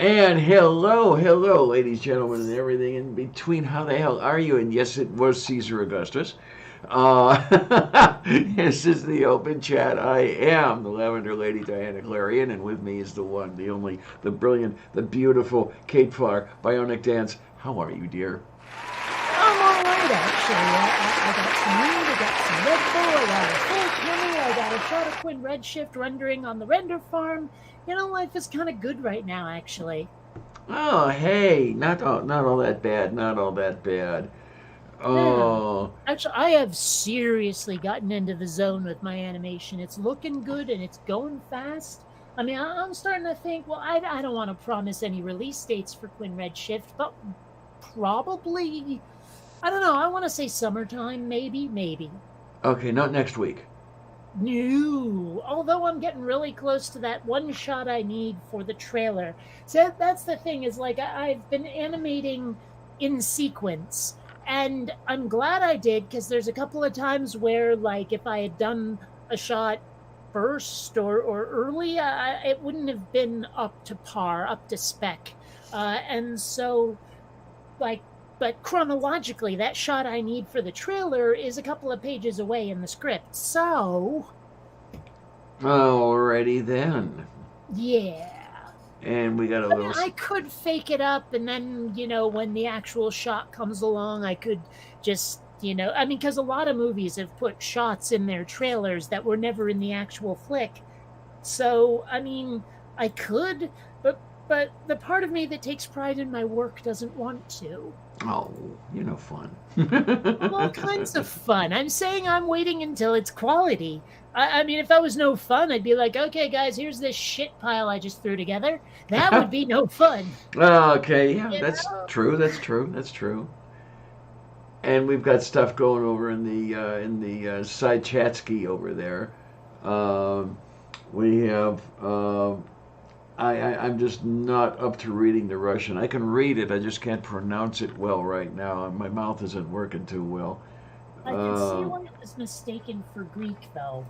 And hello, ladies, gentlemen, and everything in between. How the hell are you? And yes, it was Caesar Augustus. This is the open chat. I am the Lavender Lady Diana Clarion, and with me is the one, the only, the brilliant, the beautiful Kate Farr, Bionic Dance. How are you, dear? I'm all right, actually. I got some meat, I got some Red Bull, I got a full kennel, I got a shot of Quinn Redshift rendering on the render farm. You know, life is kind of good right now, actually. Oh, hey, not all that bad, not all that bad. Yeah. Oh, Actually, I have seriously gotten into the zone with my animation. It's looking good and it's going fast. I mean, I'm starting to think, well, I don't want to promise any release dates for Quinn Redshift, but probably, I don't know, I want to say summertime, maybe. okay, not next week. No, although I'm getting really close to that one shot I need for the trailer. So that's the thing is like I've been animating in sequence, and I'm glad I did because there's a couple of times where like if I had done a shot first or early, it wouldn't have been up to par, up to spec, and so like but chronologically that shot I need for the trailer is a couple of pages away in the script, so Alrighty then. yeah. And we got a I mean, little. I could fake it up, and then, when the actual shot comes along, I could just, I mean, because a lot of movies have put shots in their trailers that were never in the actual flick. So, I mean, I could, but the part of me that takes pride in my work doesn't want to. Oh, fun. I'm all kinds of fun. I'm saying I'm waiting until it's quality. I mean, if that was no fun, I'd be like, okay, guys, here's this shit pile I just threw together. That would be no fun. Okay, yeah, You that's know? true. That's true. That's true. And we've got stuff going over in the side chatski over there. Um, we have. I'm just not up to reading the Russian. I can read it. I just can't pronounce it well right now. My mouth isn't working too well. I can see why it was mistaken for Greek, though.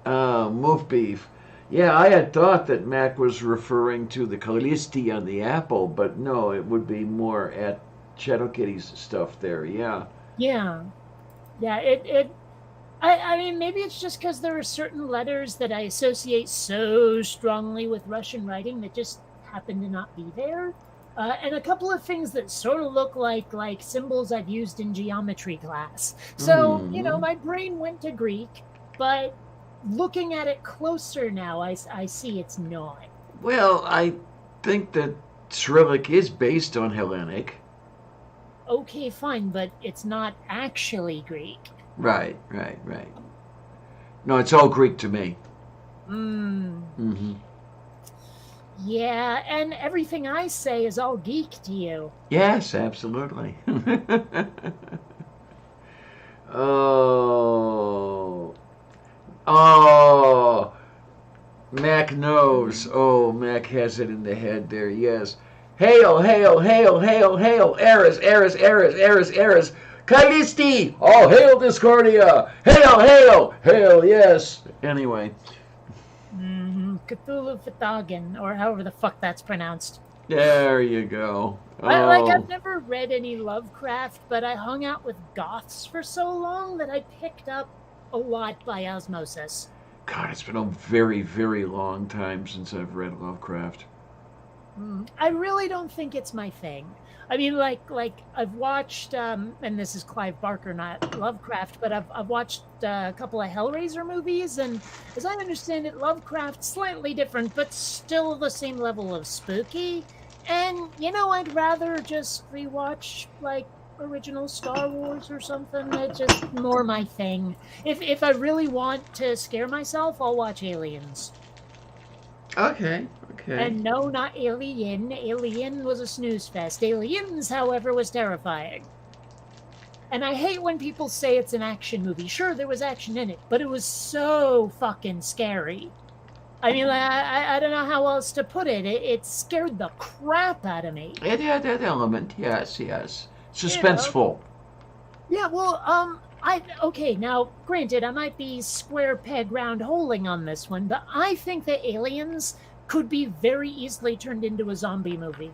Moof beef. Yeah, I had thought that Mac was referring to the Kalisti on the apple, but no, it would be more at Shadow Kitty's stuff there. Yeah. Yeah. Yeah, I mean, maybe it's just because there are certain letters that I associate so strongly with Russian writing that just happen to not be there. And a couple of things that sort of look like symbols I've used in geometry class. So, Hmm. my brain went to Greek, but looking at it closer now, I see it's not. Well, I think that Cyrillic is based on Hellenic. Okay, fine, but it's not actually Greek. Right, right, right. No, it's all Greek to me. Hmm. Hmm. Yeah, and everything I say is all geek to you. Yes, absolutely. Oh, oh, Mac knows. Oh, Mac has it in the head there. Yes. Hail, hail, hail, hail, hail. Eris, Eris, Eris, Eris, Eris. Callisti! All hail Discordia! Hail, hail, hail, yes. Anyway, Cthulhu Fhtagn, or however the fuck that's pronounced. there you go. I've Oh, never read any Lovecraft, but I hung out with goths for so long that I picked up a lot by osmosis. God, it's been a very, very long time since I've read Lovecraft. I really don't think it's my thing. I mean, like I've watched, and this is Clive Barker, not Lovecraft, but I've watched a couple of Hellraiser movies, and as I understand it, Lovecraft's slightly different, but still the same level of spooky. And I'd rather just rewatch like original Star Wars or something. It's just more my thing. If I really want to scare myself, I'll watch Aliens. Okay, okay. And no, not Alien. Alien was a snooze fest. Aliens, however, was terrifying. And I hate when people say it's an action movie. Sure, there was action in it, but it was so fucking scary. I mean, I don't know how else to put it. It scared the crap out of me. It had that element, yes, yes. You know? Suspenseful. Yeah, well, okay, now, granted, I might be square peg round holing on this one, but I think that Aliens could be very easily turned into a zombie movie.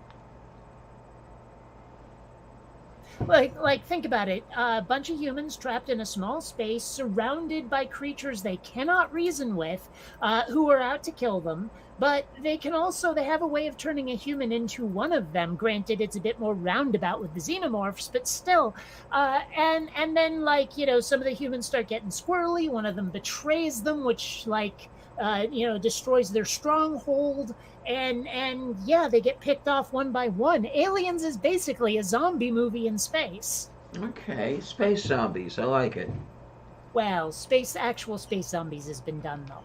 Like think about it. A bunch of humans trapped in a small space, surrounded by creatures they cannot reason with, who are out to kill them. But they have a way of turning a human into one of them. Granted, it's a bit more roundabout with the xenomorphs, but still. And then, like, some of the humans start getting squirrely. One of them betrays them, which, like, destroys their stronghold. And yeah, they get picked off one by one. Aliens is basically a zombie movie in space. Okay, space zombies. I like it. Well, actual space zombies has been done though.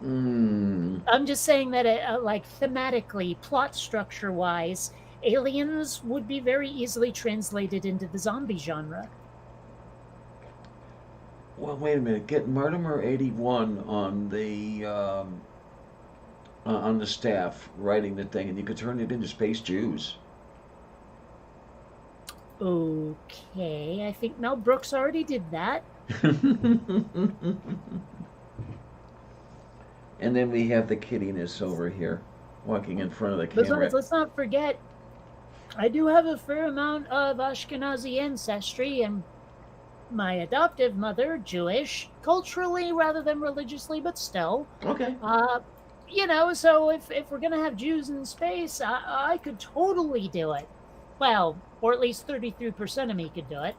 Hmm. I'm just saying that, like, thematically, plot structure wise, Aliens would be very easily translated into the zombie genre. Well, wait a minute. Get Mortimer 81 on the staff writing the thing, and you could turn it into Space Jews. Okay, I think Mel Brooks already did that. And then we have the kiddiness over here, walking in front of the camera. Let's not forget, I do have a fair amount of Ashkenazi ancestry, and my adoptive mother, Jewish, culturally rather than religiously, but still. Okay. So if we're gonna have Jews in space, I could totally do it. Well, or at least 33% of me could do it.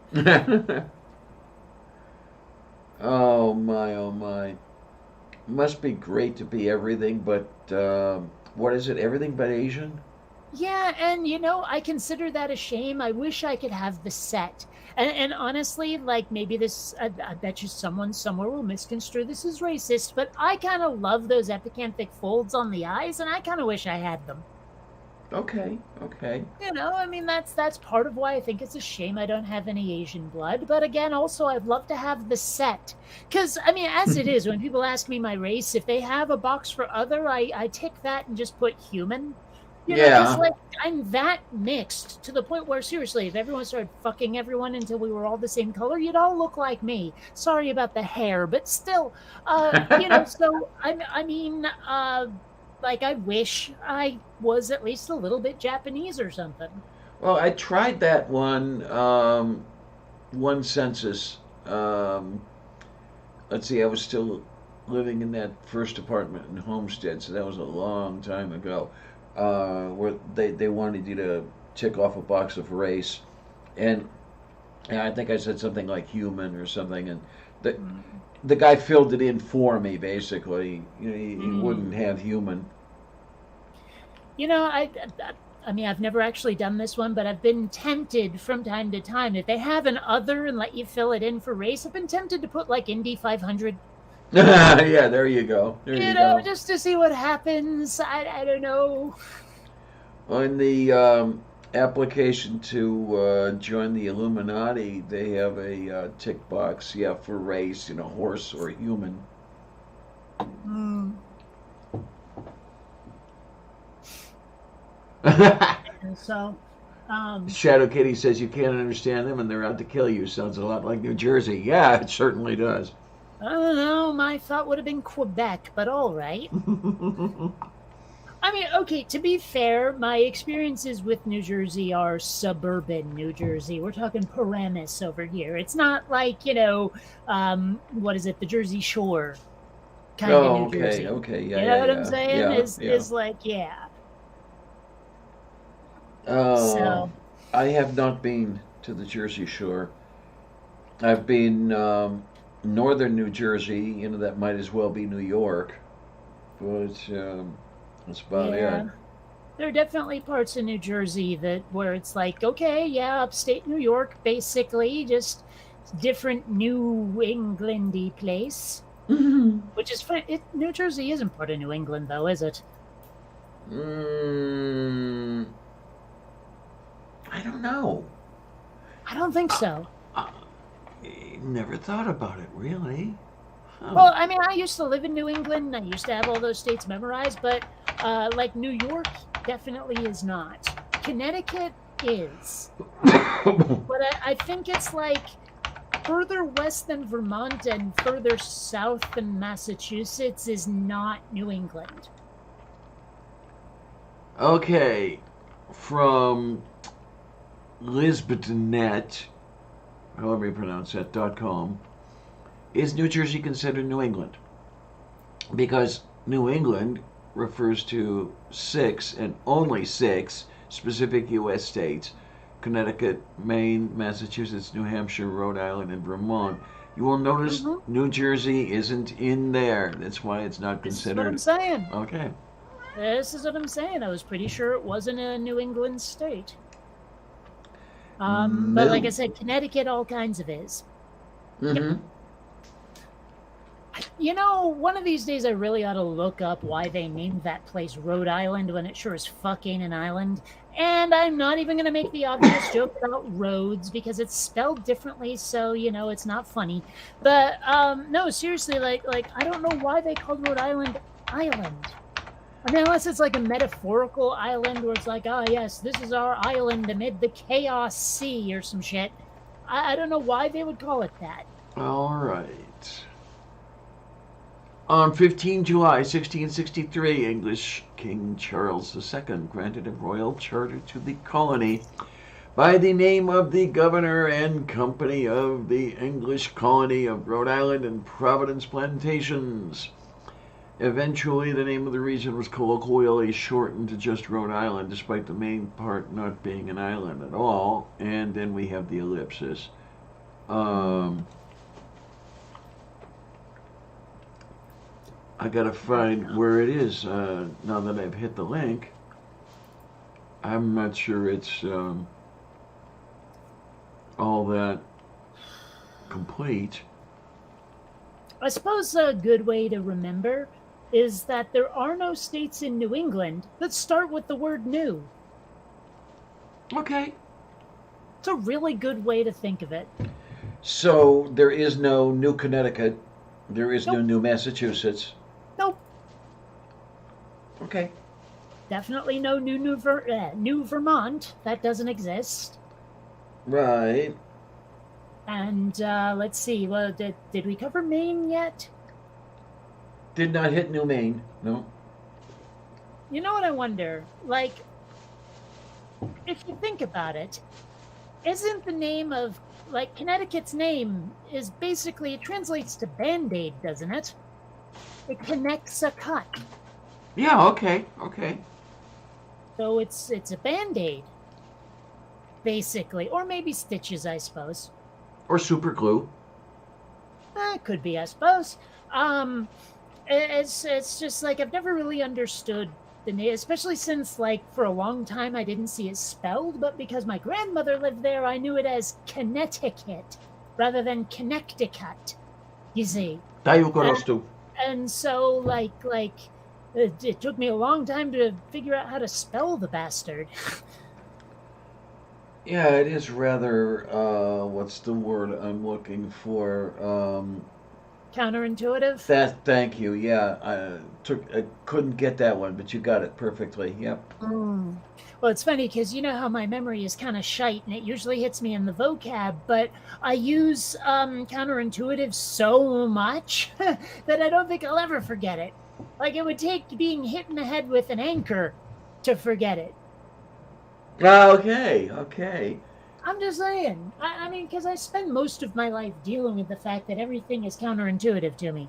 Oh my, oh my. Must be great to be everything but, what is it, everything but Asian? Yeah, and I consider that a shame. I wish I could have the set. And honestly, like, maybe I bet you someone somewhere will misconstrue this as racist, but I kind of love those epicanthic folds on the eyes, and I kind of wish I had them. Okay. That's part of why I think it's a shame I don't have any Asian blood. But again, also, I'd love to have the set. Because, as it is, when people ask me my race, if they have a box for other, I tick that and just put human. Yeah. Like, I'm that mixed to the point where, seriously, if everyone started fucking everyone until we were all the same color, you'd all look like me. Sorry about the hair, but still, so, like, I wish I was at least a little bit Japanese or something. Well, I tried that one census. Let's see, I was still living in that first apartment in Homestead, so that was a long time ago. Where they wanted you to tick off a box of race, and I think I said something like human or something, and the guy filled it in for me. Basically, he wouldn't have human. I've never actually done this one, but I've been tempted from time to time. If they have an other and let you fill it in for race, I've been tempted to put like Indy 500. Yeah, there you go. There you go. Just to see what happens. I don't know. On the application to join the Illuminati, they have a tick box, for race, horse or human. So, Shadow Kitty says you can't understand them and they're out to kill you. Sounds a lot like New Jersey. Yeah, it certainly does. I don't know. My thought would have been Quebec, but all right. Okay, to be fair, my experiences with New Jersey are suburban New Jersey. We're talking Paramus over here. It's not like, what is it, the Jersey Shore kind of New Jersey. Okay, yeah. You know what I'm saying? Is like, yeah. So. I have not been to the Jersey Shore. I've been northern New Jersey, that might as well be New York. But that's about it. There are definitely parts of New Jersey where it's like, okay, yeah, upstate New York, basically, just different New Englandy place. Which is fine. New Jersey isn't part of New England, though, is it? I don't know. I don't think so. Never thought about it, really. Oh. Well, I used to live in New England, and I used to have all those states memorized, but, like, New York definitely is not. Connecticut is. But I think it's, like, further west than Vermont and further south than Massachusetts is not New England. Okay, from Lisbonnet, however you pronounce that, .com, is New Jersey considered New England? Because New England refers to 6 and only 6 specific U.S. states: Connecticut, Maine, Massachusetts, New Hampshire, Rhode Island, and Vermont. You will notice Hmm. New Jersey isn't in there. That's why it's not This is what I'm considered. saying. Okay. This is what I'm saying. I was pretty sure it wasn't a New England state. But like I No. said, Connecticut, all kinds of is. Yep. Mm-hmm. You know, one of these days I really ought to look up why they named that place Rhode Island when it sure as fuck ain't an island. And I'm not even going to make the obvious joke about roads because it's spelled differently, so you know it's not funny. But no, seriously, like I don't know why they called Rhode Island island. I mean, unless it's like a metaphorical island where it's like, ah, yes, this is our island amid the chaos sea or some shit. I don't know why they would call it that. All right. On 15 July 1663, English King Charles II granted a royal charter to the colony by the name of the Governor and Company of the English Colony of Rhode Island and Providence Plantations. Eventually, the name of the region was colloquially shortened to just Rhode Island, despite the main part not being an island at all. And then we have the ellipsis. I gotta find where it is now that I've hit the link. I'm not sure it's all that complete. I suppose a good way to remember is that there are no states in New England that start with the word new. Okay. It's a really good way to think of it. So there is no New Connecticut. There is no Nope, New Massachusetts. nope. Okay. Definitely no New Vermont. That doesn't exist. Right. And let's see. Well, did we cover Maine yet? Did not hit New Maine. No. You know what I wonder? Like, if you think about it, isn't the name of like Connecticut's name is basically it translates to band-aid, doesn't it? It connects a cut. Yeah. Okay. Okay. So it's a band-aid, basically. Or maybe stitches, I suppose. Or super glue. Could be, I suppose. It's just like I've never really understood the name, especially since like for a long time I didn't see it spelled, but because my grandmother lived there, I knew it as Connecticut rather than Connecticut. You see, Dayukorostu. and so it took me a long time to figure out how to spell the bastard. Yeah, it is rather. What's the word I'm looking for? Counterintuitive. That. Thank you. Yeah, I couldn't get that one, but you got it perfectly. Yep. Mm. Well, it's funny because you know how my memory is kind of shite and it usually hits me in the vocab, but I use counterintuitive so much that I don't think I'll ever forget it. Like it would take being hit in the head with an anchor to forget it. Okay. Okay. I'm just saying. I mean, because I spend most of my life dealing with the fact that everything is counterintuitive to me.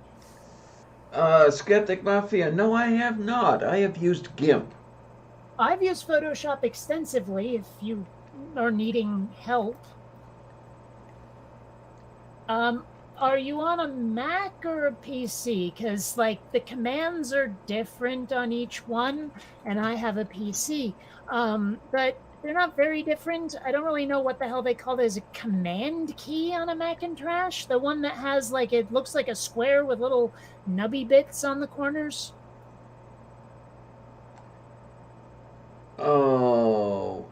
Skeptic Mafia. No, I have not. I have used GIMP. I've used Photoshop extensively if you are needing help. Are you on a Mac or a PC? Because like the commands are different on each one, and I have a PC. But they're not very different. I don't really know what the hell they call it as a command key on a Macintosh. The one that has like it looks like a square with little nubby bits on the corners. Oh,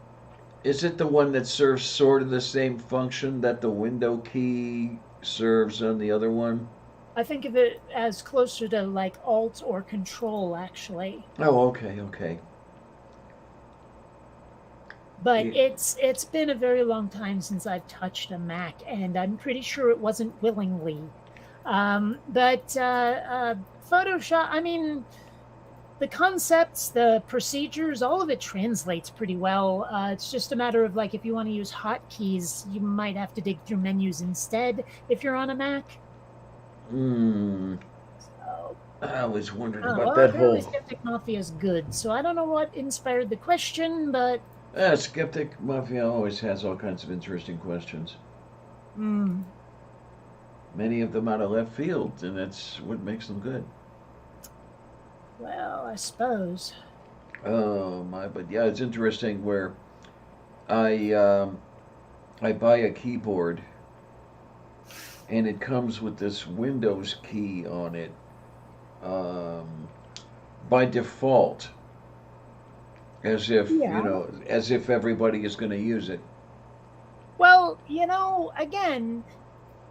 is it the one that serves sort of the same function that the window key serves on the other one? I think of it as closer to like Alt or Control, actually. Oh, okay, okay. But Yeah. it's been a very long time since I've touched a Mac, and I'm pretty sure it wasn't willingly. But Photoshop, I mean, the concepts, the procedures, all of it translates pretty well. It's just a matter of like if you want to use hotkeys, you might have to dig through menus instead if you're on a Mac. Hmm. So, I was wondering oh, about well, that apparently whole. Skeptic Mafia is good. So I don't know what inspired the question, but Skeptic Mafia always has all kinds of interesting questions. mm, Many of them out of left field, and that's what makes them good. well, I suppose. Oh my! But yeah, it's interesting where I um, I buy a keyboard and it comes with this Windows key on it um, by default, as if Yeah. as if everybody is going to use it. Well, again,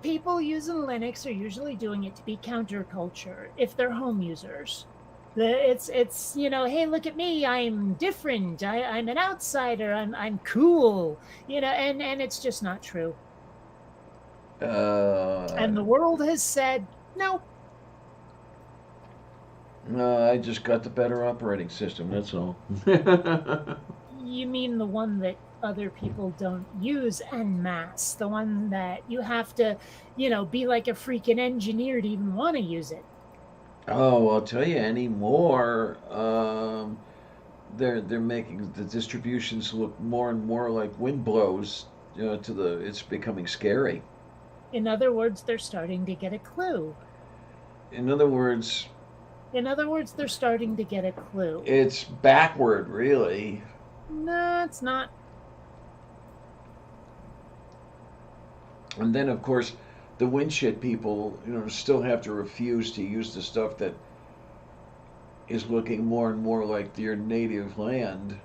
people using Linux are usually doing it to be counterculture if they're home users. It's hey, look at me, I'm different. I'm an outsider. I'm cool. And it's just not true. And Uh, the world has said no. no, I just got the better operating system. That's all. You mean the one that other people don't use en masse, the one that you have to, be like a freaking engineer to even want to use it. Oh, I'll tell you anymore. They're making the distributions look more and more like wind blows. To the it's becoming scary. In other words, they're starting to get a clue. In other words, In other words, they're starting to get a clue. it's backward, really. No, it's not. And then, of course, the wind shit people, still have to refuse to use the stuff that is looking more and more like their native land,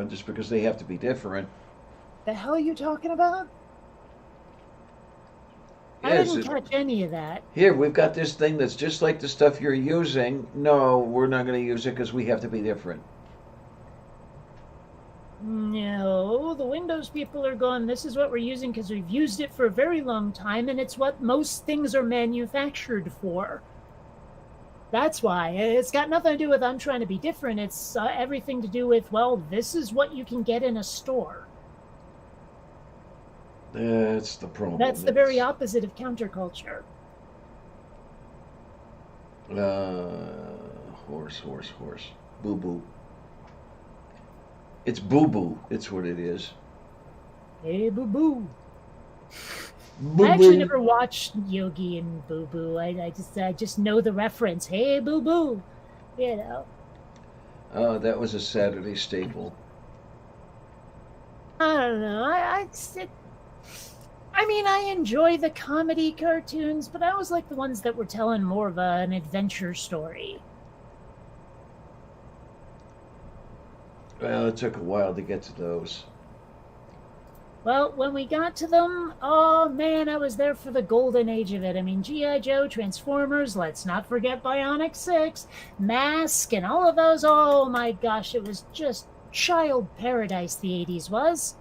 just because they have to be different. The hell are you talking about? I Yes, didn't catch any of that. here we've got this thing that's just like the stuff you're using. No, we're not going to use it because we have to be different. No, the Windows people are going, this is what we're using because we've used it for a very long time and it's what most things are manufactured for. That's why. It's got nothing to do with I'm trying to be different. It's everything to do with, well, this is what you can get in a store. That's the problem. That's the very opposite of counterculture. Horse, horse, horse. Boo boo. It's boo boo. It's what it is. Hey, boo boo. Boo I actually boo. never watched Yogi and Boo Boo. I just know the reference. Hey, Boo Boo. You know. That was a Saturday staple. I don't know. I mean, I enjoy the comedy cartoons, but I always like the ones that were telling more of an adventure story. Well, it took a while to get to those. Well, when we got to them, oh man, I was there for the golden age of it. I mean, G.I. Joe, Transformers, let's not forget Bionic 6, Mask, and all of those. Oh my gosh, it was just child paradise, the 80s was.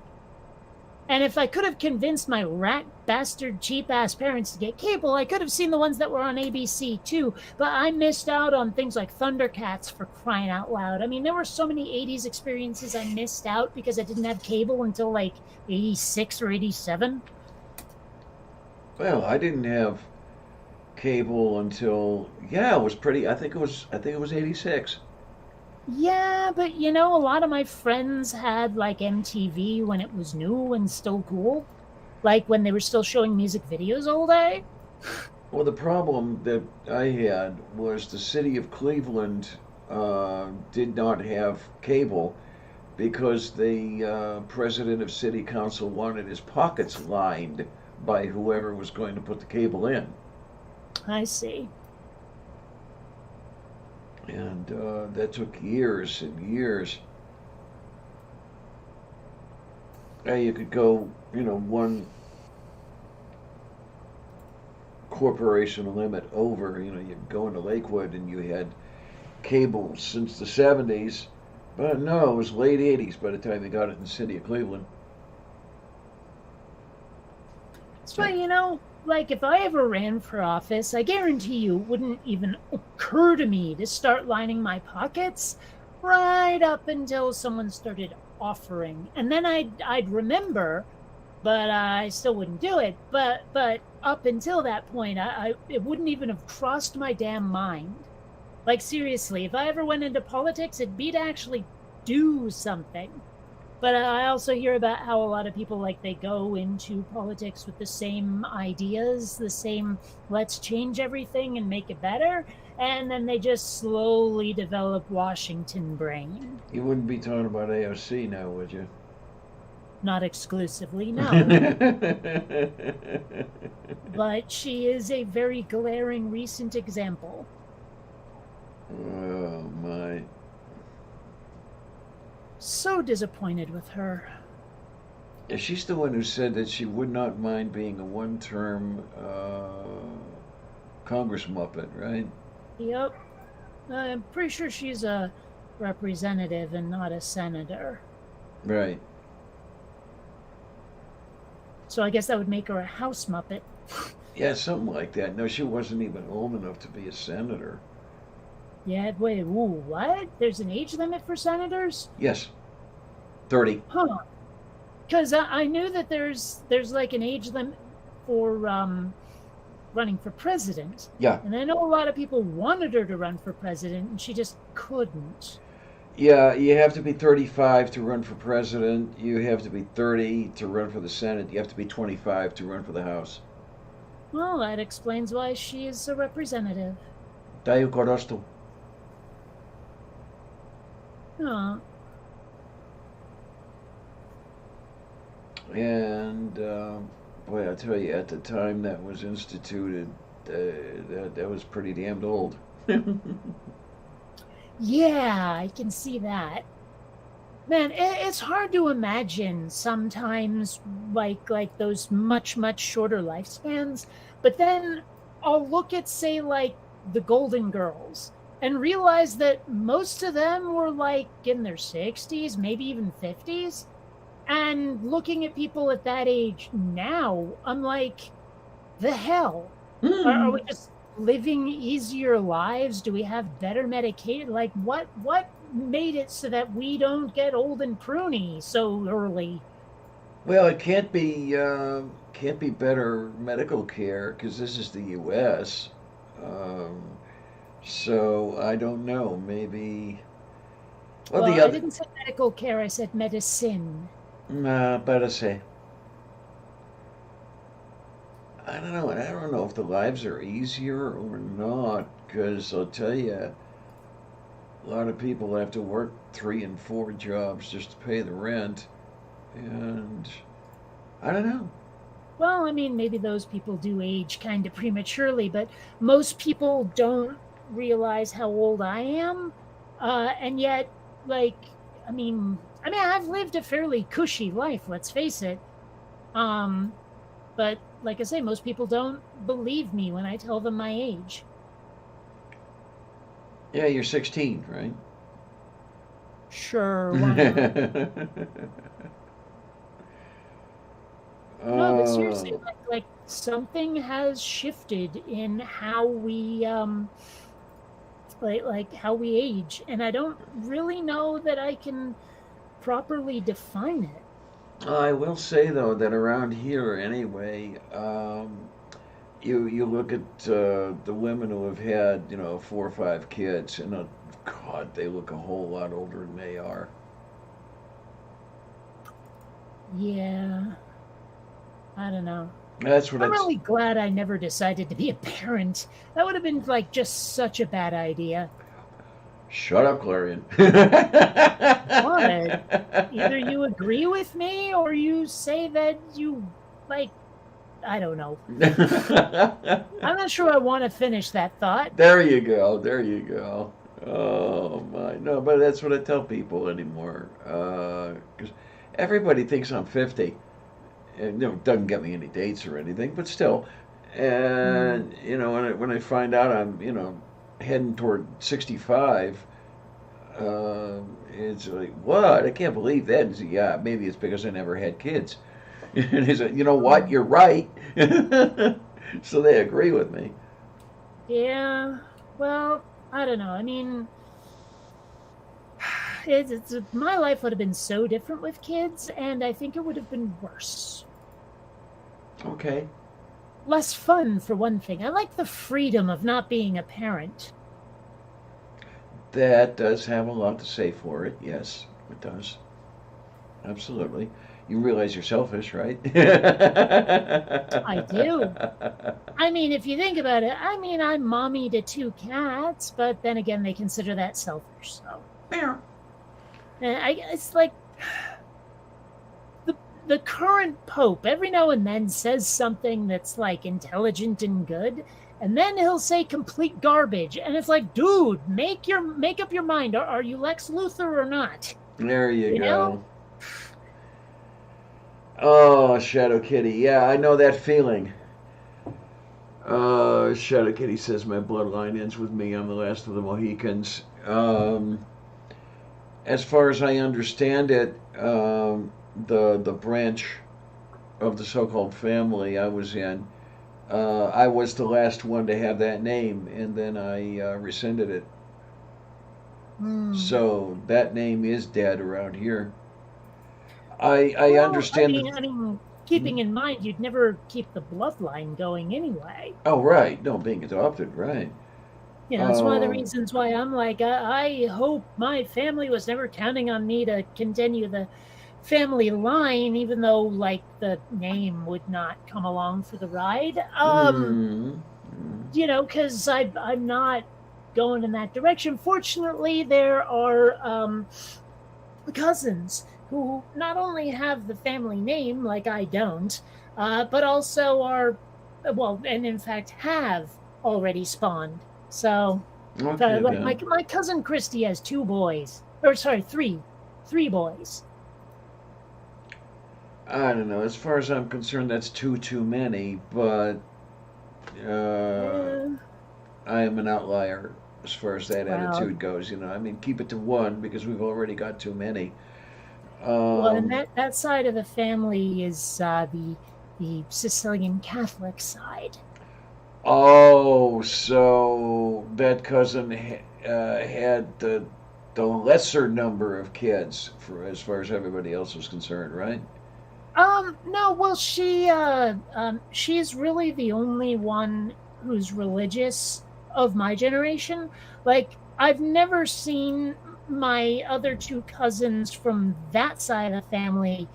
And if I could have convinced my rat bastard cheap ass parents to get cable, I could have seen the ones that were on ABC too. But I missed out on things like Thundercats, for crying out loud. I mean, there were so many 80s experiences I missed out because I didn't have cable until like 86 or 87. Well, I didn't have cable until yeah, it was pretty. I think it was 86. Yeah, but a lot of my friends had like MTV when it was new and still cool. Like when they were still showing music videos all day. Well, the problem that I had was the city of Cleveland did not have cable because the president of city council wanted his pockets lined by whoever was going to put the cable in. I see. And that took years and years. You could go, one corporation limit over. You'd go into Lakewood and you had cable since the 70s. But no, it was late 80s by the time they got it in the city of Cleveland. That's why, like if I ever ran for office, I guarantee you it wouldn't even occur to me to start lining my pockets right up until someone started offering. And then I'd remember, but I still wouldn't do it. But up until that point, I it wouldn't even have crossed my damn mind. Like seriously, if I ever went into politics, it'd be to actually do something. But I also hear about how a lot of people like they go into politics with the same ideas, the same let's change everything and make it better, and then they just slowly develop Washington brain. You wouldn't be talking about AOC now, would you? Not exclusively, no. But she is a very glaring recent example. Oh my. So disappointed with her. Yeah, she's the one who said that she would not mind being a one-term Congress Muppet, right? Yep. I'm pretty sure she's a representative and not a senator. Right. So I guess that would make her a house Muppet. Yeah, something like that. No, she wasn't even old enough to be a senator. Yeah, wait, ooh, what? There's an age limit for senators? Yes, 30. Huh. Because I knew that there's like an age limit for running for president. Yeah. And I know a lot of people wanted her to run for president, and she just couldn't. Yeah, you have to be 35 to run for president. You have to be 30 to run for the Senate. You have to be 25 to run for the House. Well, that explains why she is a representative. Daí eu gosto. Huh. And boy, I tell you, at the time that was instituted, that was pretty damned old. Yeah, I can see that. Man, it's hard to imagine sometimes like those much shorter lifespans. But then I'll look at say like the Golden Girls and realize that most of them were like in their 60s, maybe even 50s. And looking at people at that age now, I'm like, the hell? Are we just living easier lives? Do we have better medication? Like, what made it so that we don't get old and pruny so early? Well, it can't be better medical care because this is the U.S. Um, so I don't know. Maybe. Well, Well, the I other. didn't say medical care, I said medicine. Better say. I don't know. I don't know if the lives are easier or not because I'll tell you, a lot of people have to work 3 and 4 jobs just to pay the rent, and I don't know. Well, I mean, maybe those people do age kind of prematurely, but most people don't realize how old I am. And yet, like, I mean, I've lived a fairly cushy life, let's face it. Um, but like I say, most people don't believe me when I tell them my age. Yeah, you're 16, right? Sure, why not? No, but seriously, Oh, like something has shifted in how we like how we age, and I don't really know that I can properly define it. I will say though that around here anyway, you look at the women who have had 4 or 5 kids, and God, they look a whole lot older than they are. Yeah, I don't know. That's what I'm it's. really glad I never decided to be a parent. That would have been like just such a bad idea. Shut up, Clarion. What? Either you agree with me or you say that you like I don't know. I'm not sure I want to finish that thought. There you go. There you go. Oh my. No, but that's what I tell people anymore. Because everybody thinks I'm 50. And, doesn't get me any dates or anything, but still. Hmm. And when I find out I'm heading toward 65, it's like, what? I can't believe that. And so, yeah, maybe it's because I never had kids. And he said, you know what? Um, You're right. So they agree with me. Yeah. Well, I don't know. I mean, my life would have been so different with kids, and I think it would have been worse. Okay. Less fun, for one thing. I like the freedom of not being a parent. That does have a lot to say for it. Yes, it does. Absolutely. You realize you're selfish, right? I do. I mean, if you think about it, I mean, I'm mommy to two cats, but then again, they consider that selfish. So, it's like the current pope every now and then says something that's like intelligent and good, and then he'll say complete garbage, and it's like, dude, make up your mind. Are you Lex Luthor or not? There you You go. know? Oh, Shadow Kitty. Yeah, I know that feeling. Shadow Kitty says my bloodline ends with me. I'm the last of the Mohicans. As far as I understand it, the branch of the so-called family I was in, I was the last one to have that name, and then I rescinded it. Hmm. So that name is dead around here. I Well, I understand mean, that. I mean, Hmm? keeping in mind you'd never keep the bloodline going anyway. Oh, right. No, being adopted, right. You know, it's one of the Um, reasons why I'm like, I hope my family was never counting on me to continue the family line, even though like the name would not come along for the ride. mm, mm. You know, because I'm not going in that direction. Fortunately, there are cousins who not only have the family name like I don't, but also are, well, and in fact have already spawned. So, Okay, like my then. my cousin Christy has two boys, or sorry, three boys. I don't know. As far as I'm concerned, that's too many, but uh, Eh, I am an outlier as far as that well, attitude goes. I mean, keep it to one because we've already got too many. well, and Um, that side of the family is the Sicilian Catholic side. oh, so that cousin had the lesser number of kids for as far as everybody else was concerned, right? No, well, she's really the only one who's religious of my generation. Like, I've never seen my other two cousins from that side of the family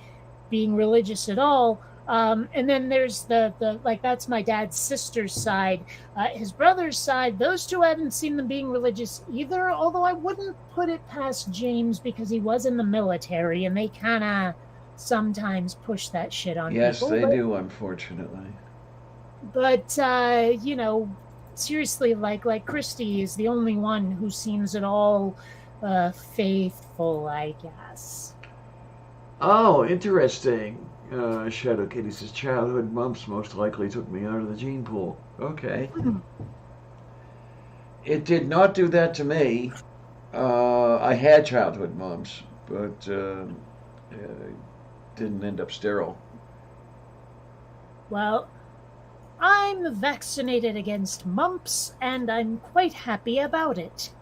being religious at all. And then there's the like that's my dad's sister's side, his brother's side. Those two I haven't seen them being religious either. Although I wouldn't put it past James because he was in the military, and they kind of sometimes push that shit on Yes, people. they do, unfortunately. But you know, seriously, like Christy is the only one who seems at all faithful, I guess. Oh, interesting. Shadow Kitty says childhood mumps most likely took me out of the gene pool. Okay. It did not do that to me. I had childhood mumps, but didn't end up sterile. Well, I'm vaccinated against mumps, and I'm quite happy about it.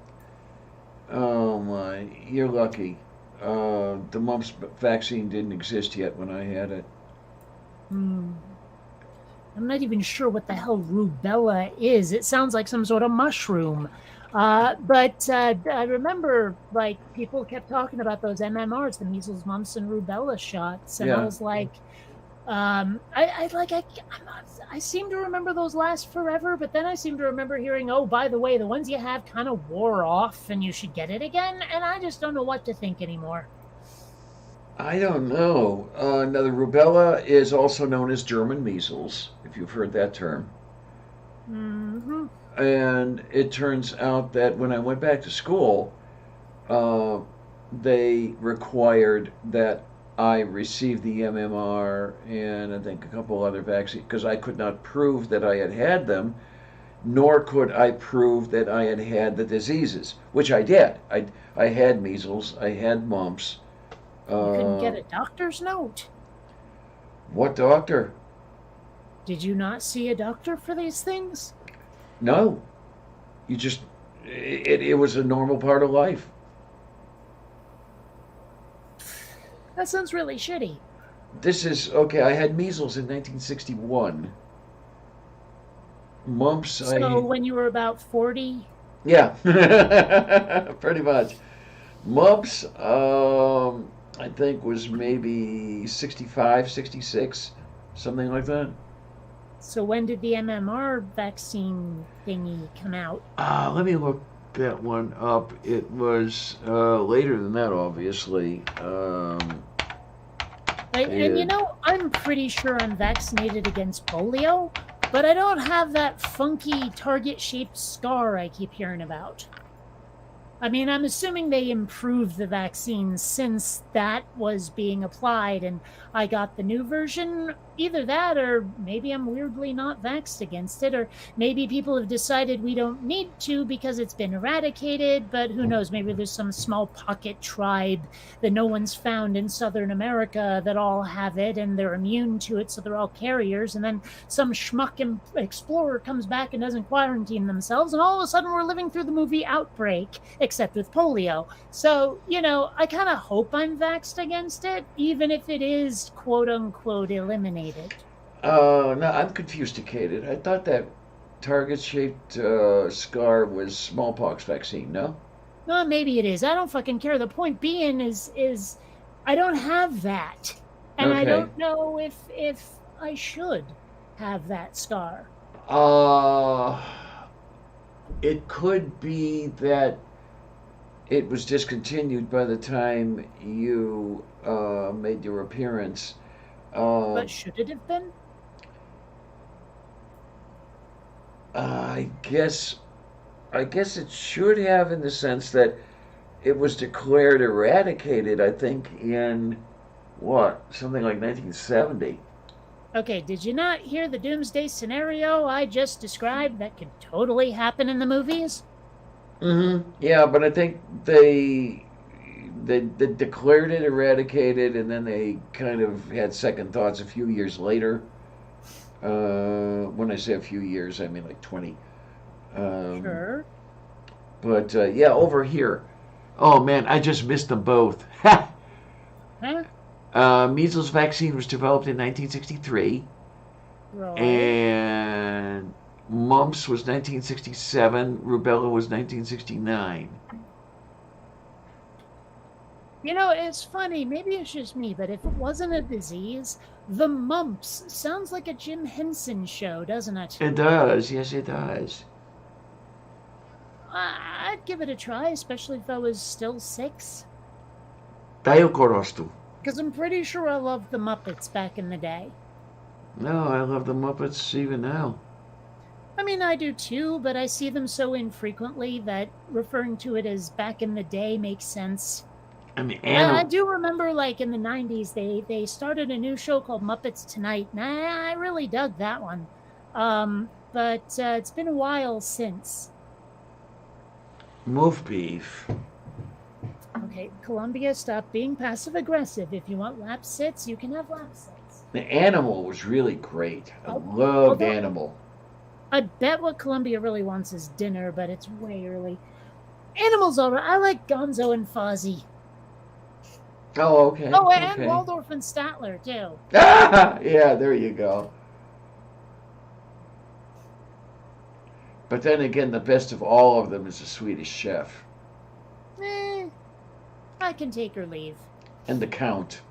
Oh my, you're lucky. The mumps vaccine didn't exist yet when I had it. Hmm. I'm not even sure what the hell rubella is. It sounds like some sort of mushroom. But I remember like people kept talking about those MMRs, the measles, mumps, and rubella shots, and I Yeah. was like, I like I seem to remember those last forever, but then I seem to remember hearing, oh, by the way, the ones you have kind of wore off, and you should get it again, and I just don't know what to think anymore. I don't know. Now, the rubella is also known as German measles, if you've heard that term. Hmm. And it turns out that when I went back to school, uh, they required that I receive the MMR and I think a couple other vaccines because I could not prove that I had them, nor could I prove that I had the diseases, which I did. I had measles, I had mumps. You couldn't Uh, get a doctor's note. what doctor? Did you not see a doctor for these things? No, you just it was a normal part of life. That sounds really shitty. This is okay. I had measles in 1961. Mumps, So when you were about 40, yeah, pretty much. Mumps, I think was maybe 65, 66, something like that. so when did the MMR vaccine thingy come out? Let me look that one up. It was later than that, obviously. And Yeah. I'm pretty sure I'm vaccinated against polio, but I don't have that funky target shaped scar I keep hearing about. I mean, I'm assuming they improved the vaccine since that was being applied and I got the new version. Either that, or maybe I'm weirdly not vaxxed against it, or maybe people have decided we don't need to because it's been eradicated, but who knows? Maybe there's some small pocket tribe that no one's found in Southern America that all have it and they're immune to it, so they're all carriers, and then some schmuck explorer comes back and doesn't quarantine themselves, and all of a sudden we're living through the movie Outbreak, except with polio. So, I kind of hope I'm vaxxed against it, even if it is quote unquote eliminated. No, I'm confused. I thought that target-shaped scar was smallpox vaccine. No. No, maybe it is. I don't fucking care. The point being is I don't have that. And I Okay. don't know if I should have that scar. Uh, it could be that it was discontinued by the time you made your appearance. Uh, But should it have been? I guess I guess it should have in the sense that it was declared eradicated. I think in what something like 1970. Okay, did you not hear the doomsday scenario I just described that could totally happen in the movies? Yeah, but I think they declared it eradicated, and then they kind of had second thoughts a few years later. When I say a few years, I mean like 20. Um, Sure. but yeah, over here. Oh man, I just missed them both. Huh? Measles vaccine was developed in 1963, Right. and mumps was 1967. Rubella was 1969. It's funny. Maybe it's just me, but if it wasn't a disease, the mumps sounds like a Jim Henson show, doesn't it? It does, yes, it does. I'd give it a try, especially if I was still 6. Tayo Korostu. Because I'm pretty sure I loved the Muppets back in the day. No, I love the Muppets even now. I mean, I do too, but I see them so infrequently that referring to it as back in the day makes sense. I mean, I animal. do remember, like, in the 90s, they started a new show called Muppets Tonight, and I really dug that one. But it's been a while since. Move beef. Okay, Columbia, stop being passive aggressive. If you want lap sits, you can have lap sits. The animal was really great. I Oh, loved although animal. I bet what Columbia really wants is dinner, but it's way early. Animals, all right. I like Gonzo and Fozzie. Oh, okay, Oh, and okay. Waldorf and Statler too. Ah, yeah, there you go. But then again, the best of all of them is the Swedish Chef Eh, I can take or leave. and the Count.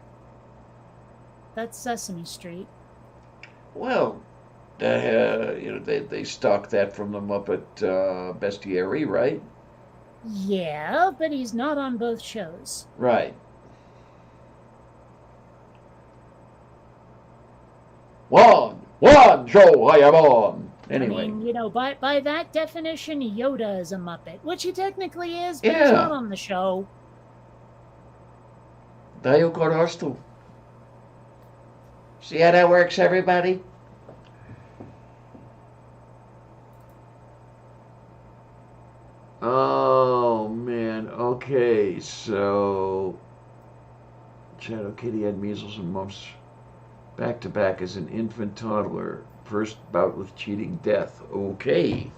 That's Sesame Street. Well, they stock that from the Muppet Bestiary, right? Yeah, but he's not on both shows. Right. One show I am on. I Anyway, mean, by that definition, Yoda is a Muppet, which he technically is, but he's not yeah, on the show. Dayo Korostu. See how that works, everybody? Oh man. Okay, so Shadow Kitty had measles and mumps. Back to back as an infant toddler. First bout with cheating death. Okay.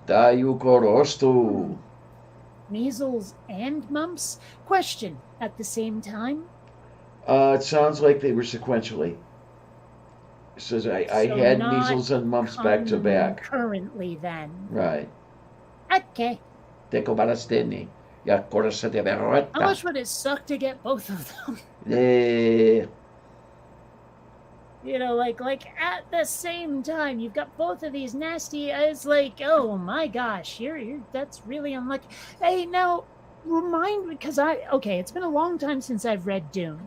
Dayu Korostu. Measles and mumps? Question. At the same time? It sounds like they were sequentially. It says I So had not measles and mumps back to back. currently then. Right. Okay. Teco balasteni. Ya corsa de How berreta. much would it suck to get both of them? Eh, You know, like at the same time, you've got both of these nasty. It's like, oh my gosh, you're that's really unlucky. Hey, now remind me, because it's been a long time since I've read Dune,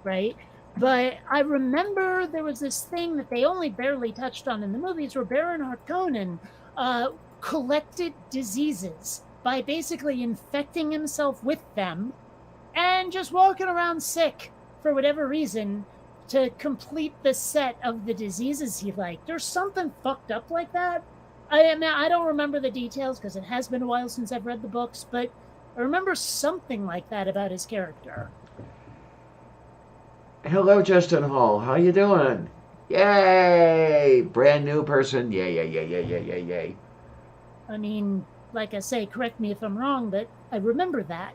right? But I remember there was this thing that they only barely touched on in the movies, where Baron Harkonnen collected diseases by basically infecting himself with them and just walking around sick for whatever reason to complete the set of the diseases he liked. There's something fucked up like that. I mean, I don't remember the details because it has been a while since I've read the books, but I remember something like that about his character. hello, Justin Hall. How you doing? Yay! Brand new person. Yay, yay, yay, yay, yay, yay, yay. I mean, like I say, correct me if I'm wrong, but I remember that.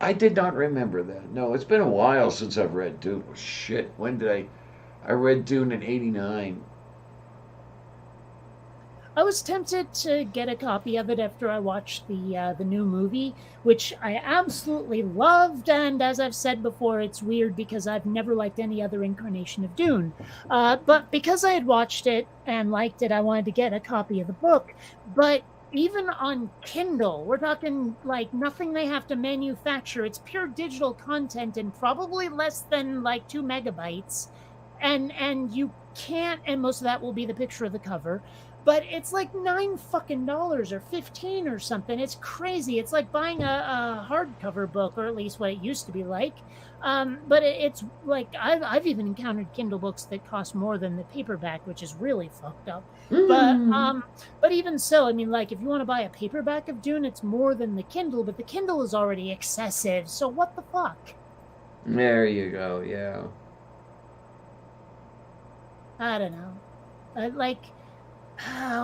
I did not remember that. No, it's been a while since I've read Dune. Oh, shit, when did I read Dune in '89. I was tempted to get a copy of it after I watched the new movie, which I absolutely loved. And as I've said before, it's weird because I've never liked any other incarnation of Dune. But because I had watched it and liked it, I wanted to get a copy of the book. But even on Kindle, we're talking like nothing they have to manufacture. It's pure digital content and probably less than like 2 megabytes. And you can't, and most of that will be the picture of the cover. But it's like $9 fucking or 15 or something. It's crazy. It's like buying a hardcover book, or at least what it used to be like. But it's like I've even encountered Kindle books that cost more than the paperback, which is really fucked up. But even so, I mean, like if you want to buy a paperback of Dune, it's more than the Kindle, but the Kindle is already excessive. So what the fuck? There you go. Yeah. I don't know.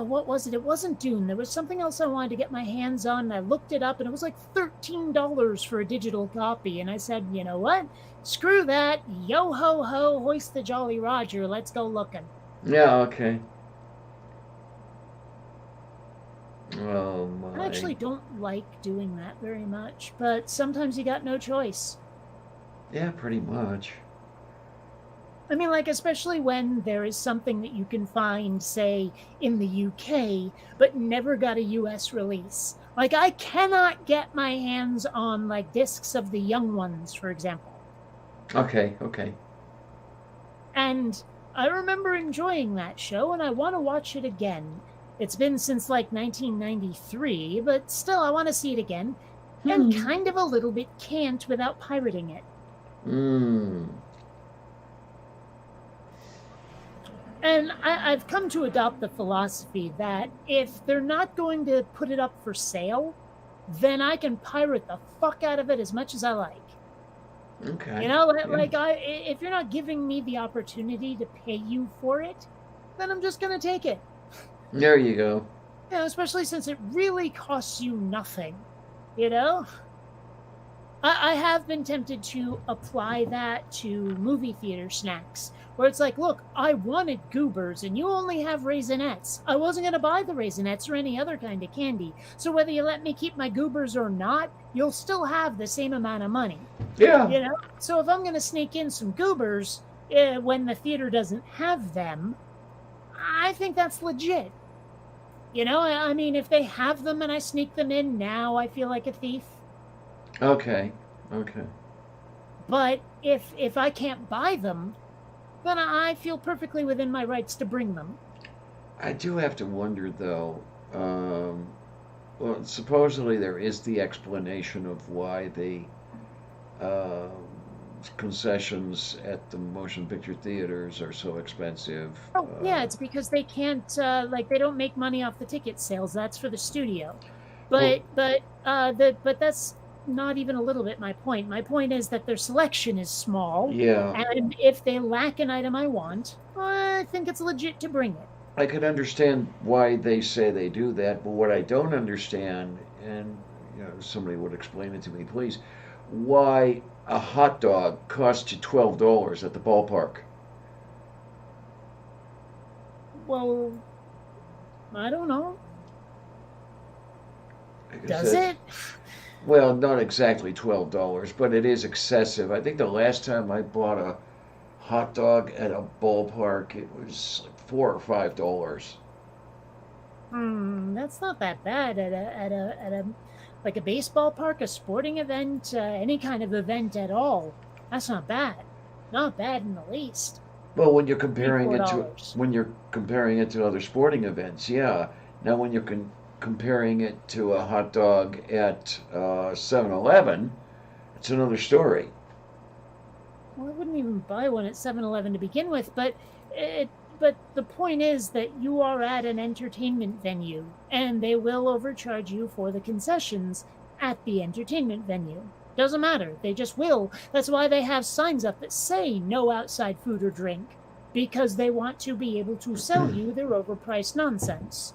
What was it? It wasn't Dune. There was something else I wanted to get my hands on, and I looked it up, and it was like $13 for a digital copy. And I said, you know what? Screw that. Yo ho ho, hoist the Jolly Roger. Let's go looking. Yeah. Okay. Oh my. I actually don't like doing that very much, but sometimes you got no choice. Yeah, pretty much. I mean, like, especially when there is something that you can find, say, in the UK, but never got a US release. Like, I cannot get my hands on, like, discs of The Young Ones, for example. Okay. Okay. And I remember enjoying that show, and I want to watch it again. It's been since, like, 1993, but still, I want to see it again. And kind of a little bit can't without pirating it. And I've come to adopt the philosophy that if they're not going to put it up for sale, then I can pirate the fuck out of it as much as I like. Okay. You know, Yeah. like if you're not giving me the opportunity to pay you for it, then I'm just going to take it. There you go. You know, especially since it really costs you nothing, you know? I have been tempted to apply that to movie theater snacks, where it's like, look, I wanted goobers and you only have Raisinets. I wasn't going to buy the Raisinets or any other kind of candy. So whether you let me keep my goobers or not, you'll still have the same amount of money. Yeah. You know? So if I'm going to sneak in some goobers when the theater doesn't have them, I think that's legit. You know, I mean, if they have them and I sneak them in now, I feel like a thief. Okay. Okay. But if I can't buy them, then I feel perfectly within my rights to bring them. I do have to wonder though. Well, supposedly there is the explanation of why the concessions at the motion picture theaters are so expensive. Oh, yeah, it's because they can't, they don't make money off the ticket sales. That's for the studio. But that's not even a little bit my point. My point is that their selection is small, Yeah, and if they lack an item I want, I think it's legit to bring it. I can understand why they say they do that, but what I don't understand, and somebody would explain it to me, please, why a hot dog costs you $12 at the ballpark. Well, I don't know. Because Does it? well, not exactly $12, but it is excessive. I think the last time I bought a hot dog at a ballpark, it was like $4 or $5. That's not that bad at a like a baseball park, a sporting event, any kind of event at all. That's not bad. Not bad in the least. Well, when you're Three, comparing four it to dollars. other sporting events, yeah. Now, when you're comparing it to a hot dog at 7-Eleven, it's another story. Well, I wouldn't even buy one at 7-Eleven to begin with, but the point is that you are at an entertainment venue and they will overcharge you for the concessions at the entertainment venue. Doesn't matter, they just will. That's why they have signs up that say no outside food or drink, because they want to be able to sell you their overpriced nonsense.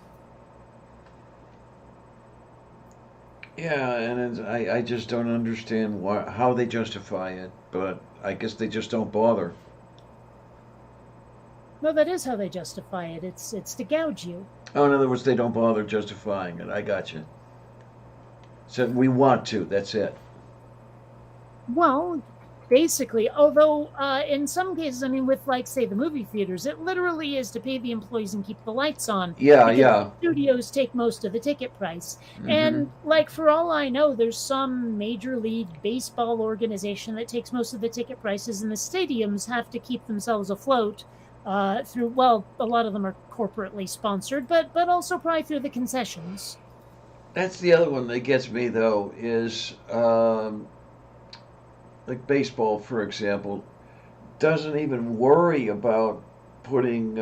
Yeah, and I just don't understand how they justify it, but I guess they just don't bother. No, that is how they justify it. It's to gouge you. Oh, in other words, they don't bother justifying it. I got you. Said we want to. That's it. Well, basically, although in some cases, I mean, with like say the movie theaters, it literally is to pay the employees and keep the lights on Yeah, because yeah. studios take most of the ticket price. Hmm. And like for all I know, there's some major league baseball organization that takes most of the ticket prices, and the stadiums have to keep themselves afloat through. Well, a lot of them are corporately sponsored, but also probably through the concessions. That's the other one that gets me though is like baseball, for example, doesn't even worry about putting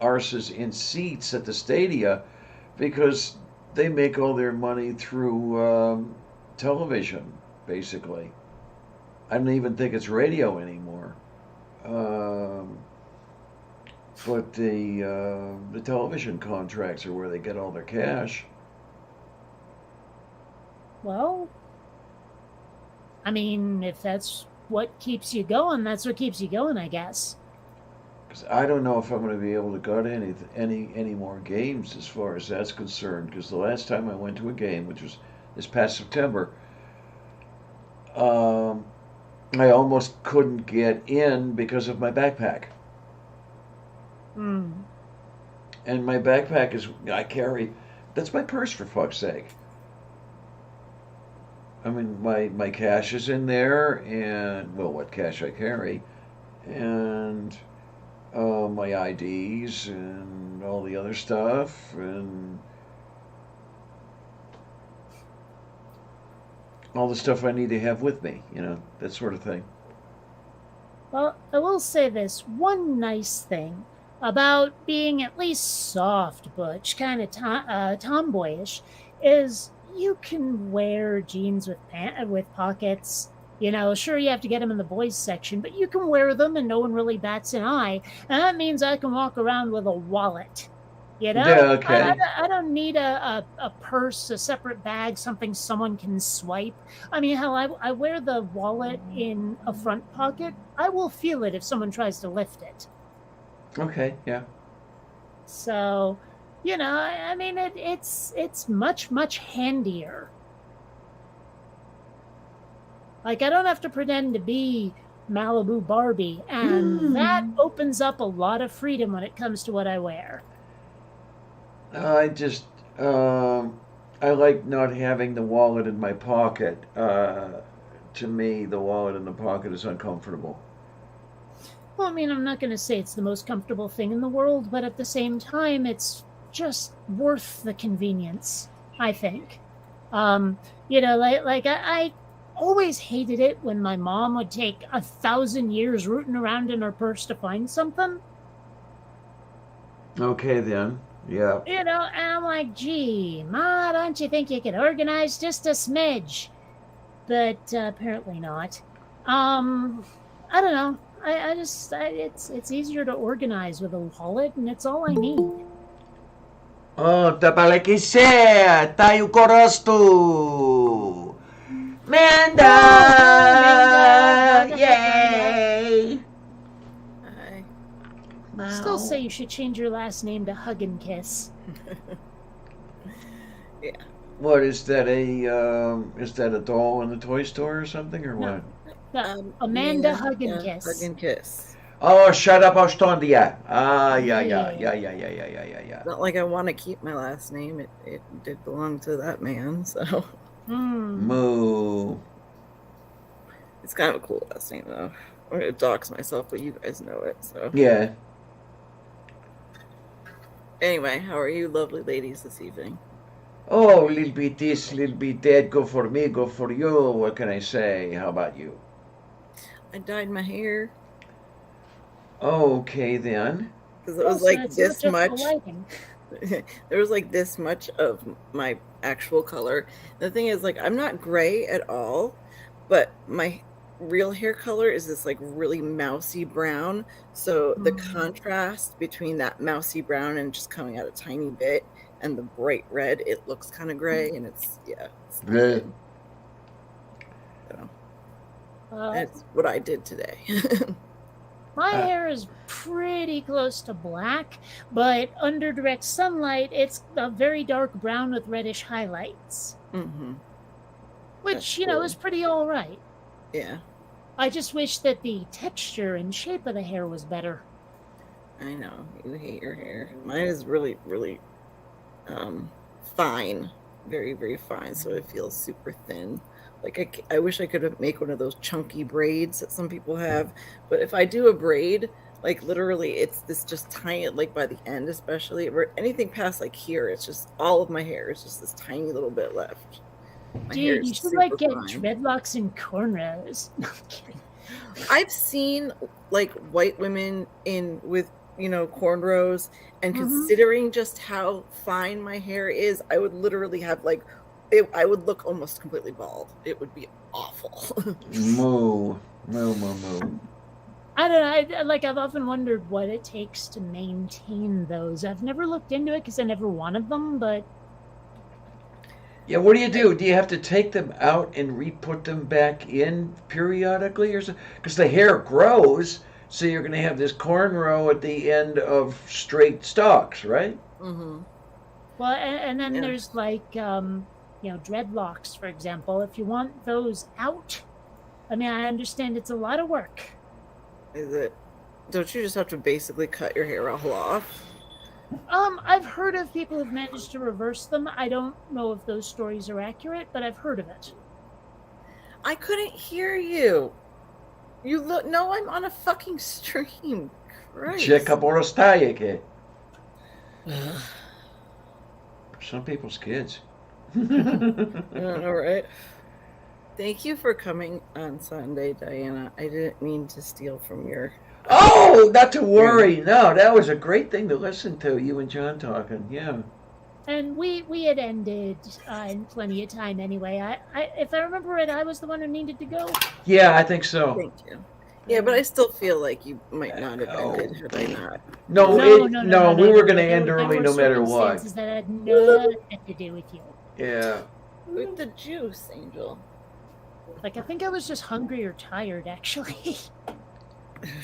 arses in seats at the stadia because they make all their money through television, basically. I don't even think it's radio anymore. Um, but the television contracts are where they get all their cash. Well, I mean, if that's what keeps you going, that's what keeps you going, I guess. Because I don't know if I'm going to be able to go to any more games as far as that's concerned. Because the last time I went to a game, which was this past September, um, I almost couldn't get in because of my backpack. Hmm. And my backpack is I carry. That's my purse for fuck's sake. I mean, my cash is in there, and well, what cash I carry, and my IDs and all the other stuff, and all the stuff I need to have with me, that sort of thing. Well, I will say this one nice thing about being at least soft butch, kind of tomboyish, is you can wear jeans with pockets. You know, sure you have to get them in the boys section, but you can wear them and no one really bats an eye. And that means I can walk around with a wallet. You know, Yeah, okay. I don't need a purse, a separate bag, something someone can swipe. I mean, hell, I wear the wallet in a front pocket. I will feel it if someone tries to lift it. Okay, yeah. So, I mean, it's much handier. Like I don't have to pretend to be Malibu Barbie, and that opens up a lot of freedom when it comes to what I wear. I just, I like not having the wallet in my pocket. To me, the wallet in the pocket is uncomfortable. Well, I mean, I'm not going to say it's the most comfortable thing in the world, but at the same time, it's just worth the convenience, I think. Um, I always hated it when my mom would take 1,000 years rooting around in her purse to find something. Okay, then. Yeah. And I'm like, gee, Ma, don't you think you could organize just a smidge? but apparently not. I don't know. It's easier to organize with a wallet, and it's all I need. Oh, tapalakise! Tayo korostu! Manda! Manda! Yay! Hi. Still say you should change your last name to Hug and Kiss. Yeah. What is that? Is that a doll in the toy store or something, or what? No, Amanda yeah, Hug and yeah, Kiss. Hug and Kiss. Oh, shut up, Austondia. Yeah. It's not like I want to keep my last name. It did belong to that man, so Moo. it's kind of a cool last name though. I'm gonna dox myself, but you guys know it. So Yeah. anyway, how are you, lovely ladies, this evening? Oh, little bit this, little bit that. Go for me, go for you. What can I say? How about you? I dyed my hair Okay, then. because it was So like it's this not just much. the lighting. There was like this much of my actual color. The thing is, like, I'm not gray at all, but my real hair color is this like really mousy brown. So the contrast between that mousy brown and just coming out a tiny bit and the bright red, it looks kind of gray, and it's Bleh. that's what I did today. My hair is pretty close to black, but under direct sunlight, it's a very dark brown with reddish highlights, Mm-hmm. which, That's you know, cool. is pretty all right. Yeah, I just wish that the texture and shape of the hair was better. I know you hate your hair. Mine is really, really fine, very, very fine. So it feels super thin. Like I wish I could make one of those chunky braids that some people have. But if I do a braid, like literally, it's this just tiny, like by the end, especially, or anything past like here, it's just all of my hair is just this tiny little bit left. My hair Dude, is you should like super get fine. dreadlocks and cornrows. No, I'm kidding. I've seen like white women in with cornrows, and considering just how fine my hair is, I would literally have like I would look almost completely bald. It would be awful. Moo. Moo. I don't know. I've often wondered what it takes to maintain those. I've never looked into it because I never wanted them, but Yeah, what do? Do you have to take them out and re-put them back in periodically, or something? Because the hair grows, so you're going to have this cornrow at the end of straight stalks, right? Mm-hmm. well, and then Yeah. there's like dreadlocks, for example. If you want those out, I mean, I understand it's a lot of work. Is it? Don't you just have to basically cut your hair all off? I've heard of people who've managed to reverse them. I don't know if those stories are accurate, but I've heard of it. I couldn't hear you. You look. No, I'm on a fucking stream. Christ. Check up Orostayake. Some people's kids. I don't know, right? Thank you for coming on Sunday, Diana. I didn't mean to steal from your. Oh, not to worry. No, that was a great thing to listen to, you and John talking. Yeah. And we had ended in plenty of time anyway. I if I remember right, I was the one who needed to go. Yeah, I think so. Thank you. Yeah, but I still feel like you might not have ended had I not. No, we were going to end There early were no matter what. circumstances that had nothing to do with you. Yeah. With the juice, Angel. Like, I think I was just hungry or tired, actually.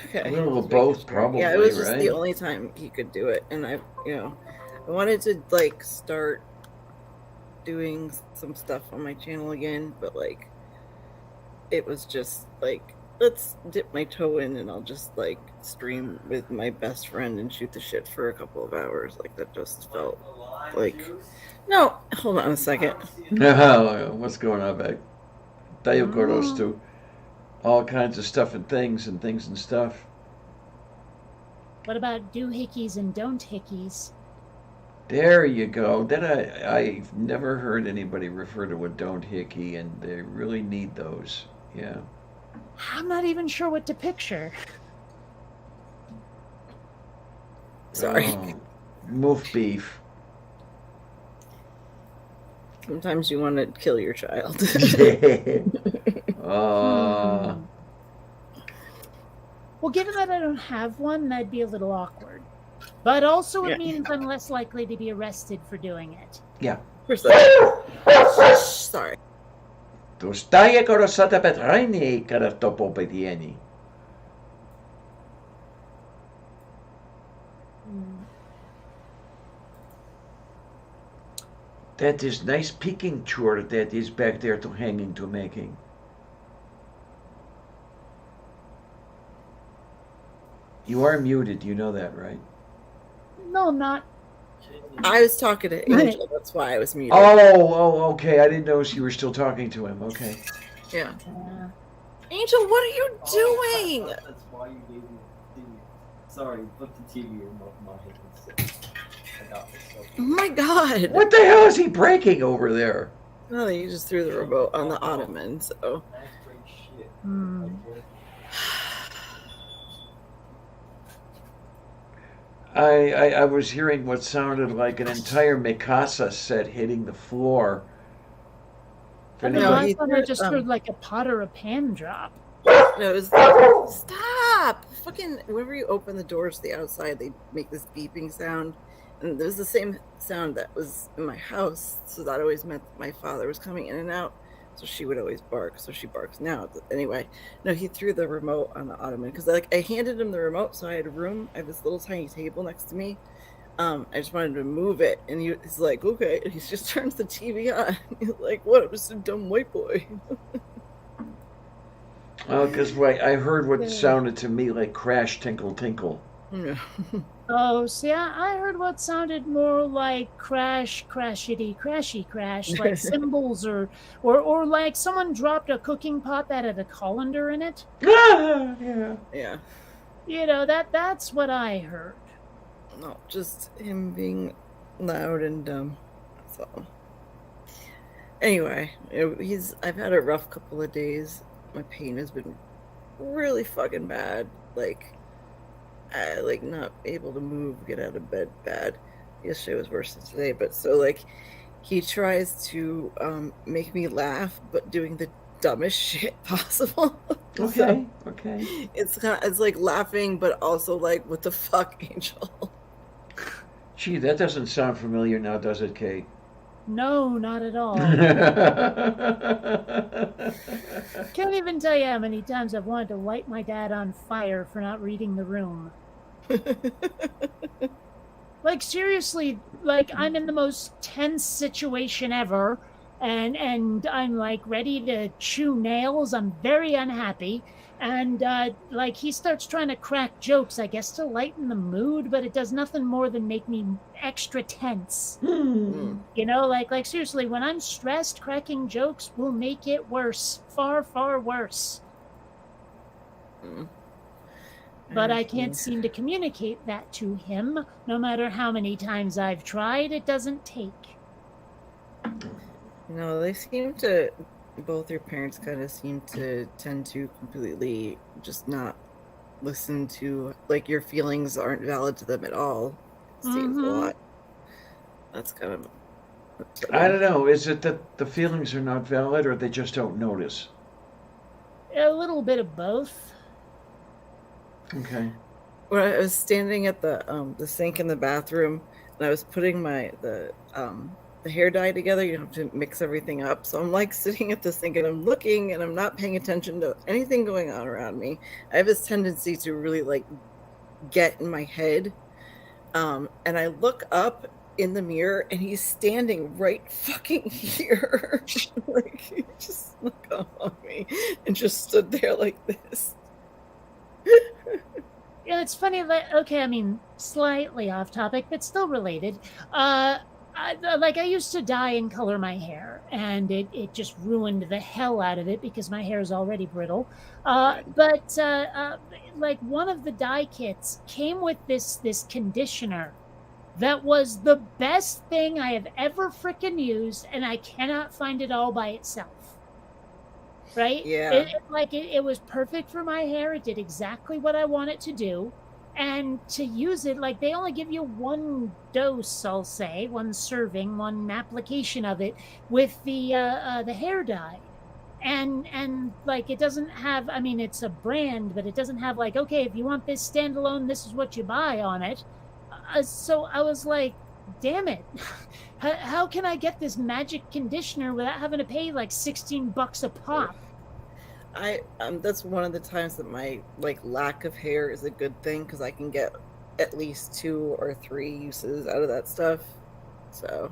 Okay. Well, both probably, Yeah, it was just right? the only time he could do it, and I wanted to like start doing some stuff on my channel again, but like it was just like, let's dip my toe in and I'll just like stream with my best friend and shoot the shit for a couple of hours. Like that just felt like, no, hold on a second. What's going on back? Tayo goes to all kinds of stuff and things and stuff. What about doohickeys and don't hickeys? There you go. That I've never heard anybody refer to a don't hickey, and they really need those. Yeah. I'm not even sure what to picture. Sorry. Oh, moof beef. Sometimes you want to kill your child. Uh, Well, given that I don't have one, that'd be a little awkward. But also it Yeah. means I'm less likely to be arrested for doing it. yeah. Sorry. Dostaje korosata petrajni karatopopedieni. That is nice peeking chore that is back there to hanging to making. You are muted, you know that, right? No, I'm not. I was talking to Angel. That's why I was muted. Oh, okay. I didn't notice you were still talking to him. Okay. Yeah. Uh, Angel, what are you doing? That's why you gave me the TV. Sorry, put the TV remote in my hand instead. I got this. Oh my god. What the hell is he breaking over there? No, you just threw the remote on the ottoman, so. That's great shit. Hmm. Okay. I was hearing what sounded like an entire Mikasa set hitting the floor. If I don't know, No, anybody- I thought I just um, heard like a pot or a pan drop. No, it was like, stop! Fucking, whenever you open the doors to the outside, they make this beeping sound. And it was the same sound that was in my house, so that always meant that my father was coming in and out. So she would always bark, so she barks now. But anyway, no, he threw the remote on the ottoman because like I handed him the remote, so I had a room. I have this little tiny table next to me. I just wanted to move it, and he's like, okay. And he just turns the TV on. He's like, what? I'm just a dumb white boy. Because I heard what sounded to me like crash, tinkle, tinkle. Yeah. Oh, see, I heard what sounded more like crash, crashity, crashy, crash, like cymbals or like someone dropped a cooking pot that had a colander in it. Yeah. Yeah. You know, that's what I heard. No, just him being loud and dumb. So anyway, I've had a rough couple of days. My pain has been really fucking bad. Like not able to move, get out of bed bad. Yesterday was worse than today, but so like he tries to make me laugh, but doing the dumbest shit possible. Okay. So Okay. it's like laughing, but also like, what the fuck, Angel? Gee, that doesn't sound familiar now, does it, Kate? No, not at all. Can't even tell you how many times I've wanted to light my dad on fire for not reading the room. Like seriously, like I'm in the most tense situation ever, and I'm like ready to chew nails. I'm very unhappy, and like he starts trying to crack jokes, I guess to lighten the mood, but it does nothing more than make me extra tense. Mm. You know, like seriously, when I'm stressed, cracking jokes will make it worse, far, far worse. Mm. But I can't seem to communicate that to him. No matter how many times I've tried, it doesn't take. No, they seem to, both your parents kind of seem to tend to completely just not listen to, like, your feelings aren't valid to them at all. It seems a Mhm. lot. That's kind of I don't know. Is it that the feelings are not valid or they just don't notice? A little bit of both. Okay. When I was standing at the sink in the bathroom and I was putting the hair dye together, you have to mix everything up. So I'm like sitting at the sink and I'm looking and I'm not paying attention to anything going on around me. I have this tendency to really like get in my head. And I look up in the mirror and he's standing right fucking here. Like he just looked up on me and just stood there like this. Yeah, it's funny. Okay, I mean, slightly off topic, but still related. I used to dye and color my hair, and it just ruined the hell out of it because my hair is already brittle. But like one of the dye kits came with this conditioner that was the best thing I have ever freaking used, and I cannot find it all by itself. Right? Yeah. It was perfect for my hair. It did exactly what I want it to do. And to use it, like they only give you one dose, I'll say, one serving, one application of it with the hair dye. and like it doesn't have, I mean, it's a brand, but it doesn't have like, okay, if you want this standalone, this is what you buy on it. So I was like, damn it. How can I get this magic conditioner without having to pay like $16 a pop? I that's one of the times that my like lack of hair is a good thing, because I can get at least 2 or 3 uses out of that stuff. So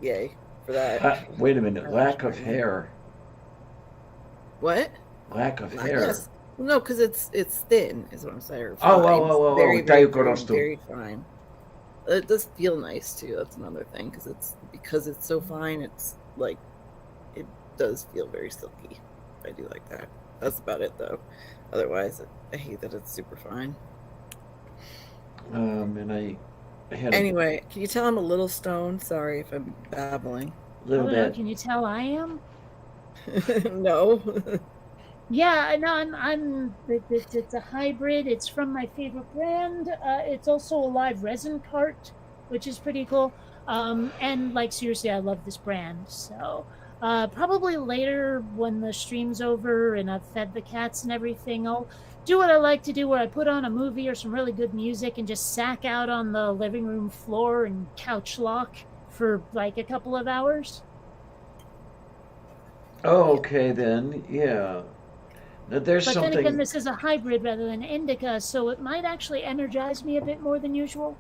yay for that. Wait a minute. Lack of hair. What? Lack of hair. Yes. No, because it's thin, is what I'm saying. or Oh, fine. oh, oh, oh, Very, oh, very, Daikorostu. very fine. It does feel nice too. That's another thing, because it's so fine. It's like it does feel very silky. I do like that. That's about it though. Otherwise, I hate that it's super fine. And I had Anyway, can you tell I'm a little stoned? Sorry if I'm babbling. a little I don't know, bit. can you tell I am? No. Yeah, no, it's a hybrid. It's from my favorite brand. It's also a live resin cart, which is pretty cool. And like seriously, I love this brand. So probably later when the stream's over and I've fed the cats and everything, I'll do what I like to do, where I put on a movie or some really good music and just sack out on the living room floor and couch lock for like a couple of hours. Oh, okay then. Yeah. Now, there's But something. then again, this is a hybrid rather than indica, so it might actually energize me a bit more than usual.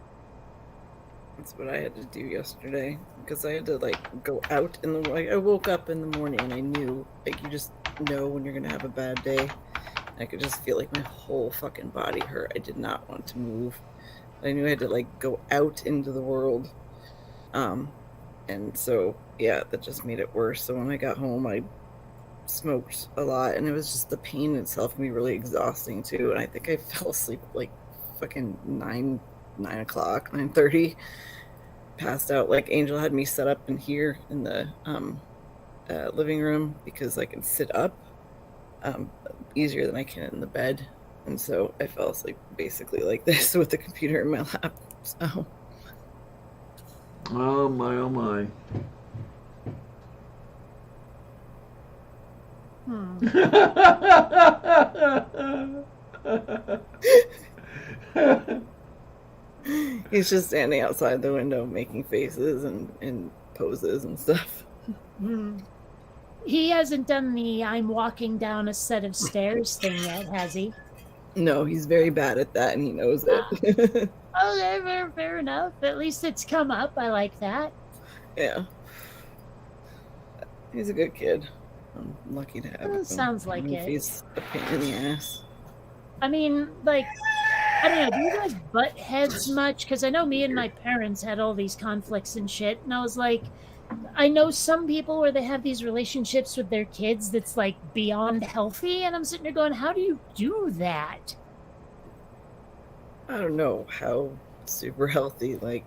That's what I had to do yesterday, because I had to like go out in the. Like, I woke up in the morning and I knew, like, you just know when you're gonna have a bad day. I could just feel like my whole fucking body hurt. I did not want to move. I knew I had to like go out into the world. And so yeah, that just made it worse. So when I got home, I smoked a lot, and it was just the pain itself can be really exhausting too. And I think I fell asleep like fucking 9 o'clock, 9:30. Passed out. Like Angel had me set up in here in the living room, because I can sit up easier than I can in the bed, and so I fell asleep basically like this with the computer in my lap. So Oh my, oh my. he's just standing outside the window making faces and poses and stuff. He hasn't done the I'm walking down a set of stairs thing yet, has he? No, he's very bad at that, and he knows it. Okay, fair enough. At least it's come up. I like that. Yeah, he's a good kid. I'm lucky to have him. Sounds like Even if it. He's a pain in the ass. I mean, like, I don't know, do you guys butt heads much? Because I know me and my parents had all these conflicts and shit, and I was like, I know some people where they have these relationships with their kids that's like beyond healthy, and I'm sitting there going, how do you do that? I don't know how super healthy. Like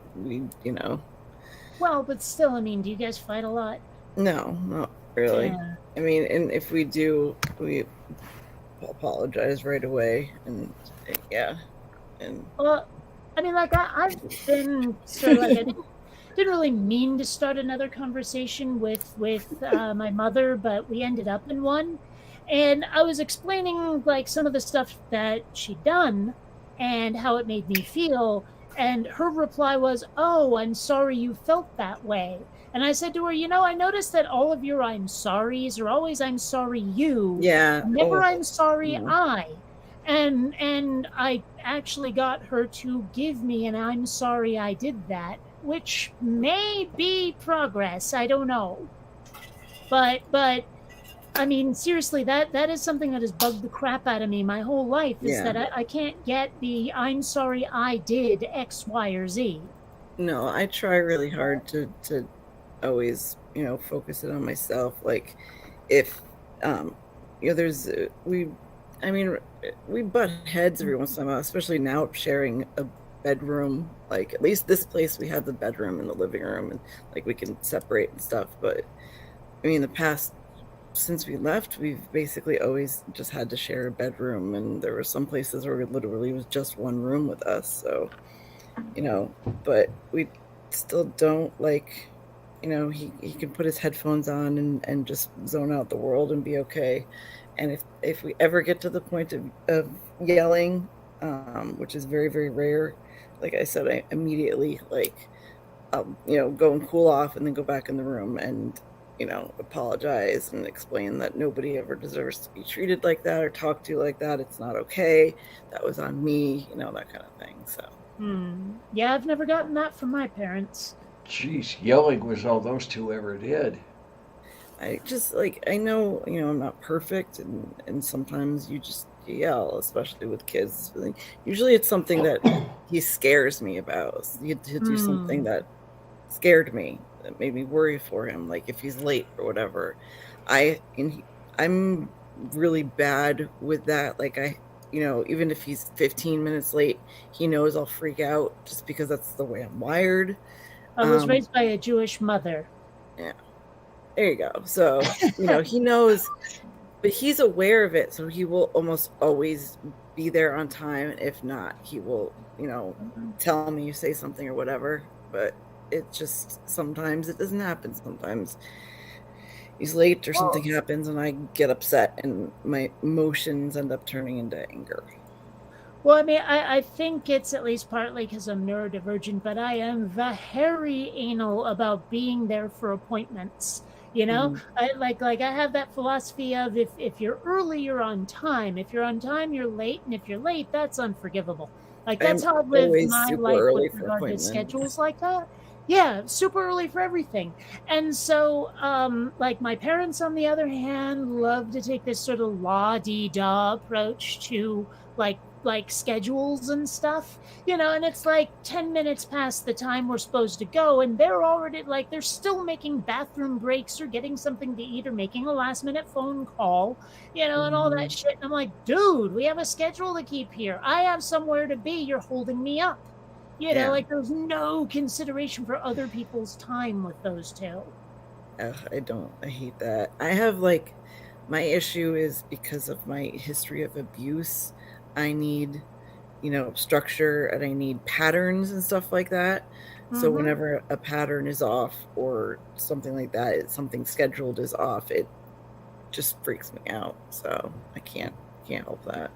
Well, but still, I mean, do you guys fight a lot? No, not really. Yeah. I mean, and if we do, we apologize right away, and yeah, and Well, I mean, like, I've been sort of like, I didn't really mean to start another conversation with my mother, but we ended up in one. And I was explaining, like, some of the stuff that she'd done and how it made me feel. And her reply was, "Oh, I'm sorry you felt that way." And I said to her, I noticed that all of your I'm sorries are always I'm sorry you. yeah, Never oh, I'm sorry no. I. And I actually got her to give me an I'm sorry I did that, which may be progress, I don't know. But I mean, seriously, that is something that has bugged the crap out of me my whole life, is Yeah. that I can't get the I'm sorry I did X, Y, or Z. No, I try really hard to always focus it on myself. Like if there's we butt heads every once in a while, especially now sharing a bedroom. Like at least this place we have the bedroom and the living room, and like we can separate and stuff. But I mean, the past since we left, we've basically always just had to share a bedroom, and there were some places where it literally was just one room with us. So but we still don't he can put his headphones on and just zone out the world and be okay. And if we ever get to the point of yelling, which is very, very rare, like I said, I immediately go and cool off and then go back in the room and apologize and explain that nobody ever deserves to be treated like that or talked to like that. It's not okay. That was on me, that kind of thing. So Yeah, I've never gotten that from my parents. Jeez, yelling was all those two ever did. I just I know I'm not perfect, and sometimes you just yell, especially with kids. Usually it's something that he scares me about. He'd do something that scared me, that made me worry for him, like if he's late or whatever. I'm really bad with that. Even if he's 15 minutes late, he knows I'll freak out just because that's the way I'm wired. I was raised by a Jewish mother. Yeah. There you go. So, he knows, but he's aware of it. So he will almost always be there on time. If not, he will, tell me, say something or whatever. But it just, sometimes it doesn't happen. Sometimes he's late or something happens and I get upset and my emotions end up turning into anger. Well, I mean, I think it's at least partly because I'm neurodivergent, but I am very anal about being there for appointments. I have that philosophy of if you're early, you're on time. If you're on time, you're late, and if you're late, that's unforgivable. That's how I live my life with regard to schedules like that. Yeah, super early for everything. And so, my parents, on the other hand, love to take this sort of la-di-da approach to like schedules and stuff, and it's 10 minutes past the time we're supposed to go, and they're already they're still making bathroom breaks or getting something to eat or making a last minute phone call, and all that shit. And I'm like, dude, we have a schedule to keep here. I have somewhere to be. You're holding me up. There's no consideration for other people's time with those two. I hate that. I have my issue is because of my history of abuse. I need, structure, and I need patterns and stuff like that. So whenever a pattern is off or something like that, something scheduled is off, it just freaks me out. So I can't help that.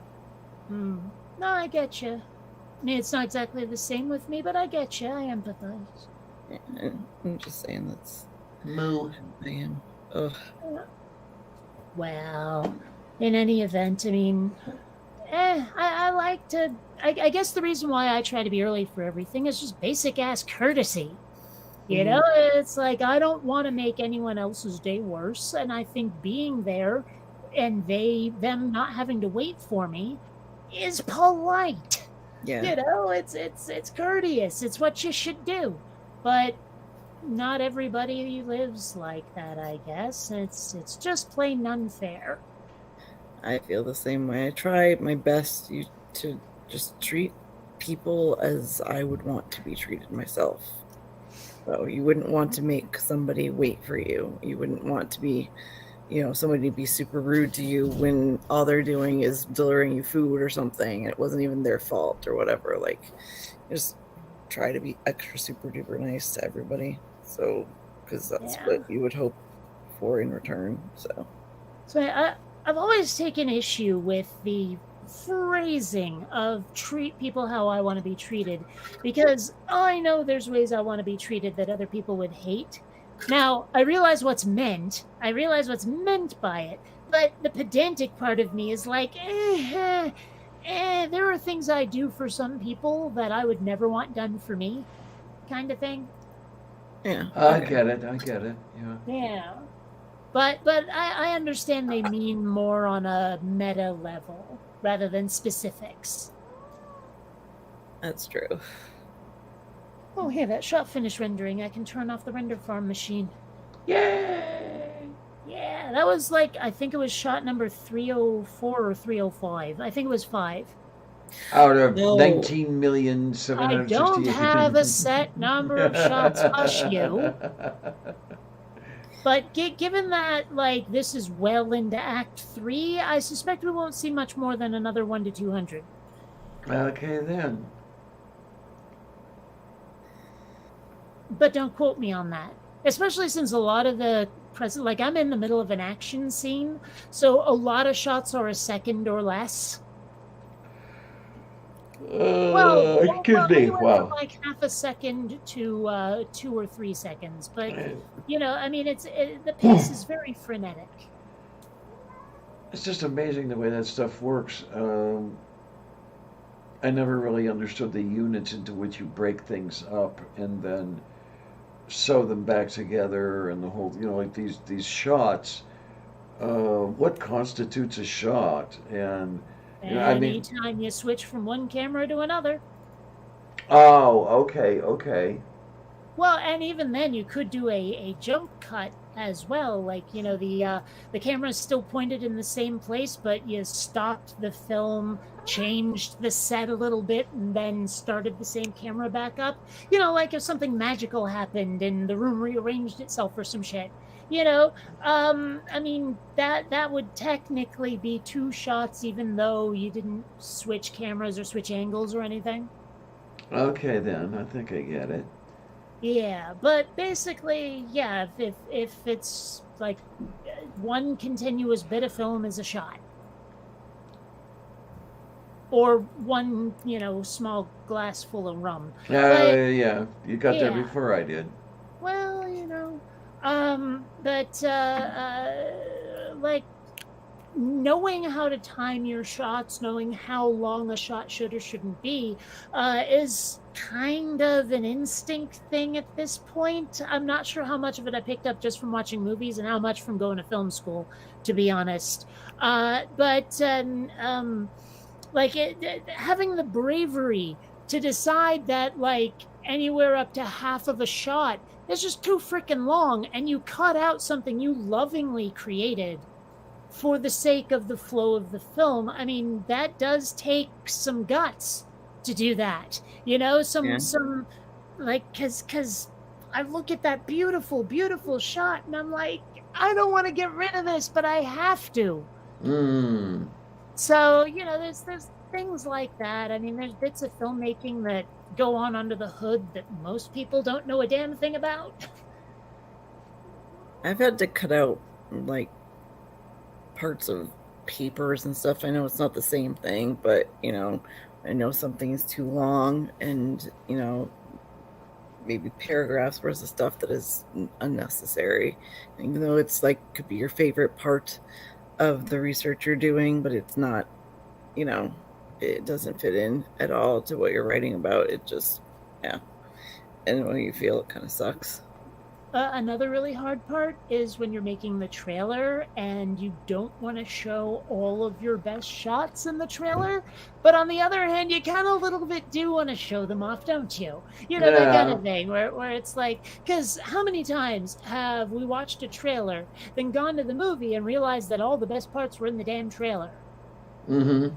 No, I get you. I mean, it's not exactly the same with me, but I get you. I empathize. Yeah, I'm just saying that's Moo. I am. Ugh. Well, in any event, I mean, I like to. I guess the reason why I try to be early for everything is just basic ass courtesy. It's I don't want to make anyone else's day worse, and I think being there and them not having to wait for me is polite. Yeah. It's courteous. It's what you should do. But not everybody lives like that, I guess. It's just plain unfair. I feel the same way. I try my best to just treat people as I would want to be treated myself. So you wouldn't want to make somebody wait for you. You wouldn't want to be, somebody to be super rude to you when all they're doing is delivering you food or something. And it wasn't even their fault or whatever. Just try to be extra super duper nice to everybody. So, because that's what you would hope for in return. So I've always taken issue with the phrasing of treat people how I want to be treated, because I know there's ways I want to be treated that other people would hate. Now, I realize what's meant. I realize what's meant by it, but the pedantic part of me is there are things I do for some people that I would never want done for me, kind of thing. Yeah. I get it. Yeah. But I understand they mean more on a meta level rather than specifics. That's true. Oh, hey, that shot finished rendering. I can turn off the render farm machine. Yay! Yeah, that was I think it was shot number 304 or 305. I think it was 5. Out of No. 19,768,000. I don't have a set number of shots. Hush you. But given that, this is well into Act 3, I suspect we won't see much more than another 1 to 200. Okay, then. But don't quote me on that. Especially since a lot of the present, like I'm in the middle of an action scene, so a lot of shots are a second or less. Could be. Anywhere from Wow. like half a second to 2 or 3 seconds. But I mean, the pace is very frenetic. It's just amazing the way that stuff works. I never really understood the units into which you break things up and then sew them back together and the whole, like these shots. What constitutes a shot? And I mean, Anytime you switch from one camera to another. oh, okay, okay. Well, and even then, you could do a jump cut as well. Like the camera is still pointed in the same place, but you stopped the film, changed the set a little bit, and then started the same camera back up. Like if something magical happened and the room rearranged itself or some shit. I mean that would technically be 2 shots, even though you didn't switch cameras or switch angles or anything. Okay, then I think I get it. Yeah, but basically, yeah, if it's like one continuous bit of film is a shot, or one small glass full of rum. Yeah, you got there Yeah. before I did. Well, but like knowing how to time your shots, knowing how long a shot should or shouldn't be, is kind of an instinct thing at this point. I'm not sure how much of it I picked up just from watching movies and how much from going to film school, to be honest. But having the bravery to decide that like anywhere up to half of a shot is just too freaking long, and you cut out something you lovingly created for the sake of the flow of the film. I mean, that does take some guts to do that. Some like because I look at that beautiful, beautiful shot, and I'm like, I don't want to get rid of this, but I have to. So there's things like that. I mean, there's bits of filmmaking that go on under the hood that most people don't know a damn thing about. I've had to cut out like parts of papers and stuff. I know it's not the same thing, but I know something is too long, and maybe paragraphs worth of stuff that is unnecessary, even though it's like could be your favorite part of the research you're doing, but it's not, it doesn't fit in at all to what you're writing about. It just, yeah. And when you feel it kind of sucks. Another really hard part is when you're making the trailer and you don't want to show all of your best shots in the trailer, but on the other hand, you kind of a little bit do want to show them off, don't you? That kind of thing where it's like, because how many times have we watched a trailer, then gone to the movie and realized that all the best parts were in the damn trailer? Mm-hmm.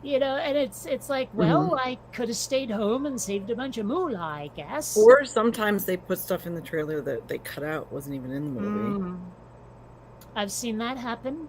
And it's like, well, I could have stayed home and saved a bunch of moolah, I guess. Or sometimes they put stuff in the trailer that they cut out, wasn't even in the movie. I've seen that happen.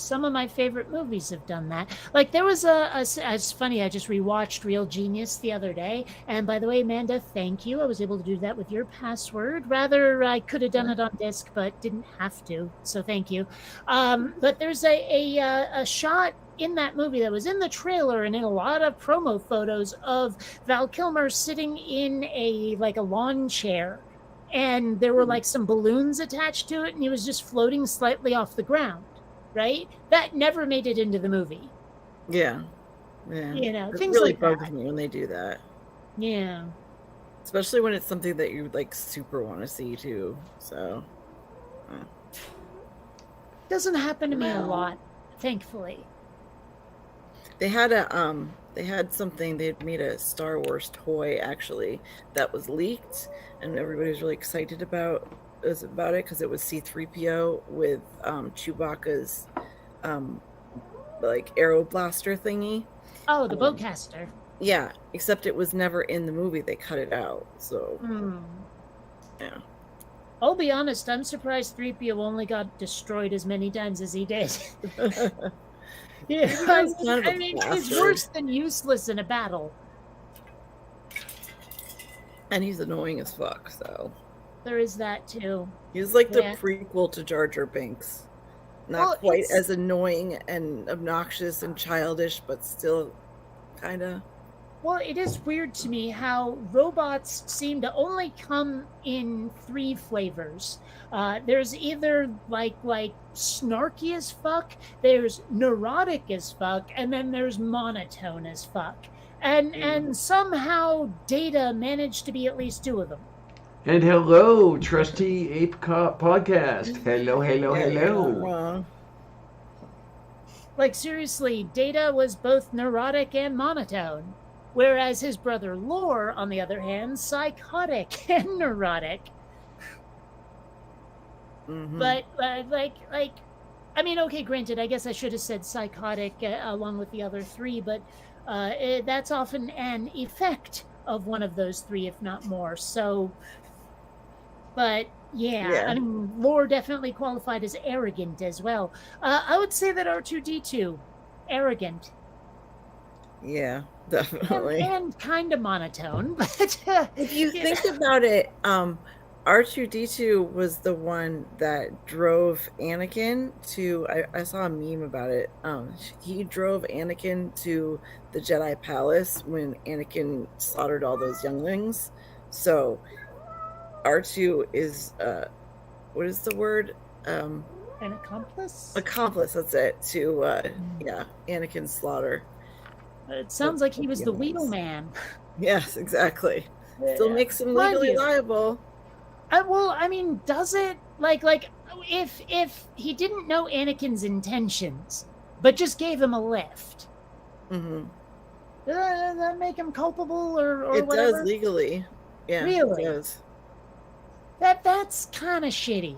Some of my favorite movies have done that. Like there was it's funny, I just rewatched Real Genius the other day. And by the way, Amanda, thank you. I was able to do that with your password. Rather, I could have done it on disc, but didn't have to. So thank you. But there's a shot in that movie that was in the trailer and in a lot of promo photos of Val Kilmer sitting in a lawn chair. And there were like some balloons attached to it, and he was just floating slightly off the ground. Right? That never made it into the movie. Yeah. Things really like bugs that. me when they do that. Yeah. Especially when it's something that you like super want to see too. So Doesn't happen to me a lot, thankfully. They had something, they had made a Star Wars toy actually that was leaked, and everybody was really excited about it because it was C-3PO with Chewbacca's arrow blaster thingy. Oh, the bowcaster. Yeah, except it was never in the movie. They cut it out. So yeah. I'll be honest, I'm surprised 3PO only got destroyed as many times as he did. Yeah, I mean, he's worse than useless in a battle. And he's annoying as fuck, so. There is that too. He's like the Yeah. prequel to Jar Jar Binks. Not Well, quite it's- as annoying and obnoxious and childish, but still kind of. Well, it is weird to me how robots seem to only come in 3 flavors. There's either like snarky as fuck, there's neurotic as fuck, and then there's monotone as fuck. And somehow Data managed to be at least 2 of them. And hello, Trusty Ape Podcast. Hello, hello, hello. Wrong. Like seriously, Data was both neurotic and monotone, whereas his brother Lore, on the other hand, psychotic and neurotic. Mhm. But I mean, okay, granted, I guess I should have said psychotic along with the other 3, but that's often an effect of one of those 3, if not more. So, but yeah, I mean, Lore definitely qualified as arrogant as well. I would say that R2D2, arrogant. Yeah, definitely. And kind of monotone, but If you think about it, R2D2 was the one that drove Anakin to. I saw a meme about it. He drove Anakin to the Jedi Palace when Anakin slaughtered all those younglings. So R2 is what is the word? an accomplice. Accomplice. That's it. To Anakin's slaughter. It sounds like he was the Younglings. Wheelman. Yes, exactly. Still makes him Mind legally you. liable. Well, I mean, does it? Like, if he didn't know Anakin's intentions, but just gave him a lift, Hmm. does that make him culpable or It whatever? does legally. Yeah, Really? it does. That's kind of shitty.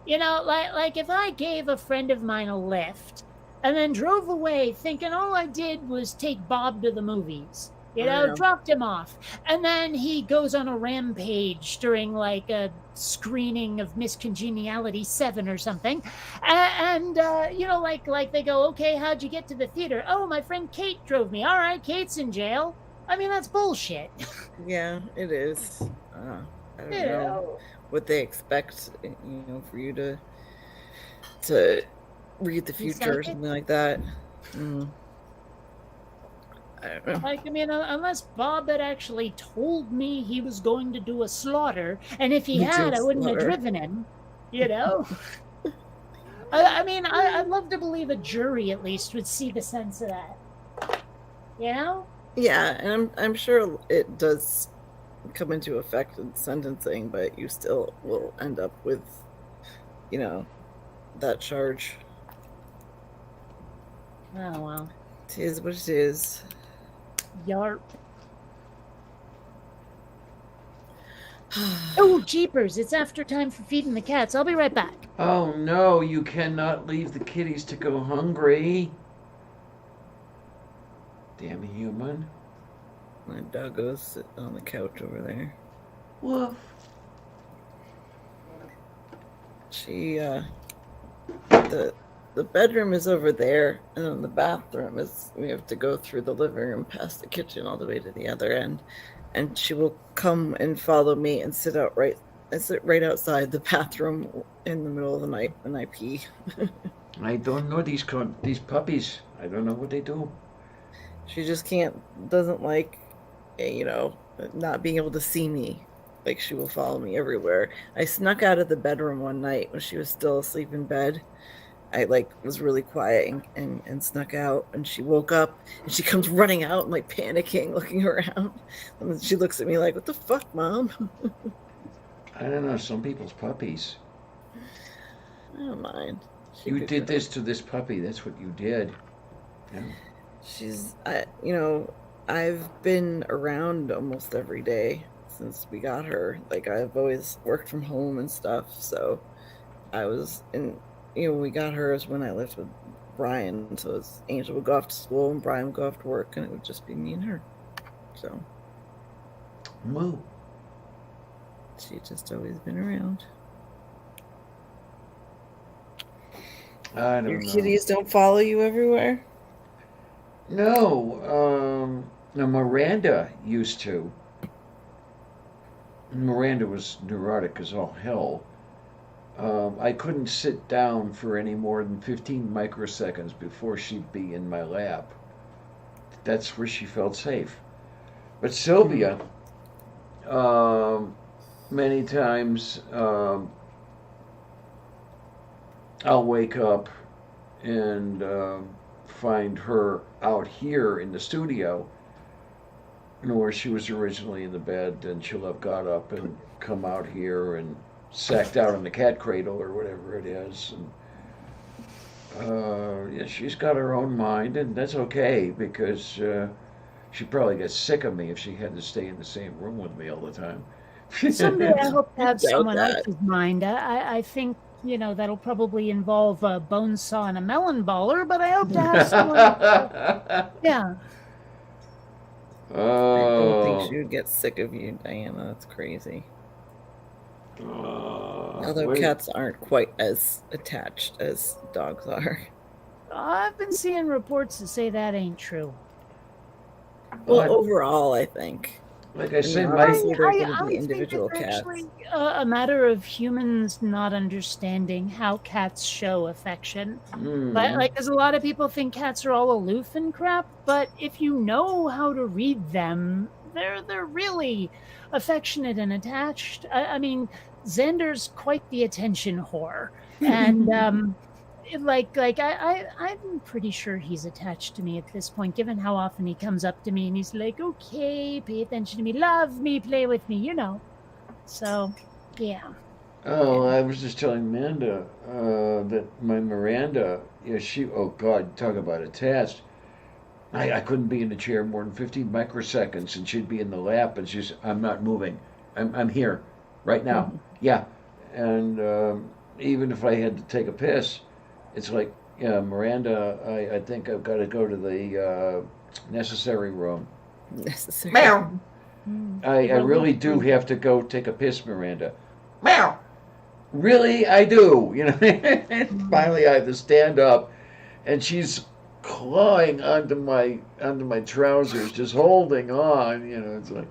You know, like if I gave a friend of mine a lift and then drove away thinking all I did was take Bob to the movies. You know, Yeah. dropped him off. And then he goes on a rampage during like a screening of Miss Congeniality 7 or something. And you know, like they go, okay, how'd you get to the theater? Oh, my friend Kate drove me. All right, Kate's in jail. I mean, that's bullshit. Yeah, it is. I don't You know know. what they expect, for you to read the future or Psychic? something like that. I don't know. Like, I mean, unless Bob had actually told me he was going to do a slaughter, and if he Do had, a I wouldn't have slaughter. driven him, you know? I mean, I'd love to believe a jury at least would see the sense of that. You know? Yeah, and I'm sure it does come into effect in sentencing, but you still will end up with, that charge. Oh, well. It is what it is. Yarp. Oh, jeepers, it's after time for feeding the cats. I'll be right back. Oh no, you cannot leave the kitties to go hungry. Damn human. My doggo's sitting on the couch over there. Woof. She, the bedroom is over there, and then the bathroom is, we have to go through the living room past the kitchen all the way to the other end. And she will come and follow me and sit right outside the bathroom in the middle of the night when I pee. I don't know these puppies. I don't know what they do. She just doesn't like, not being able to see me. Like, she will follow me everywhere. I snuck out of the bedroom one night when she was still asleep in bed. I was really quiet and snuck out, and she woke up and she comes running out and panicking, looking around. And then she looks at me like, "What the fuck, Mom?" I don't know, some people's puppies. I don't mind. You did this to this puppy. That's what you did. Yeah. I've been around almost every day since we got her. I've always worked from home and stuff, so I was in. We got her is when I lived with Brian, so Angel would go off to school and Brian would go off to work, and it would just be me and her. So Moo. she just always been around. I don't Your know. kitties don't follow you everywhere? No, Miranda used to. Miranda was neurotic as all hell. I couldn't sit down for any more than 15 microseconds before she'd be in my lap. That's where she felt safe. But Sylvia, many times I'll wake up and find her out here in the studio, where she was originally in the bed, and she'll have got up and come out here and sacked out in the cat cradle or whatever it is. And yeah, she's got her own mind, and that's okay because she'd probably get sick of me if she had to stay in the same room with me all the time. Someday I hope to have Doubt someone that. else's mind. I think, that'll probably involve a bone saw and a melon baller, but I hope to have someone. Yeah. I don't think Oh. she would get sick of you, Diana. That's crazy. Although Wait. cats aren't quite as attached as dogs are. I've been seeing reports that say that ain't true. Well, I- overall, I think. Like I said, Yeah, my obviously they're gonna be think individual it's cats. actually a matter of humans not understanding how cats show affection. But like, there's a lot of people think cats are all aloof and crap. But if you know how to read them, they're really affectionate and attached. I mean, Xander's quite the attention whore, and I'm pretty sure he's attached to me at this point, given how often he comes up to me and he's like, "Okay, pay attention to me, love me, play with me," So, yeah. Oh, I was just telling Amanda that my Miranda, oh God, talk about attached. I couldn't be in the chair more than 15 microseconds, and she'd be in the lap, and she's, I'm not moving. I'm here, right now. Yeah. And even if I had to take a piss, it's like, yeah, Miranda, I think I've got to go to the necessary room. Necessary. Meow. Mm. I really do have to go take a piss, Miranda. Meow. Really, I do. And finally, I have to stand up, and she's clawing onto my trousers, just holding on. It's like,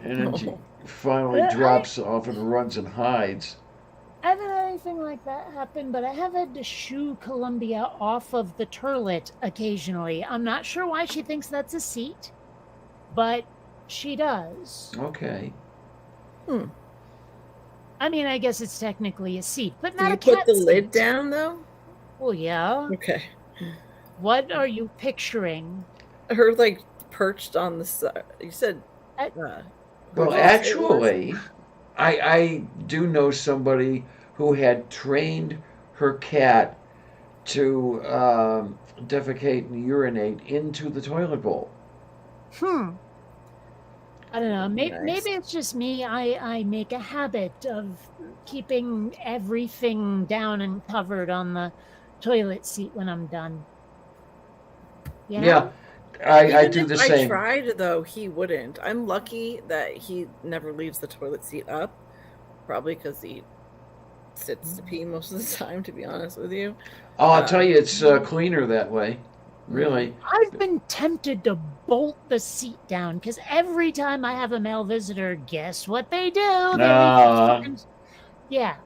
and then she finally But drops off and runs and hides. I haven't had anything like that happen, but I have had to shoo Columbia off of the toilet occasionally. I'm not sure why she thinks that's a seat, but she does. Okay. I mean, I guess it's technically a seat, but Do not you a cat put the seat. lid down, though? Well, yeah. Okay. What are you picturing? Her, perched on the side. You said... I- Well, who actually, I do know somebody who had trained her cat to defecate and urinate into the toilet bowl. I don't know. Maybe, Nice. maybe it's just me. I make a habit of keeping everything down and covered on the toilet seat when I'm done. Yeah, I Even do if the I same. tried, though, he wouldn't. I'm lucky that he never leaves the toilet seat up. Probably because he sits to pee most of the time, to be honest with you. Oh, I'll tell you, it's cleaner that way. Really. I've been tempted to bolt the seat down because every time I have a male visitor, guess what they do? They leave the seat. Yeah.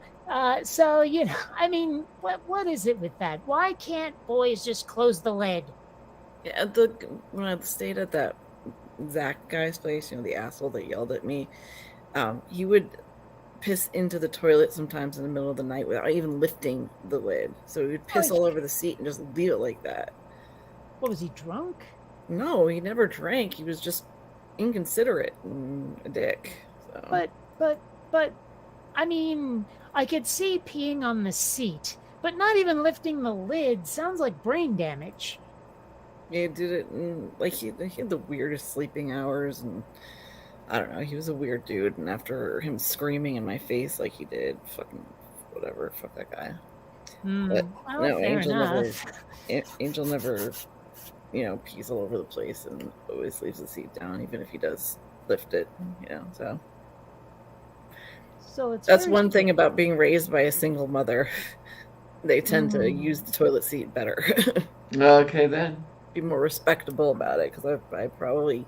So I mean, what is it with that? Why can't boys just close the lid? Yeah, when I stayed at that Zach guy's place, the asshole that yelled at me, he would piss into the toilet sometimes in the middle of the night without even lifting the lid. So he would piss all over the seat and just leave it like that. What, was he drunk? No, he never drank. He was just inconsiderate and a dick. So. But I mean, I could see peeing on the seat, but not even lifting the lid sounds like brain damage. Yeah, he did it in, he had the weirdest sleeping hours, and I don't know, he was a weird dude, and after him screaming in my face like he did, fucking whatever, fuck that guy. But Well, no, fair Angel enough. never, pees all over the place and always leaves the seat down, even if he does lift it, so. So it's That's very one thing about being raised by a single mother. They tend to Mm. use the toilet seat better. Okay then. Be more respectable about it, because I probably,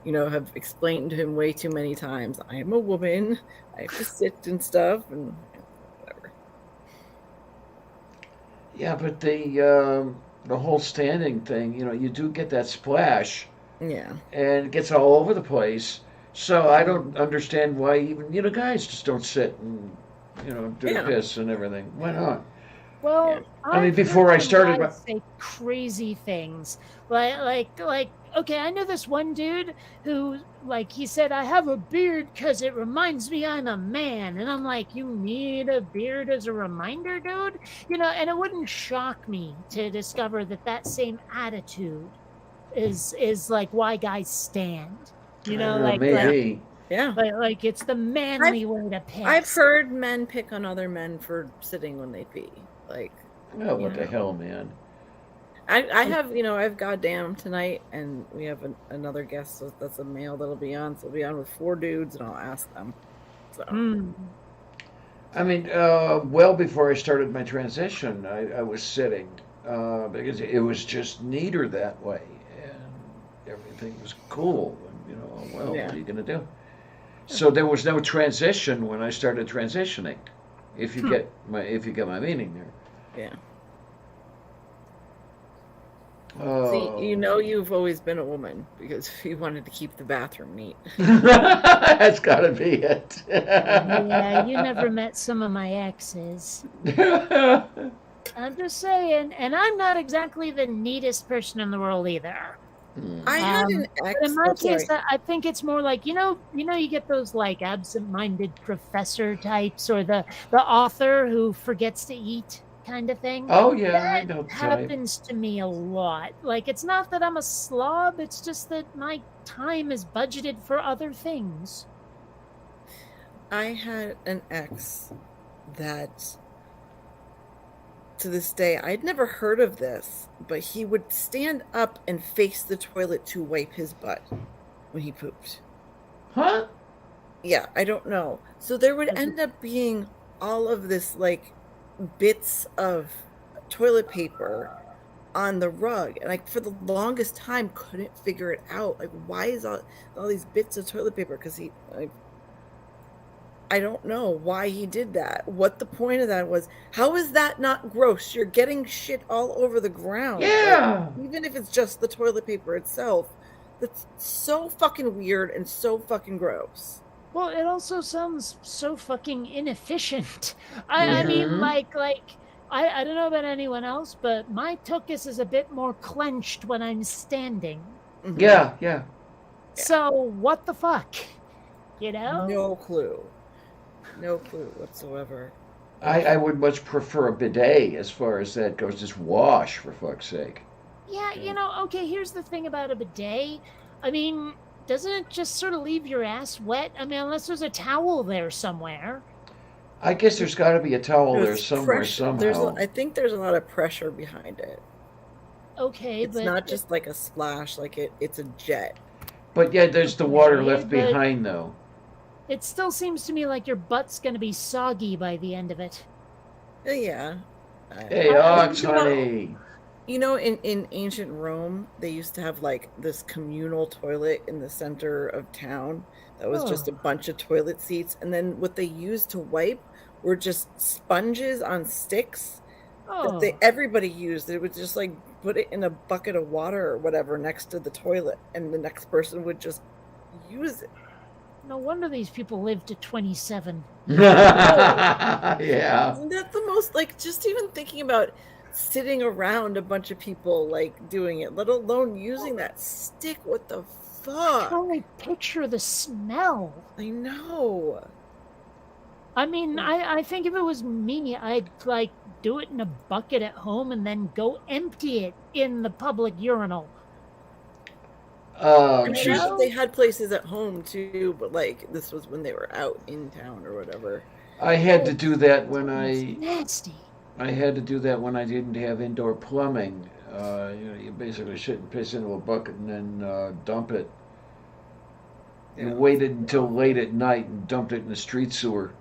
have explained to him way too many times. I am a woman. I have to sit and stuff and whatever. Yeah, but the whole standing thing, you do get that splash, Yeah. and it gets all over the place. So I don't understand why even guys just don't sit and do the Yeah. piss and everything. Why not? Well, Yeah. I mean, I've before heard I some started guys say crazy things, like. Okay, I know this one dude who, he said, I have a beard because it reminds me I'm a man, and I'm like, you need a beard as a reminder, dude? And it wouldn't shock me to discover that same attitude is like why guys stand. I don't know, maybe. Yeah. Like it's the manly way to piss. I've heard men pick on other men for sitting when they pee. Like, Oh, what the hell, man? I have, I've goddamn tonight, and we have another guest that's a male that'll be on. So I'll be on with 4 dudes, and I'll ask them. So I mean, well before I started my transition, I was sitting because it was just neater that way, and everything was cool. And what are you gonna do? So there was no transition when I started transitioning. If you get my meaning there. yeah. Oh. See, you've always been a woman because you wanted to keep the bathroom neat. That's gotta be it. Yeah, you never met some of my exes. I'm just saying, and I'm not exactly the neatest person in the world either. I had an ex. But in my case, sorry. I think it's more like you get those like absent-minded professor types or the author who forgets to eat kind of thing. Oh yeah, I That know the type. happens to me a lot. Like it's not that I'm a slob; it's just that my time is budgeted for other things. I had an ex that, to this day, I'd never heard of this, but he would stand up and face the toilet to wipe his butt when he pooped. Huh? Yeah, I don't know. So there would end up being all of this, like, bits of toilet paper on the rug. And I, for the longest time, couldn't figure it out. Like, why is all these bits of toilet paper? Because I don't know why he did that. What the point of that was. How is that not gross? You're getting shit all over the ground. Yeah. Like, even if it's just the toilet paper itself. That's so fucking weird and so fucking gross. Well, it also sounds so fucking inefficient. I mean, like I don't know about anyone else, but my tuchus is a bit more clenched when I'm standing. Mhm. Yeah. So what the fuck? You know? No clue. No clue whatsoever. I would much prefer a bidet as far as that goes. Just wash, for fuck's sake. Yeah, okay, here's the thing about a bidet. I mean, doesn't it just sort of leave your ass wet? I mean, unless there's a towel there somewhere. I guess there's got to be a towel there There's somewhere, pressure. somehow. I think there's a lot of pressure behind it. Okay, It's but not just like a splash, like it's a jet. But yeah, there's the water Okay, left but- behind, though. it still seems to me like your butt's going to be soggy by the end of it. Yeah. Hey, ox, honey. In ancient Rome, they used to have like this communal toilet in the center of town that was just a bunch of toilet seats, and then what they used to wipe were just sponges on sticks that everybody used. They would just like put it in a bucket of water or whatever next to the toilet, and the next person would just use it. No wonder these people live to 27. Yeah. Isn't that the most, like, just even thinking about sitting around a bunch of people like doing it, let alone using that stick? What the I fuck? can only picture the smell. I know. I mean, I think if it was me, I'd like do it in a bucket at home and then go empty it in the public urinal. I'm sure know? that they had places at home too, but like this was when they were out in town or whatever. I had to do that when It's nasty. I had to do that when I didn't have indoor plumbing. You basically shit and piss into a bucket and then dump it. And waited until late at night and dumped it in the street sewer.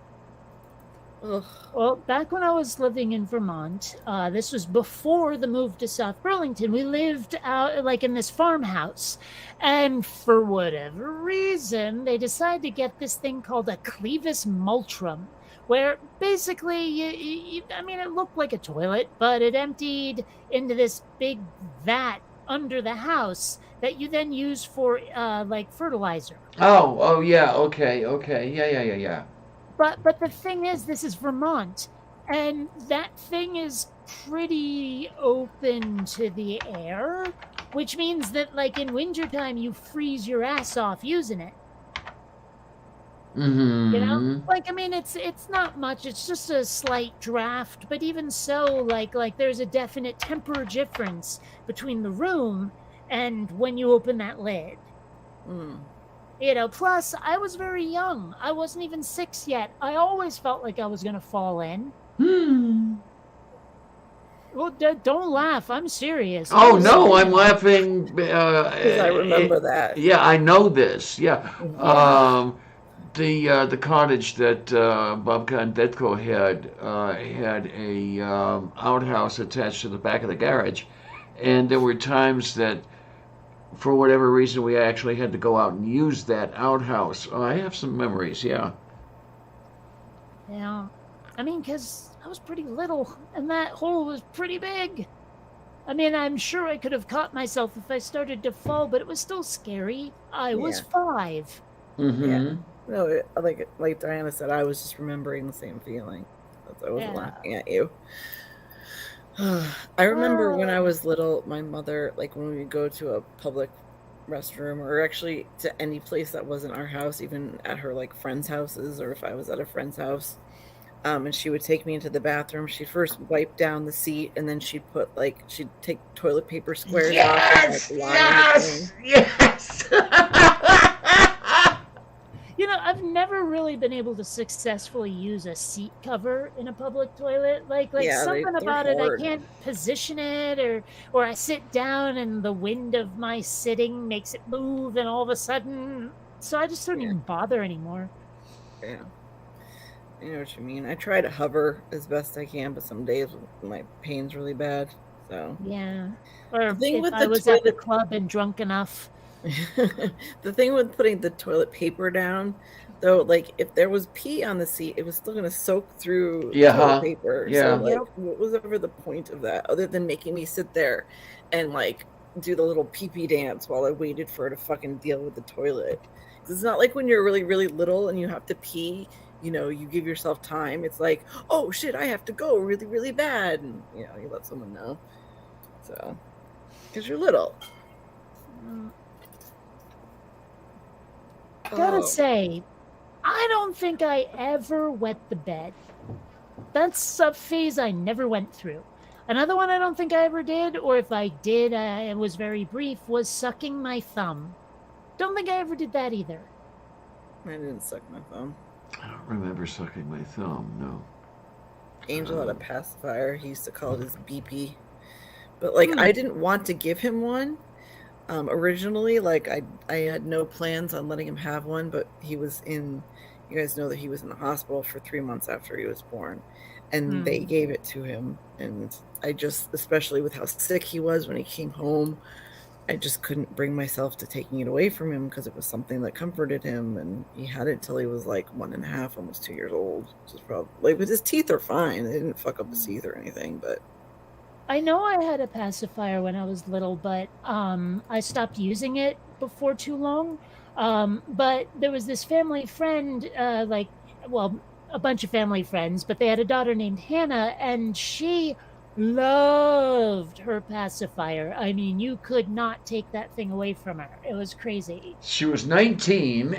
Ugh. Well, back when I was living in Vermont, this was before the move to South Burlington. We lived out like in this farmhouse, and for whatever reason, they decided to get this thing called a Clevis Multrum, where basically, I mean, it looked like a toilet, but it emptied into this big vat under the house that you then use for like fertilizer. Oh, yeah, okay, yeah. But the thing is, this is Vermont, and that thing is pretty open to the air, which means that like in wintertime you freeze your ass off using it. You know? Mm-hmm. Like I mean it's not much, it's just a slight draft, but even so, like there's a definite temperature difference between the room and when you open that lid. Mm. You know, plus I was very young. I wasn't even 6 yet. I always felt like I was going to fall in. Hmm. Well, don't laugh. I'm serious. Oh no, I'm laughing. Because I remember that. Yeah, I know this. Yeah. Yeah. The cottage that Bobka and Detko had a outhouse attached to the back of the garage, and there were times that, for whatever reason, we actually had to go out and use that outhouse. Oh, I have some memories. Yeah. Yeah. I mean, because I was pretty little, and that hole was pretty big. I mean, I'm sure I could have caught myself if I started to fall, but it was still scary. I was Yeah. 5. Mm-hmm. No, like Diana said, I was just remembering the same feeling. I wasn't Yeah. laughing at you. I remember when I was little, my mother, like when we would go to a public restroom or actually to any place that wasn't our house, even at her like friends' houses or if I was at a friend's house, and she would take me into the bathroom. She'd first wipe down the seat and then she'd take toilet paper squares off and like line the thing. Yes. You know, I've never really been able to successfully use a seat cover in a public toilet. Like Yeah, something they're about it, I hard. can't position it, or I sit down and the wind of my sitting makes it move, and all of a sudden, so I just don't Yeah. even bother anymore. Yeah. I know what you mean. I try to hover as best I can, but some days my pain's really bad. So Yeah. Or The thing if with I the was at the toilet- club and drunk enough. the thing with putting the toilet paper down, though, like if there was pee on the seat, it was still gonna soak through Yeah, toilet paper. yeah. So like, Yep. what was ever the point of that, other than making me sit there and like do the little pee pee dance while I waited for her to fucking deal with the toilet? 'Cause it's not like when you're really really little and you have to pee. You know, you give yourself time. It's like, oh shit, I have to go really really bad, and you know, you let someone know. So, because you're little. Mm, Gotta Oh. say, I don't think I ever wet the bed. That's a phase I never went through. Another one I don't think I ever did, or if I did, it was very brief, was sucking my thumb. Don't think I ever did that either. I didn't suck my thumb. I don't remember sucking my thumb. No. Angel had a pacifier. He used to call it his BP. But like, I didn't want to give him one. Originally, like I had no plans on letting him have one, but he was in. You guys know that he was in the hospital for 3 months after he was born, and they gave it to him. And I just, especially with how sick he was when he came home, I just couldn't bring myself to taking it away from him because it was something that comforted him, and he had it till he was like 1.5, almost 2 years old. Which is probably, but his teeth are fine. They didn't fuck up his teeth or anything, but. I know I had a pacifier when I was little, but I stopped using it before too long. But there was this family friend, a bunch of family friends, but they had a daughter named Hannah, and she loved her pacifier. I mean, you could not take that thing away from her. It was crazy. She was 19.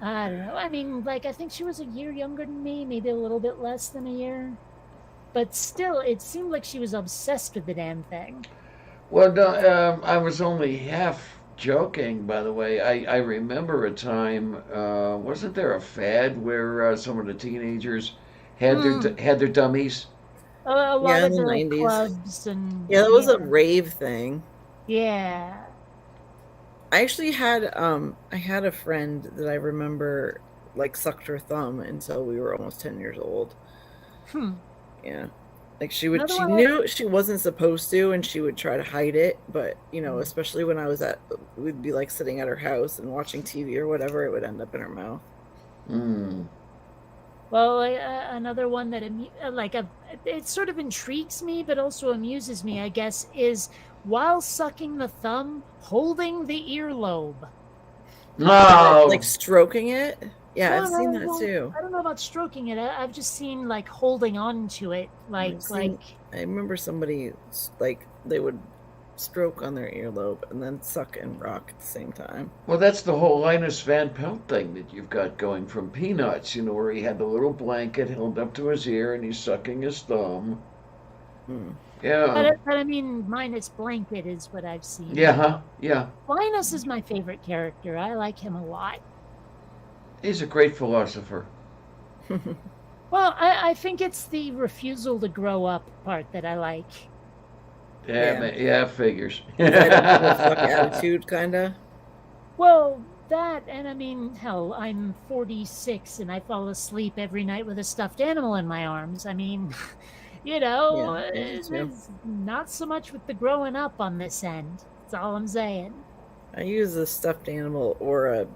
I don't know. I mean, like, I think she was a year younger than me, maybe a little bit less than a year. But still, it seemed like she was obsessed with the damn thing. Well, no, I was only half joking, by the way. I remember a time, wasn't there a fad where some of the teenagers had their dummies? A lot Yeah, of in the the 90s. clubs and Yeah, that was a rave thing. Yeah. I actually had I had a friend that I remember like sucked her thumb until we were almost 10 years old. Yeah. Like she Another one knew she wasn't supposed to, and she would try to hide it. But, Mm. especially when we'd be like sitting at her house and watching TV or whatever, it would end up in her mouth. Mm. Well, another one that it sort of intrigues me, but also amuses me, I guess, is while sucking the thumb, holding the earlobe. No. Like stroking it. Yeah, I've No, seen no, that no, too. I don't know about stroking it. I've just seen like holding on to it, I remember somebody like they would stroke on their earlobe and then suck and rock at the same time. Well, that's the whole Linus Van Pelt thing that you've got going from Peanuts, where he had the little blanket held up to his ear and he's sucking his thumb. Yeah. But I mean, minus blanket is what I've seen. Yeah. Yeah. Linus is my favorite character. I like him a lot. He's a great philosopher. Well, I think it's the refusal to grow up part that I like. Yeah, figures. Attitude, kind of. Well, that, and I mean, hell, I'm 46 and I fall asleep every night with a stuffed animal in my arms. I mean, it's not so much with the growing up on this end. That's all I'm saying. I use a stuffed animal or a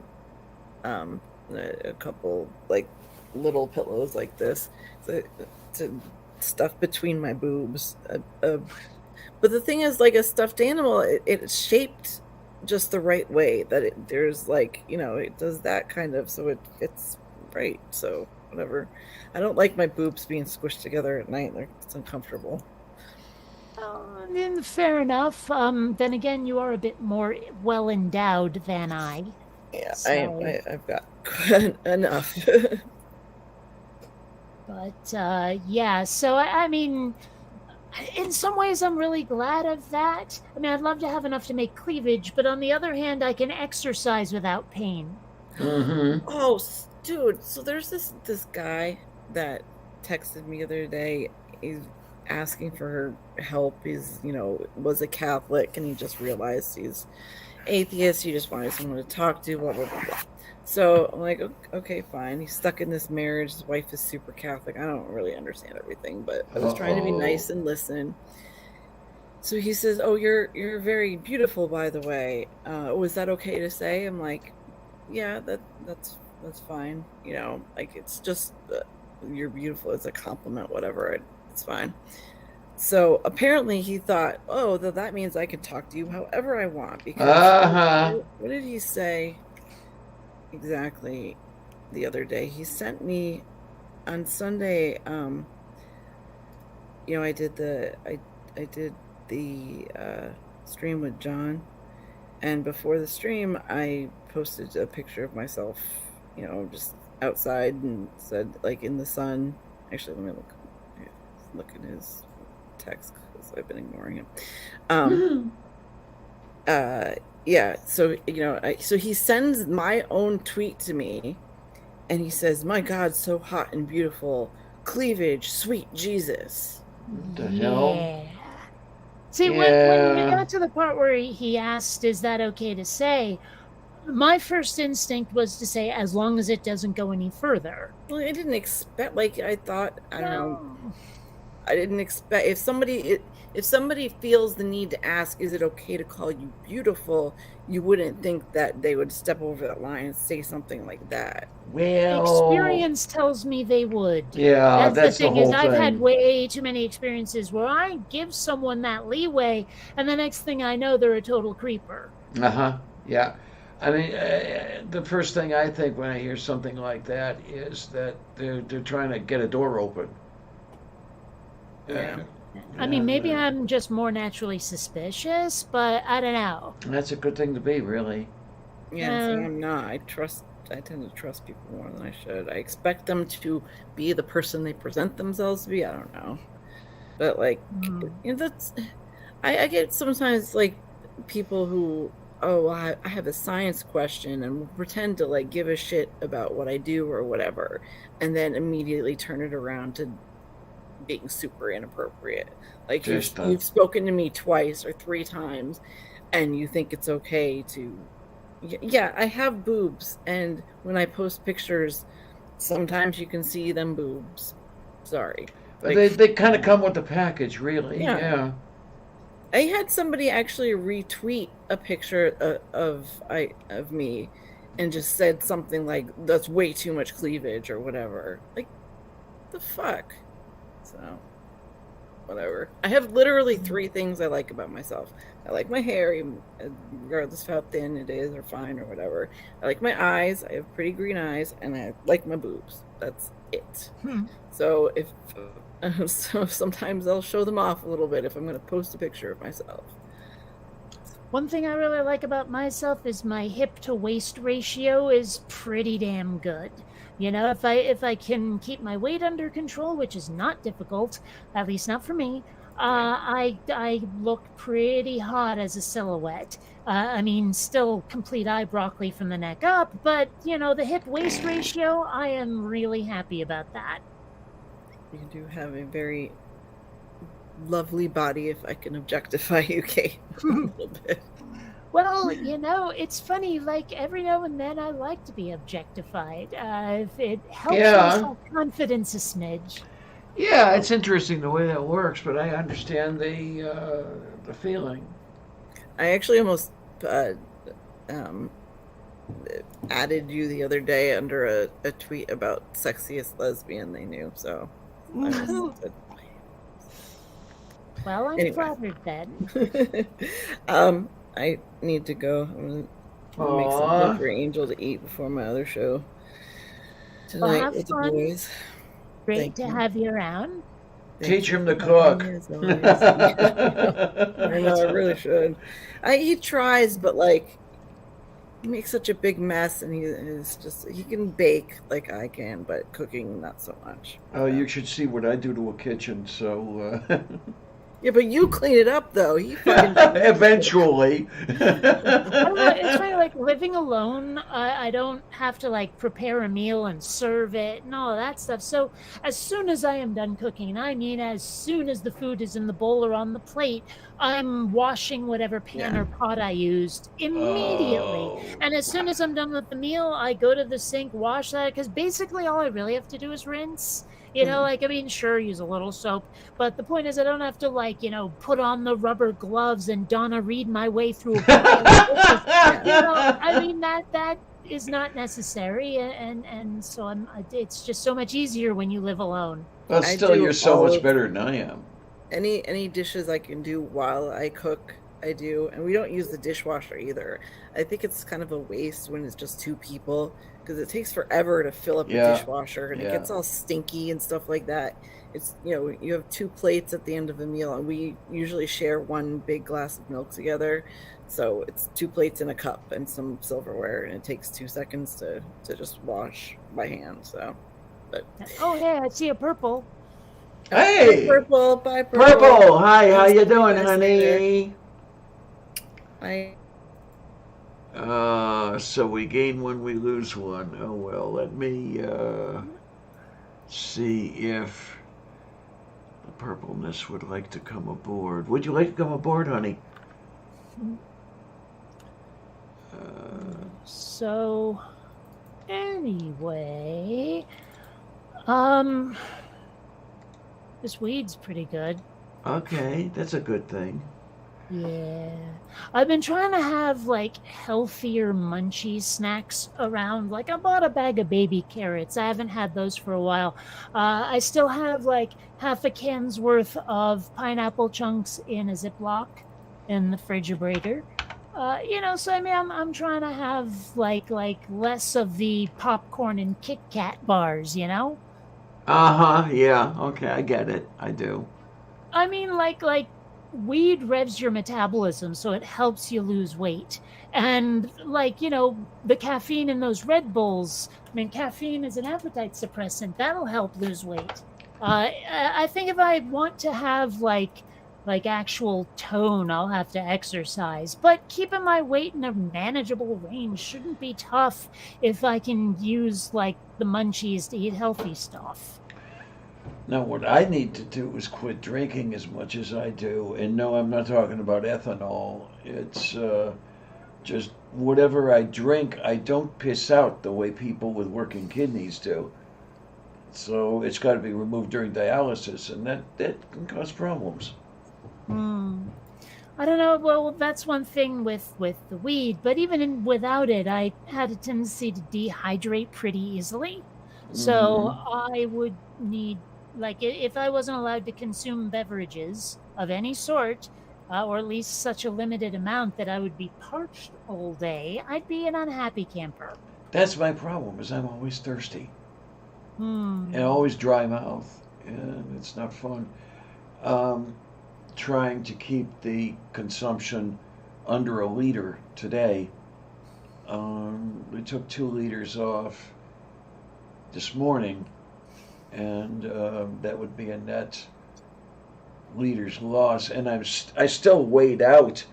couple like little pillows like this to stuff between my boobs. But the thing is, like a stuffed animal, it's shaped just the right way that there's like, it does that kind of, so it fits right. So whatever. I don't like my boobs being squished together at night. It's uncomfortable. Fair enough. Then again, you are a bit more well endowed than I. Yeah, So- I've got enough. But yeah, so I mean, in some ways, I'm really glad of that. I mean, I'd love to have enough to make cleavage, but on the other hand, I can exercise without pain. Mm-hmm. Oh, dude! So there's this guy that texted me the other day. He's asking for help. He's was a Catholic, and he just realized he's atheist. He just wanted someone to talk to. Blah blah blah. Blah. So I'm like, okay, fine. He's stuck in this marriage. His wife is super Catholic. I don't really understand everything, but I was trying to be nice and listen. So he says, "Oh, you're very beautiful, by the way. Was that okay to say?" I'm like, "Yeah, that's fine. Like it's just you're beautiful as a compliment, whatever. It's fine." So apparently he thought, "Oh, that means I can talk to you however I want." Because what did he say? Exactly the other day he sent me on Sunday. I did the stream with John, and before the stream I posted a picture of myself just outside and said, like, in the sun. Actually, let me look at his text because I've been ignoring him. Yeah, so so he sends my own tweet to me, and he says, "My God, so hot and beautiful, cleavage, sweet Jesus." What the hell? Yeah. See, when we got to the part where he asked, "Is that okay to say?" my first instinct was to say, "As long as it doesn't go any further." Well, I didn't expect. Like, I thought, I don't know. I didn't expect if somebody feels the need to ask, "Is it okay to call you beautiful?" You wouldn't think that they would step over that line and say something like that. Well, Experience tells me they would. Yeah, That's the thing. whole I've had thing. way too many experiences where I give someone that leeway, and the next thing I know, they're a total creeper. Yeah. I mean, the first thing I think when I hear something like that is that they're trying to get a door open. Yeah. I mean, maybe I'm just more naturally suspicious, but I don't know. That's a good thing to be, really. Yeah, see, I'm not. I tend to trust people more than I should. I expect them to be the person they present themselves to be. I don't know. But, like, that's... I get sometimes, like, people who, I have a science question and will pretend to, like, give a shit about what I do or whatever, and then immediately turn it around to being super inappropriate. Like, you've spoken to me twice or 3 times, and you think it's okay to Yeah, I have boobs, and when I post pictures, sometimes you can see them boobs. Sorry. But Like, they kind of come with the package, really. Yeah. Yeah. I had somebody actually retweet a picture of me, and just said something like, "That's way too much cleavage" or whatever. Like, the fuck. So, whatever. I have literally 3 things I like about myself. I like my hair, regardless of how thin it is or fine or whatever. I like my eyes. I have pretty green eyes, and I like my boobs. That's it. So so sometimes I'll show them off a little bit if I'm going to post a picture of myself. One thing I really like about myself is my hip to waist ratio is pretty damn good. You know, if I can keep my weight under control, which is not difficult, at least not for me, I look pretty hot as a silhouette. I mean, still complete eye broccoli from the neck up, but you know, the hip waist ratio, I am really happy about that. You do have a very lovely body, if I can objectify you, Kate, a little bit. Well, you know, it's funny, like every now and then I like to be objectified. If it helps my self-confidence a smidge. Yeah, it's interesting the way that works, but I understand the feeling. I actually almost added you the other day under a tweet about sexiest lesbian they knew, so I just, well, I'm anyway. flattered then. I need to go. I'm gonna make something for Angel to eat before my other show tonight have with the fun. boys. Great Thank to you. have you around. Teach him to cook. As always. I know, I really should. He tries, but like, he makes such a big mess, and he can bake like I can, but cooking not so much. Oh, you should see what I do to a kitchen. So Yeah, but you clean it up though. He fucking eventually. I don't know, it's funny, like living alone, I don't have to like prepare a meal and serve it and all of that stuff. So as soon as I am done cooking, I mean as soon as the food is in the bowl or on the plate, I'm washing whatever pan or pot I used immediately. Oh. And as soon as I'm done with the meal, I go to the sink, wash that, because basically all I really have to do is rinse. You know, like, I mean, sure, use a little soap, but the point is I don't have to, like, you know, put on the rubber gloves and Donna Reed my way through a pile of dishes. You know, I mean, that is not necessary, and so it's just so much easier when you live alone. Well, still, you're so much better than I am. Any dishes I can do while I cook, I do, and we don't use the dishwasher either. I think it's kind of a waste when it's just 2 people, because it takes forever to fill up the dishwasher, and it gets all stinky and stuff like that. It's, you know, you have 2 plates at the end of a meal, and we usually share 1 big glass of milk together, so it's 2 plates and a cup and some silverware, and it takes 2 seconds to just wash by hand. So, but oh hey, I see a purple. Hey, Purple, bye, Purple. Hi, how you doing, honey? Bye. So we gain 1, we lose 1. Oh well, let me see if the purpleness would like to come aboard. Would you like to come aboard, honey? So, anyway, this weed's pretty good. Okay, that's a good thing. Yeah. I've been trying to have, like, healthier munchie snacks around. Like, I bought a bag of baby carrots. I haven't had those for a while. I still have, like, half a can's worth of pineapple chunks in a Ziploc in the refrigerator. You know, so I mean, I'm trying to have, like less of the popcorn and Kit Kat bars, you know? Uh-huh, yeah, okay, I get it. I do. I mean, like weed revs your metabolism, so it helps you lose weight. And, like, you know, the caffeine in those Red Bulls, I mean, caffeine is an appetite suppressant. That'll help lose weight. I think if I want to have, like actual tone, I'll have to exercise. But keeping my weight in a manageable range shouldn't be tough if I can use, like, the munchies to eat healthy stuff. Now, what I need to do is quit drinking as much as I do. And no, I'm not talking about ethanol. It's just whatever I drink, I don't piss out the way people with working kidneys do. So it's got to be removed during dialysis, and that can cause problems. Hmm. I don't know. Well, that's one thing with the weed, but without it, I had a tendency to dehydrate pretty easily. So I would need, like, if I wasn't allowed to consume beverages of any sort, or at least such a limited amount that I would be parched all day, I'd be an unhappy camper. That's my problem, is I'm always thirsty Hmm. and always dry mouth, and it's not fun. Um, Trying to keep the consumption under a liter today. We took 2 liters off this morning, and that would be a net liters loss. And I still weighed out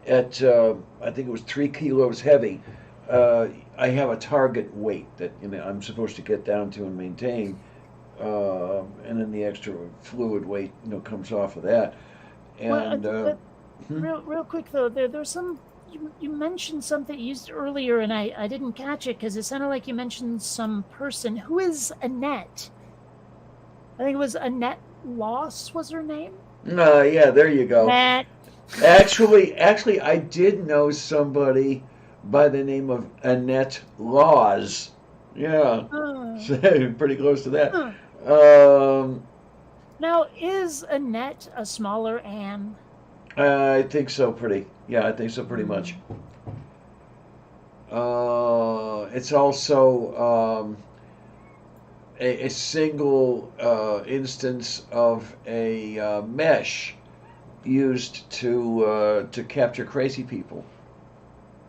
at I think it was 3 kilos heavy. I have a target weight that I'm supposed to get down to and maintain, and then the extra fluid weight comes off of that. And real quick though, there's some you mentioned something you used earlier, and I didn't catch it because it sounded like you mentioned some person. Who is Annette? I think it was Annette Loss was her name. Yeah, there you go. Annette. Actually, I did know somebody by the name of Annette Laws. Yeah, pretty close to that. Um, Now, is Annette a smaller Anne? I think so, I think so, pretty much. It's also a single instance of a mesh used to capture crazy people.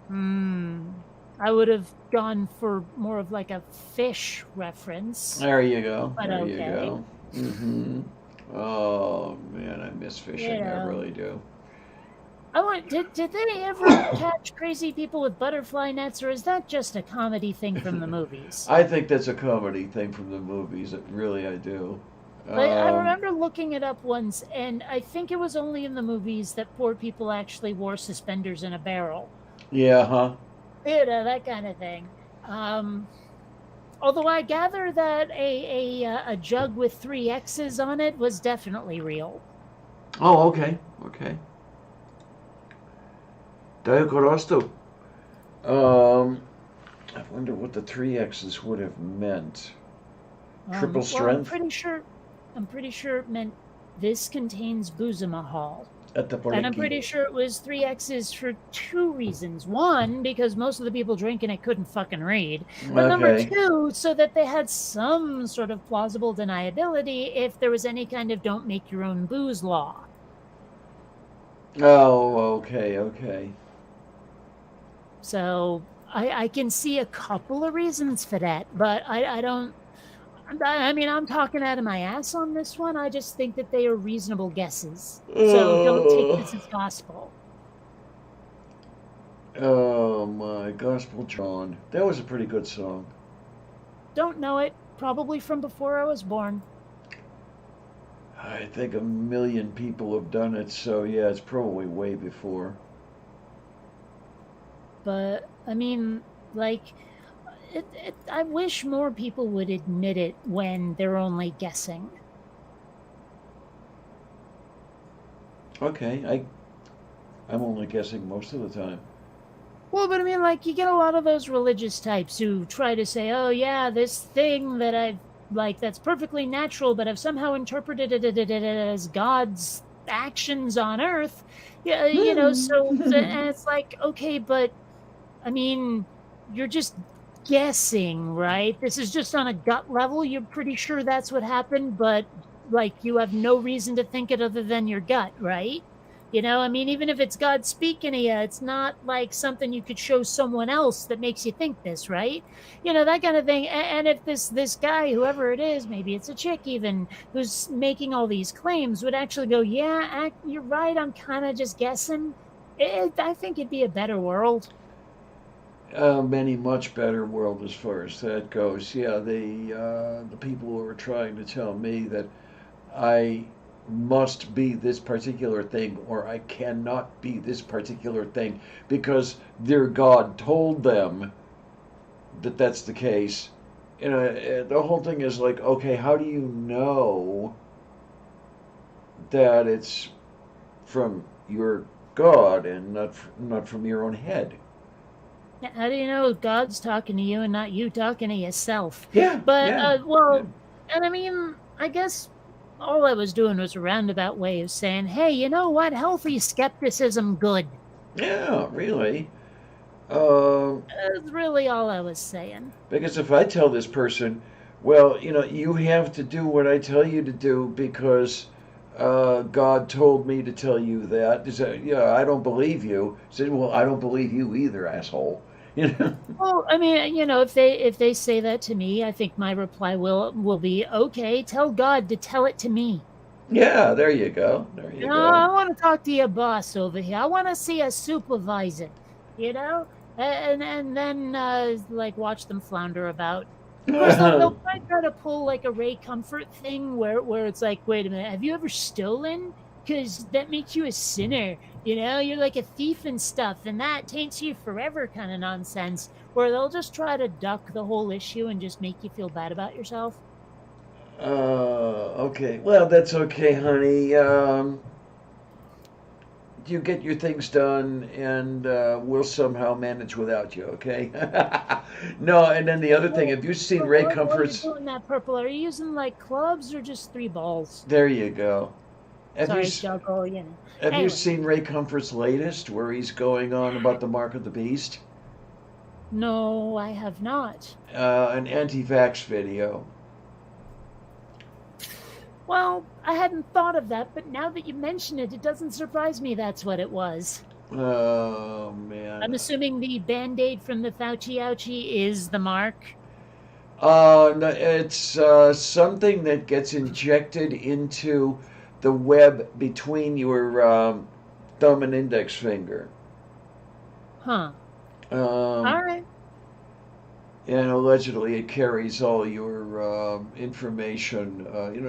I would have gone for more of like a fish reference. There you go. But There okay. you go. Oh man, I miss fishing. I really do. Did they ever catch crazy people with butterfly nets, or is that just a comedy thing from the movies? I think that's a comedy thing from the movies. Really, I do. I remember looking it up once, and I think it was only in the movies that poor people actually wore suspenders in a barrel. Yeah, huh? That kind of thing. Although I gather that a jug with 3 X's on it was definitely real. Oh, okay. Diagorosto. I wonder what the 3 X's would have meant. Triple strength? Well, I'm pretty sure it meant this contains Buzimahal. At the And I'm pretty sure it was 3 X's for 2 reasons. One, because most of the people drinking it couldn't fucking read. But number 2, so that they had some sort of plausible deniability if there was any kind of don't make your own booze law. Oh, okay. So I can see a couple of reasons for that, but I don't. I mean, I'm talking out of my ass on this one. I just think that they are reasonable guesses. So don't take this as gospel. Oh my, Gospel John. That was a pretty good song. Don't know it. Probably from before I was born. I think 1 million people have done it, so yeah, it's probably way before. But, I mean, like, I wish more people would admit it when they're only guessing. Okay, I'm only guessing most of the time. Well, but I mean, like, you get a lot of those religious types who try to say, oh, yeah, this thing that I've, like, that's perfectly natural, but I've somehow interpreted it as God's actions on Earth. Yeah, so, and it's like, okay, but, I mean, you're just guessing, right? This is just on a gut level. You're pretty sure that's what happened, but, like, you have no reason to think it other than your gut, right? I mean, even if it's God speaking to you, it's not like something you could show someone else that makes you think this, right? That kind of thing. And if this guy, whoever it is, maybe it's a chick even, who's making all these claims, would actually go, yeah, you're right, I'm kind of just guessing, I think it'd be a better world. Many much better world as far as that goes. Yeah, the people who are trying to tell me that I must be this particular thing, or I cannot be this particular thing because their God told them that that's the case. The whole thing is like, okay, how do you know that it's from your God and not from your own head? How do you know God's talking to you and not you talking to yourself? Yeah, But yeah, well, yeah. and I mean, I guess all I was doing was a roundabout way of saying, hey, you know what? Healthy skepticism, good. Yeah, really. Um, That's really all I was saying. because if I tell this person, well, you have to do what I tell you to do because God told me to tell you that. Is that, yeah, I don't believe you. I said, well, I don't believe you either, asshole. You know? Well, I mean, if they say that to me, I think my reply will be, okay, tell God to tell it to me. Yeah, there you go. There you I go. want to talk to your boss over here. I want to see a supervisor, you know? And then like watch them flounder about. Of course, they'll probably try to pull like a Ray Comfort thing where it's like, wait a minute, have you ever stolen? Because that makes you a sinner. You're like a thief and stuff, and that taints you forever kind of nonsense. Where they'll just try to duck the whole issue and just make you feel bad about yourself. Okay. Well, that's okay, honey. You get your things done, and we'll somehow manage without you, okay? No, and then the other thing, have you seen Ray What are you Comfort's? doing that purple? Are you using like clubs or just 3 balls? There you go. Have you Sorry, s- juggle, have you Anyway, seen Ray Comfort's latest, where he's going on about the mark of the beast? no, I have not. An anti-vax video. Well, I hadn't thought of that, but now that you mention it, it doesn't surprise me that's what it was. Oh I'm man. assuming the Band-Aid from the Fauci ouchie is the mark. No, it's something that gets injected into the web between your thumb and index finger. Huh. Um, All right. and allegedly it carries all your information,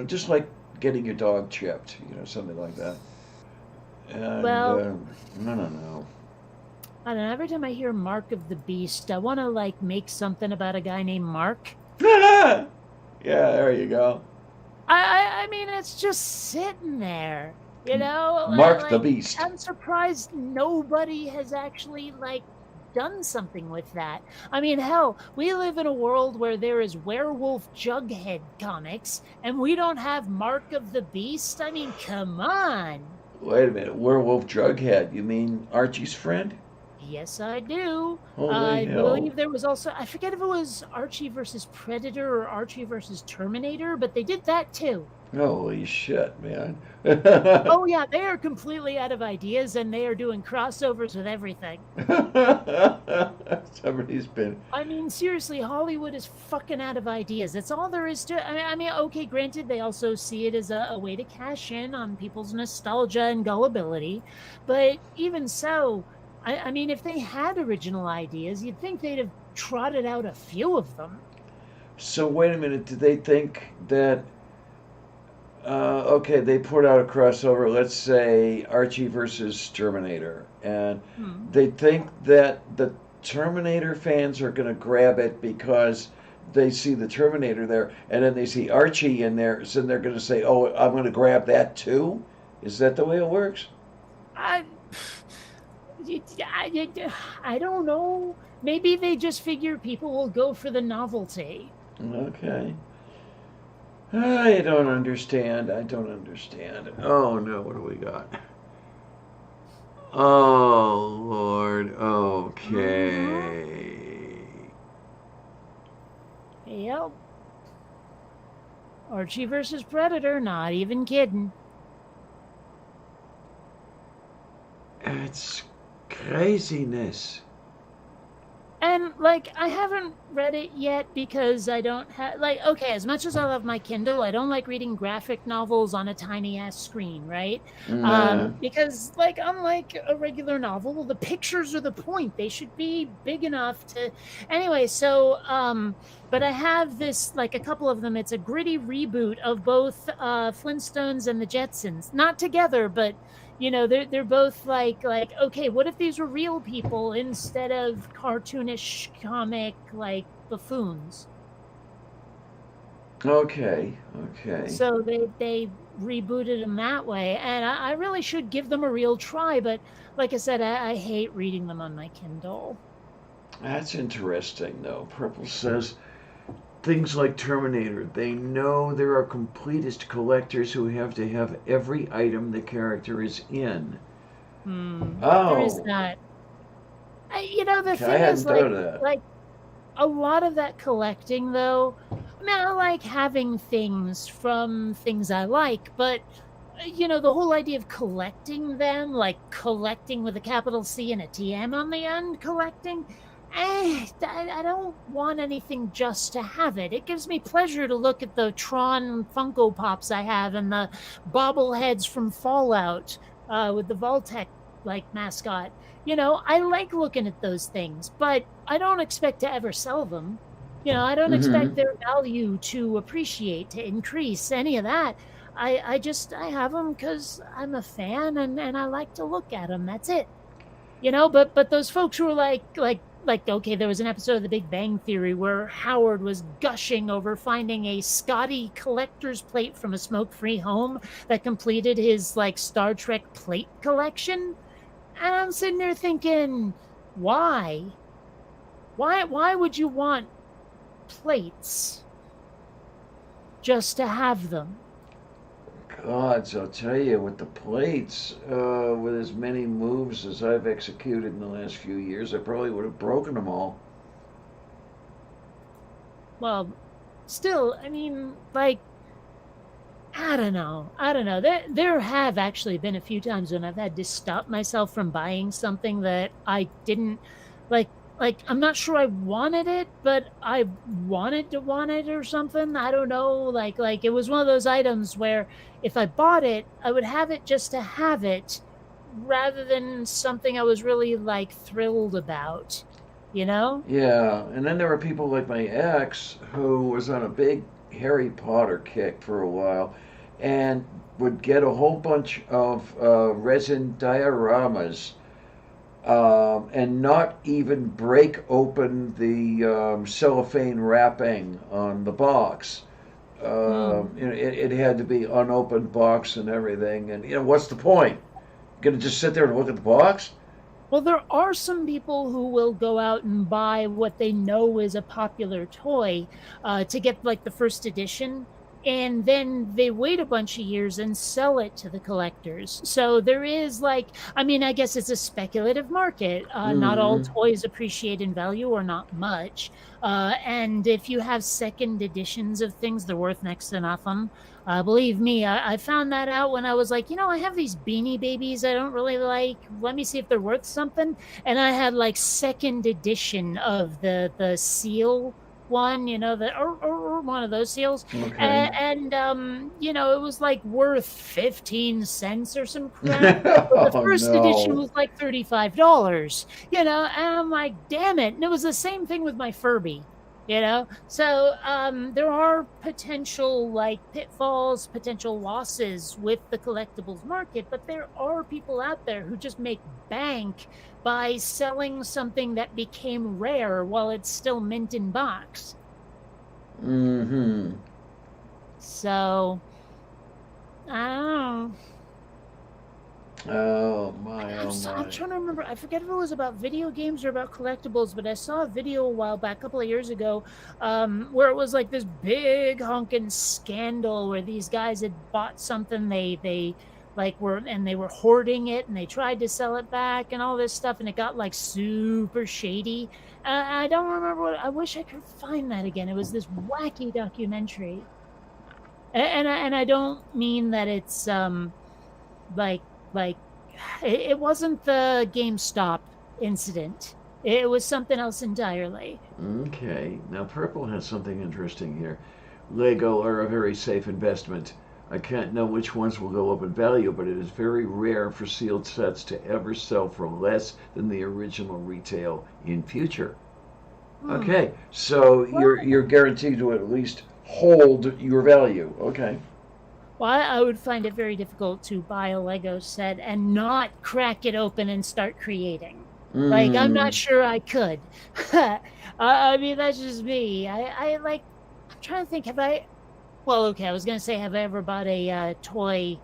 just like getting your dog chipped, something like that. And Well, no, no, no. I don't know. Every time I hear Mark of the Beast, I want to like make something about a guy named Mark. Yeah, there you go. I mean, it's just sitting there, Mark the Like, Beast. I'm surprised nobody has actually like done something with that. I mean, hell, we live in a world where there is Werewolf Jughead comics, and we don't have Mark of the Beast. I mean, come on. Wait a minute, Werewolf Jughead. You mean Archie's friend? Yes, I do. Holy I hell. believe there was also, I forget if it was Archie versus Predator or Archie versus Terminator, but they did that too. Holy shit, man. Oh, yeah, they are completely out of ideas and they are doing crossovers with everything. Somebody's been. I mean, seriously, Hollywood is fucking out of ideas. That's all there is to it. I mean, okay, granted, they also see it as a way to cash in on people's nostalgia and gullibility. But even so, I mean, if they had original ideas, you'd think they'd have trotted out a few of them. So, wait a minute, did they think that. Okay, they put out a crossover, let's say Archie versus Terminator, and Hmm. they think that the Terminator fans are going to grab it because they see the Terminator there, and then they see Archie in there, so they're going to say, "Oh, I'm going to grab that too." Is that the way it works? I, I don't know. Maybe they just figure people will go for the novelty. Okay. I don't understand. I don't understand. Oh no, what do we got? Oh Lord. Okay. Yep. Archie versus Predator, not even kidding. It's craziness. And like I haven't read it yet because I don't have like okay, as much as I love my Kindle, I don't like reading graphic novels on a tiny ass screen, right? Nah. Because like unlike a regular novel, the pictures are the point. They should be big enough to anyway, so but I have this like a couple of them. It's a gritty reboot of both Flintstones and the Jetsons. Not together, but you know they're both like okay, what if these were real people instead of cartoonish comic like buffoons? Okay. So they rebooted them that way, and I really should give them a real try, but like I said, I hate reading them on my Kindle. That's interesting, though. Purple says things like Terminator. They know there are completist collectors who have to have every item the character is in. There is Oh, that. You know, the I thing hadn't is thought of that. like a lot of that collecting though, I mean, I like having things from things I like, but you know, the whole idea of collecting them, like collecting with a capital C and a TM on the end, collecting, I don't want anything just to have it. It gives me pleasure to look at the Tron Funko Pops I have and the bobbleheads from Fallout with the Vault-Tec like mascot. You know, I like looking at those things, but I don't expect to ever sell them. You know, I don't expect their value to appreciate, to increase, any of that. I have them because I'm a fan and I like to look at them. That's it. You know, but those folks who are like okay, there was an episode of The Big Bang Theory where Howard was gushing over finding a Scotty collector's plate from a smoke-free home that completed his like Star Trek plate collection. And I'm sitting there thinking, why? Why would you want plates just to have them? Gods, I'll tell you, with the plates, with as many moves as I've executed in the last few years, I probably would have broken them all. Well, still, I mean, like, I don't know. There have actually been a few times when I've had to stop myself from buying something that I didn't like. Like, I'm not sure I wanted it, but I wanted to want it or something. I don't know. Like it was one of those items where if I bought it, I would have it just to have it, rather than something I was really like thrilled about. You know? Yeah, and then there were people like my ex who was on a big Harry Potter kick for a while and would get a whole bunch of resin dioramas and not even break open the cellophane wrapping on the box. You know, it had to be unopened box and everything. And you know, what's the point? You're gonna just sit there and look at the box? Well, there are some people who will go out and buy what they know is a popular toy to get like the first edition, and then they wait a bunch of years and sell it to the collectors. So there is like, I mean, I guess it's a speculative market. Not all Mm-hmm. toys appreciate in value or not much. And if you have second editions of things, they're worth next to nothing. Believe me, I found that out when I was like, you know, I have these Beanie Babies I don't really like. Let me see if they're worth something. And I had like second edition of the seal one, you know, or one of those seals. Okay. And you know, it was like worth 15 cents or some crap. But the Oh first edition no. was like $35, you know, and I'm like, damn it. And it was the same thing with my Furby. You know, so there are potential like pitfalls, potential losses with the collectibles market, but there are people out there who just make bank by selling something that became rare while it's still mint in box. Mm-hmm. So I don't know. Oh my, I'm, oh so, I'm my. trying to remember. I forget if it was about video games or about collectibles, but I saw a video a while back, a couple of years ago, where it was like this big honking scandal where these guys had bought something they like were and they were hoarding it and they tried to sell it back and all this stuff and it got like super shady. I don't remember what. I wish I could find that again. It was this wacky documentary, and I don't mean that it's like like it wasn't the GameStop incident. It was something else entirely. Okay. Now, purple has something interesting here. Lego are a very safe investment. I can't know which ones will go up in value, but it is very rare for sealed sets to ever sell for less than the original retail in future. Hmm. Okay, so you're guaranteed to at least hold your value. Okay. Well, I would find it very difficult to buy a Lego set and not crack it open and start creating. Like, I'm not Mm. sure I could. I mean, that's just me. I'm trying to think, well, okay, I was going to say, have I ever bought a toy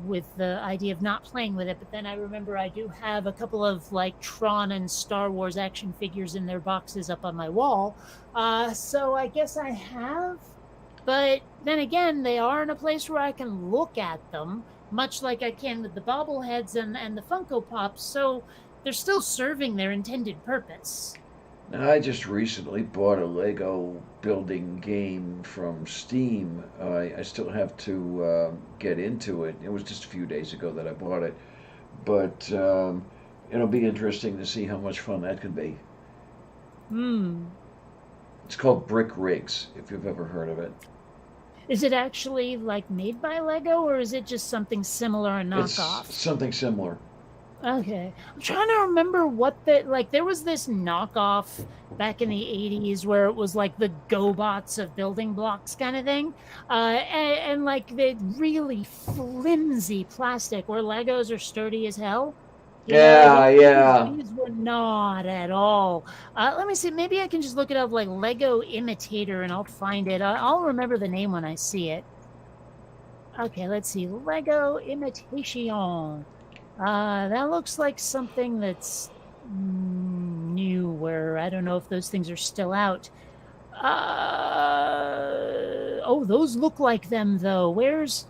with the idea of not playing with it? But then I remember I do have a couple of, like, Tron and Star Wars action figures in their boxes up on my wall. So I guess I have. But then again, they are in a place where I can look at them, much like I can with the bobbleheads and the Funko Pops. So they're still serving their intended purpose. Now, I just recently bought a Lego building game from Steam. I still have to get into it. It was just a few days ago that I bought it, but it'll be interesting to see how much fun that could be. Hmm. It's called Brick Rigs, if you've ever heard of it. Is it actually like made by Lego, or is it just something similar, a It's knockoff? something similar. Okay. I'm trying to remember there was this knockoff back in the 80s where it was like the GoBots of building blocks kind of thing. And like the really flimsy plastic where Legos are sturdy as hell. Yeah, yeah. These were not at all. Let me see. Maybe I can just look it up like Lego Imitator and I'll find it. I'll remember the name when I see it. Okay, let's see. Lego Imitation. That looks like something that's newer. I don't know if those things are still out. Oh, those look like them though.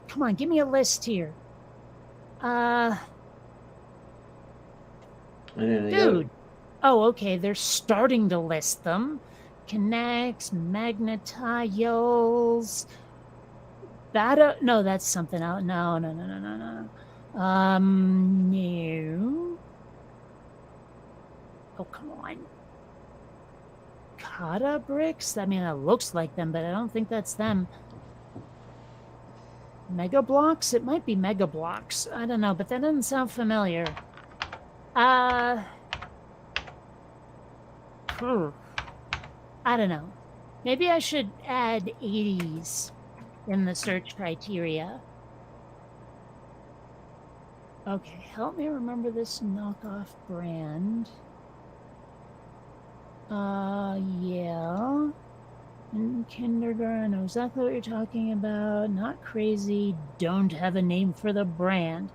Come on, give me a list here. Dude. Oh, okay. They're starting to list them. Connects, Magnetiles. No, that's something else. No. No. Oh, come on. Kata bricks? I mean, it looks like them, but I don't think that's them. Mega Blocks? It might be Mega Blocks. I don't know, but that doesn't sound familiar. I don't know. Maybe I should add 80s in the search criteria. Okay, help me remember this knockoff brand. Yeah. In kindergarten, I know exactly what you're talking about. Not crazy. Don't have a name for the brand.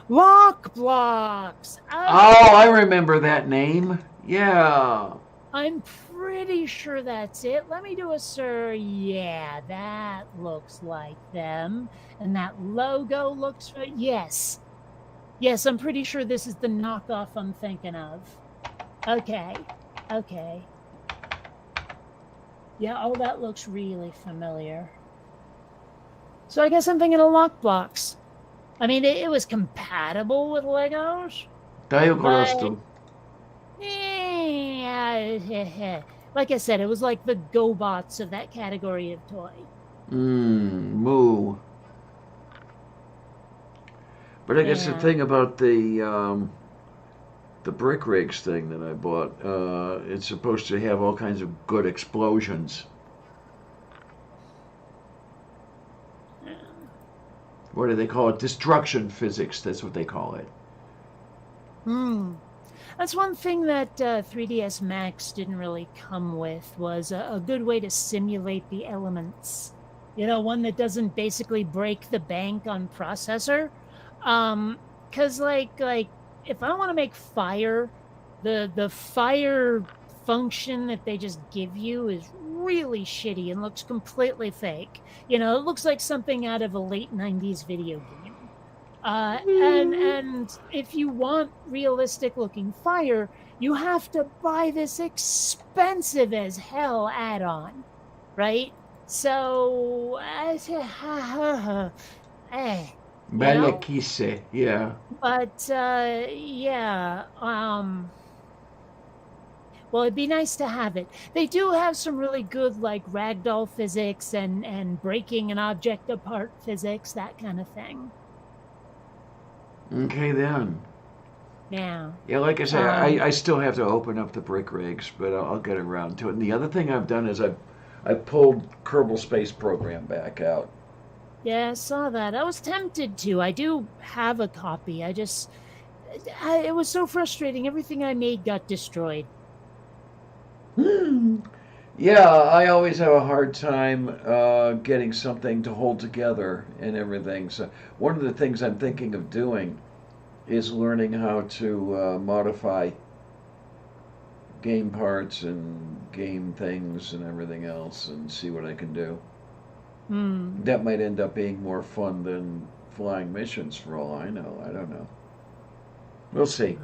Lock Blocks! Oh, I remember that name. Yeah. I'm pretty sure that's it. Let me do a search. Yeah, that looks like them. And that logo looks... Yes. Yes, I'm pretty sure this is the knockoff I'm thinking of. Okay. Yeah, oh, that looks really familiar. So I guess I'm thinking of Lock Blocks. I mean, it was compatible with Legos. Daio gosto. Yeah, like I said, it was like the GoBots of that category of toy. Moo. But I guess the thing about the Brick Rigs thing that I bought, it's supposed to have all kinds of good explosions. What do they call it? Destruction physics. That's what they call it. That's one thing that 3ds Max didn't really come with, was a good way to simulate the elements. You know, one that doesn't basically break the bank on processor. Because like if I want to make fire, the fire function that they just give you is really shitty and looks completely fake. You know, it looks like something out of a late 90s video game. And if you want realistic looking fire, you have to buy this expensive as hell add-on, right? So, Malekise, yeah. But yeah, Well, it'd be nice to have it. They do have some really good, like, ragdoll physics and breaking an object apart physics, that kind of thing. Okay, then. Yeah. Yeah, like I said, Um, I still have to open up the brick rigs, but I'll get around to it. And the other thing I've done is I've pulled Kerbal Space Program back out. Yeah, I saw that. I was tempted to. I do have a copy. It was so frustrating. Everything I made got destroyed. Yeah, I always have a hard time getting something to hold together and everything. So one of the things I'm thinking of doing is learning how to modify game parts and game things and everything else and see what I can do. Hmm. That might end up being more fun than flying missions for all I know. I don't know. We'll see.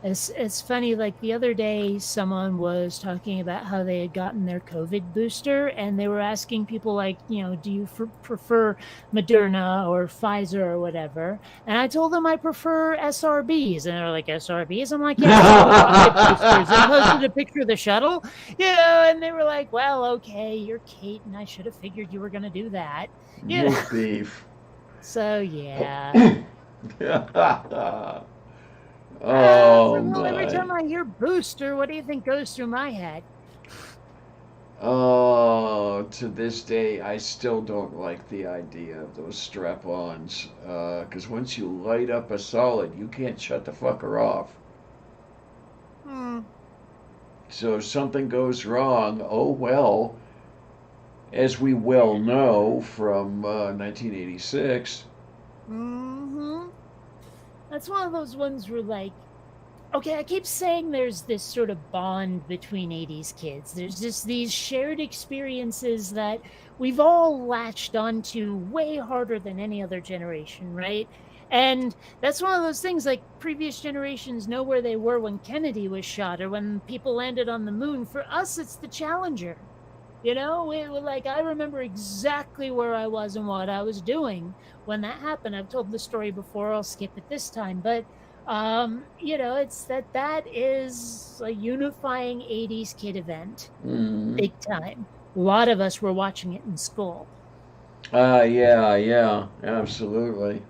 It's funny, like the other day, someone was talking about how they had gotten their COVID booster, and they were asking people, like, do you prefer Moderna or Pfizer or whatever? And I told them I prefer SRBs, and they're like, SRBs? I'm like, yeah, rocket boosters. And posted a picture of the shuttle, and they were like, well, okay, you're Kate, and I should have figured you were going to do that. Roast beef. So, yeah. Oh Every time my. I hear booster, what do you think goes through my head? Oh, to this day, I still don't like the idea of those strap-ons. Because once you light up a solid, you can't shut the fucker off. Hmm. So if something goes wrong, oh well, as we well know from 1986. Mm-hmm. That's one of those ones where, like, okay, I keep saying there's this sort of bond between 80s kids. There's just these shared experiences that we've all latched onto way harder than any other generation, right? And that's one of those things, like, previous generations know where they were when Kennedy was shot or when people landed on the moon. For us, it's the Challenger. Like, I remember exactly where I was and what I was doing when that happened. I've told the story before. I'll skip it this time, but it's that is a unifying 80s kid event, big time. A lot of us were watching it in school. Yeah, absolutely.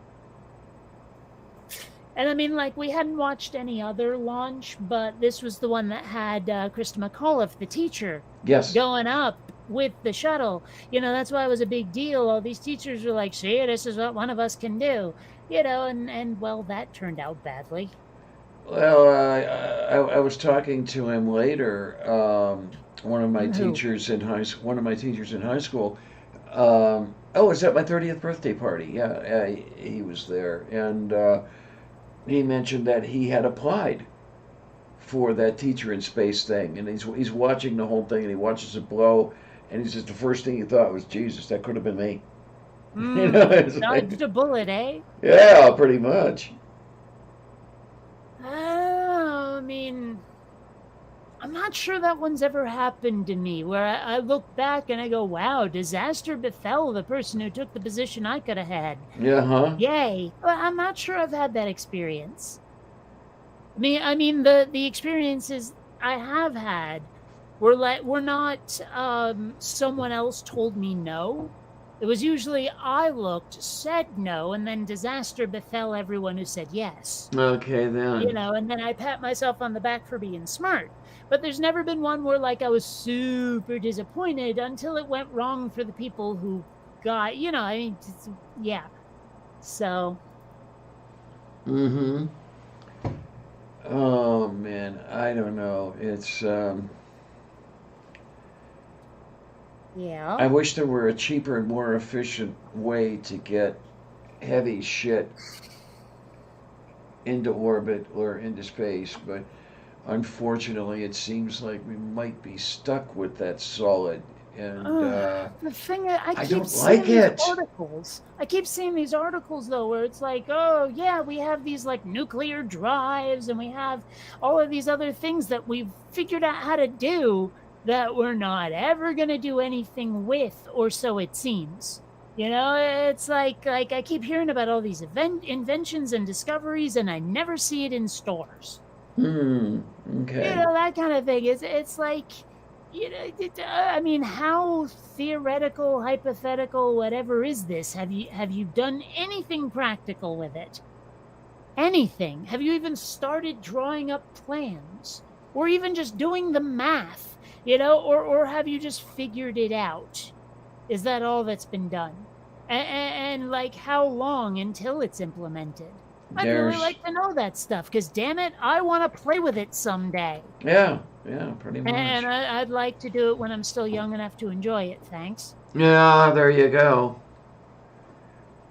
And I mean, like, we hadn't watched any other launch, but this was the one that had Krista McAuliffe, the teacher, Yes. going up with the shuttle. That's why it was a big deal. All these teachers were like, see, this is what one of us can do. And well, that turned out badly. Well, I was talking to him later. One of my Who? teachers in high school. Oh, it was at my 30th birthday party. Yeah, he was there, and he mentioned that he had applied for that teacher in space thing, and he's watching the whole thing, and he watches it blow, and he says the first thing he thought was, Jesus, that could have been me. It's like, Dodged a bullet, eh? yeah, pretty much. I mean, I'm not sure that one's ever happened to me, where I look back and I go, wow, disaster befell the person who took the position I could have had. Yeah, huh? Yay. Well, I'm not sure I've had that experience. I mean, the experiences I have had were not someone else told me no. It was usually I looked, said no, and then disaster befell everyone who said yes. Okay, then. And then I pat myself on the back for being smart. But there's never been one where, like, I was super disappointed until it went wrong for the people who got, yeah. So. Mm-hmm. Oh man, I don't know. It's Yeah. I wish there were a cheaper and more efficient way to get heavy shit into orbit or into space, but unfortunately it seems like we might be stuck with that solid, and The thing is, I keep don't seeing like these it. articles. I keep seeing these articles, though, where it's like, oh, yeah, we have these, like, nuclear drives, and we have all of these other things that we've figured out how to do that we're not ever going to do anything with, or so it seems. It's like I keep hearing about all these inventions and discoveries, and I never see it in stores. Okay. You know, that kind of thing. It's like, you know, I mean, how theoretical, hypothetical, whatever is this? Have you done anything practical with it? Anything? Have you even started drawing up plans, or even just doing the math? You know, or have you just figured it out? Is that all that's been done? And like, how long until it's implemented? I'd really There's like to know that stuff, because damn it, I want to play with it someday. yeah, pretty much. And I'd like to do it when I'm still young enough to enjoy it, thanks. Yeah, there you go.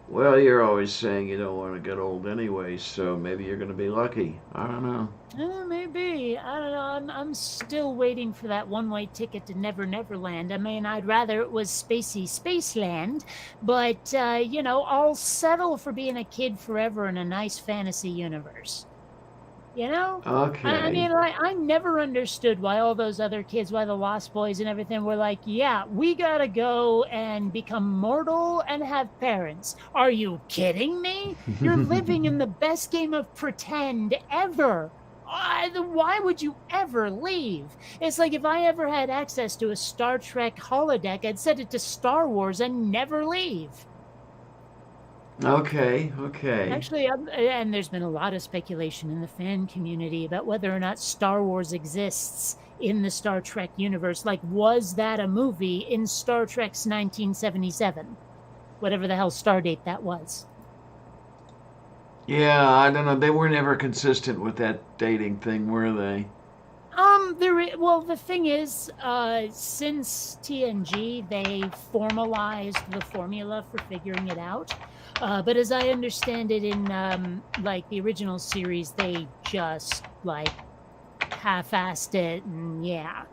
Well, you're always saying you don't want to get old anyway, so maybe you're going to be lucky. I don't know. Maybe. I don't know. I'm still waiting for that one-way ticket to Never Neverland. I mean, I'd rather it was Spacey Spaceland, but, you know, I'll settle for being a kid forever in a nice fantasy universe. You know? Okay. I mean, like, I never understood why all those other kids, why the Lost Boys and everything were like, yeah, we gotta go and become mortal and have parents. Are you kidding me? You're living in the best game of pretend ever. Why would you ever leave? It's like if I ever had access to a Star Trek holodeck, I'd set it to Star Wars and never leave. Okay. Actually, and there's been a lot of speculation in the fan community about whether or not Star Wars exists in the Star Trek universe. Like, was that a movie in Star Trek's 1977? Whatever the hell stardate that was. Yeah, I don't know. They were never consistent with that dating thing, were they? Well, the thing is, since TNG, they formalized the formula for figuring it out. But as I understand it, in like the original series, they just like half-assed it, and yeah.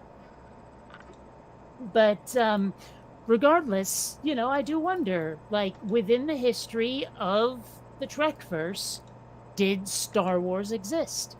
But regardless, you know, I do wonder, like, within the history of the Trekverse, did Star Wars exist?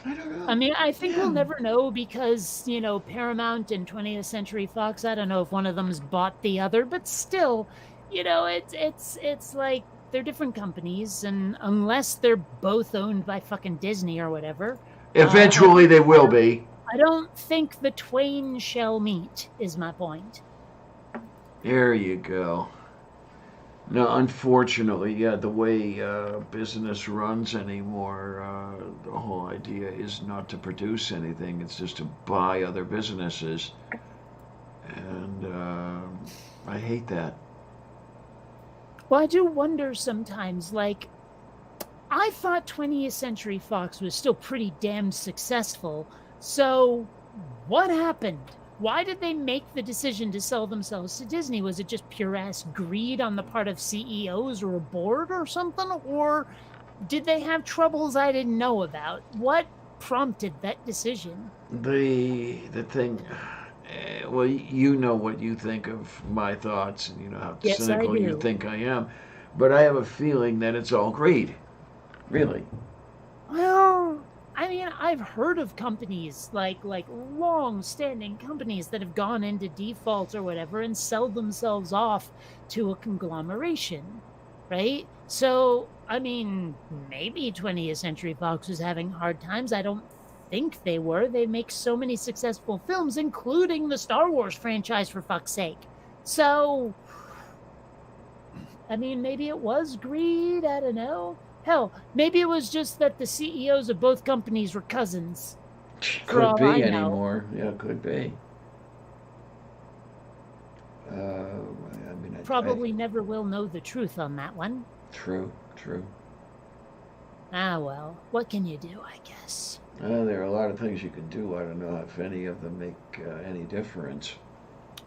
I don't know. I mean, I think we'll never know because, you know, Paramount and 20th Century Fox, I don't know if one of them's bought the other, but still, you know, it's like they're different companies, and unless they're both owned by fucking Disney or whatever. Eventually they will be. I don't think the twain shall meet, is my point. There you go. No, unfortunately, yeah, the way business runs anymore, the whole idea is not to produce anything, it's just to buy other businesses. And I hate that. Well, I do wonder sometimes, like, I thought 20th Century Fox was still pretty damn successful, so what happened? Why did they make the decision to sell themselves to Disney? Was it just pure-ass greed on the part of CEOs or a board or something? Or did they have troubles I didn't know about? What prompted that decision? The thing, well, you know what you think of my thoughts, and you know how Yes, I cynical you do. think I am, but I have a feeling that it's all greed. Really. Well, I mean, I've heard of companies like long-standing companies that have gone into default or whatever and sold themselves off to a conglomeration, right? So, I mean, maybe 20th Century Fox was having hard times. I don't think they were. They make so many successful films, including the Star Wars franchise, for fuck's sake. So, I mean, maybe it was greed. I don't know. Hell, maybe it was just that the CEOs of both companies were cousins. For all Could I be know. anymore. Yeah, could be. I mean, Probably never will know the truth on that one. True. Ah, well, what can you do, I guess. There are a lot of things you can do. I don't know if any of them make any difference.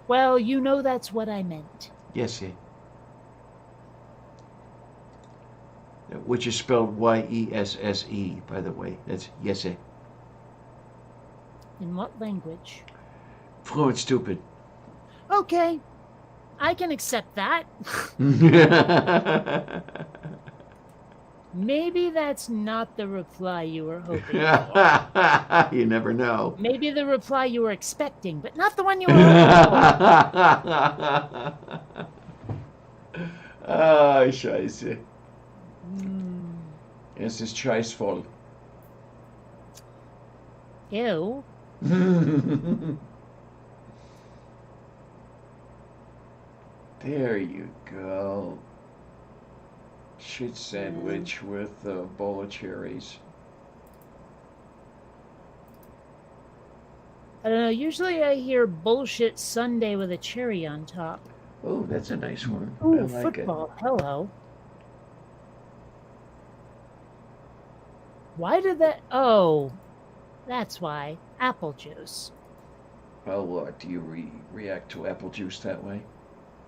Well, you know that's what I meant. Yes, which is spelled Y-E-S-S-E, by the way. That's yes, In what language? Fluent stupid. Okay, I can accept that. Maybe that's not the reply you were hoping for. You never know. Maybe the reply you were expecting, but not the one you were hoping for. Oh, scheiße. Mm. Es ist scheißvoll. Ew. There you go. Shit sandwich with a bowl of cherries. I don't know. Usually I hear bullshit Sunday with a cherry on top. Oh, that's a nice one. I Ooh, like football. Hello. Why did that? Oh, that's why. Apple juice. it. Well, what? Do you react to apple juice that way?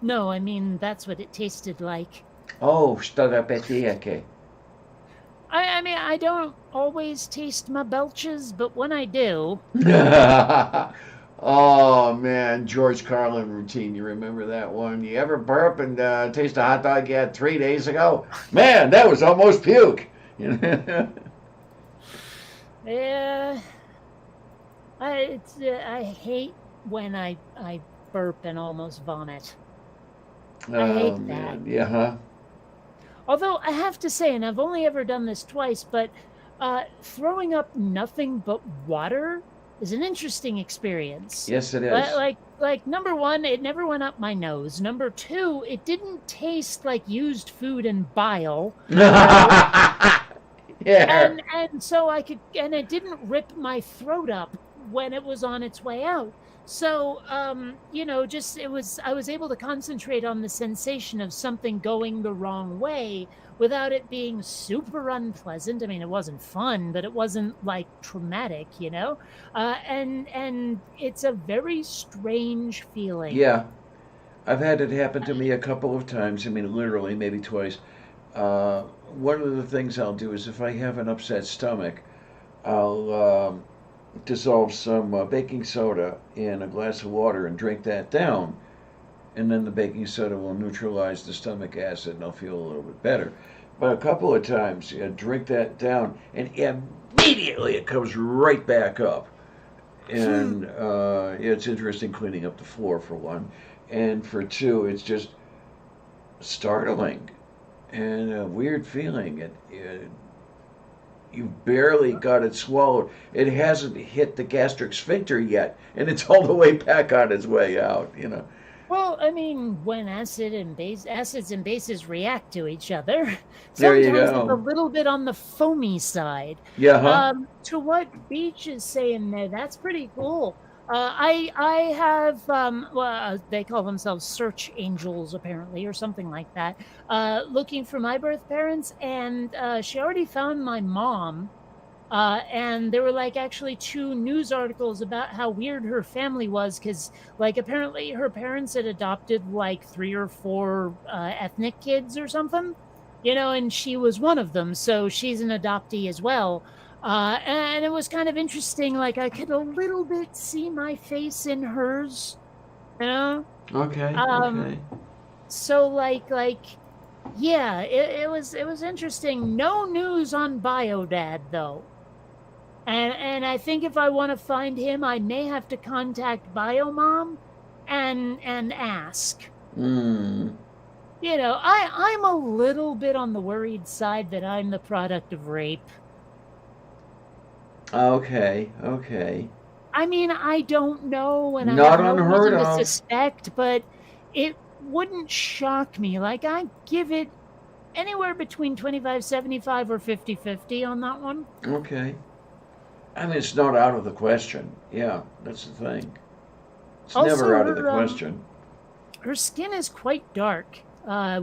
No, I mean, that's what it tasted like. Oh, starapetieke. I mean, I don't always taste my belches, but when I do. Oh man, George Carlin routine. You remember that one? You ever burp and taste a hot dog you had 3 days ago? Man, that was almost puke. Yeah. I hate when I burp and almost vomit. I hate Oh that. man, yeah, huh? Although I have to say, and I've only ever done this twice, but throwing up nothing but water is an interesting experience. Yes, it is. Like number one, it never went up my nose. Number two, it didn't taste like used food and bile. Yeah. And so it didn't rip my throat up when it was on its way out. So, I was able to concentrate on the sensation of something going the wrong way without it being super unpleasant. I mean, it wasn't fun, but it wasn't like traumatic, and it's a very strange feeling. Yeah, I've had it happen to me a couple of times. I mean, literally, maybe twice. One of the things I'll do is if I have an upset stomach, I'll dissolve some baking soda in a glass of water and drink that down. And then the baking soda will neutralize the stomach acid and I'll feel a little bit better. But a couple of times, drink that down and immediately it comes right back up. And it's interesting cleaning up the floor for one. And for two, it's just startling and a weird feeling. You barely got it swallowed. It hasn't hit the gastric sphincter yet, and it's all the way back on its way out. Well, I mean, when acids and bases react to each other, There you sometimes go. it's a little bit on the foamy side. Yeah, huh? To what Beach is saying there, that's pretty cool. I have they call themselves search angels apparently, or something like that. Looking for my birth parents, and she already found my mom. And there were like actually 2 news articles about how weird her family was, because like apparently her parents had adopted like 3 or 4 ethnic kids or something, and she was one of them, so she's an adoptee as well. And it was kind of interesting. Like I could a little bit see my face in hers, Okay, okay. So yeah, it was interesting. No news on Biodad though. And I think if I want to find him, I may have to contact Biomom and ask. Mm. I'm a little bit on the worried side that I'm the product of rape. Okay. I mean, I don't know, and Not I have no unheard reason to of. suspect, but it wouldn't shock me. Like, I give it anywhere between 25-75 or 50-50 on that one. Okay. I mean, it's not out of the question. Yeah, that's the thing. It's Also, never out of the her, question. Her skin is quite dark,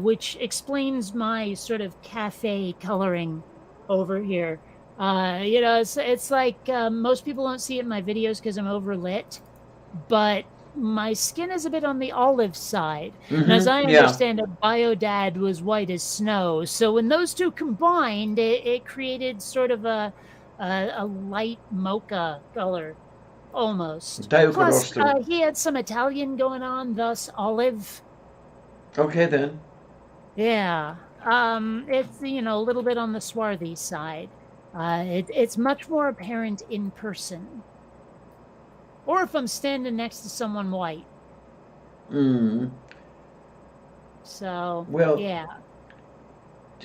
which explains my sort of cafe coloring over here. It's like most people don't see it in my videos because I'm overlit, but my skin is a bit on the olive side. And as I Yeah. understand it, Biodad was white as snow. So when those two combined, it created sort of a light mocha color, almost. Diego Plus, Rosto. he had some Italian going on, thus olive. Okay then. Yeah. It's, a little bit on the swarthy side. It's much more apparent in person. Or if I'm standing next to someone white. Mm. So, Well, yeah.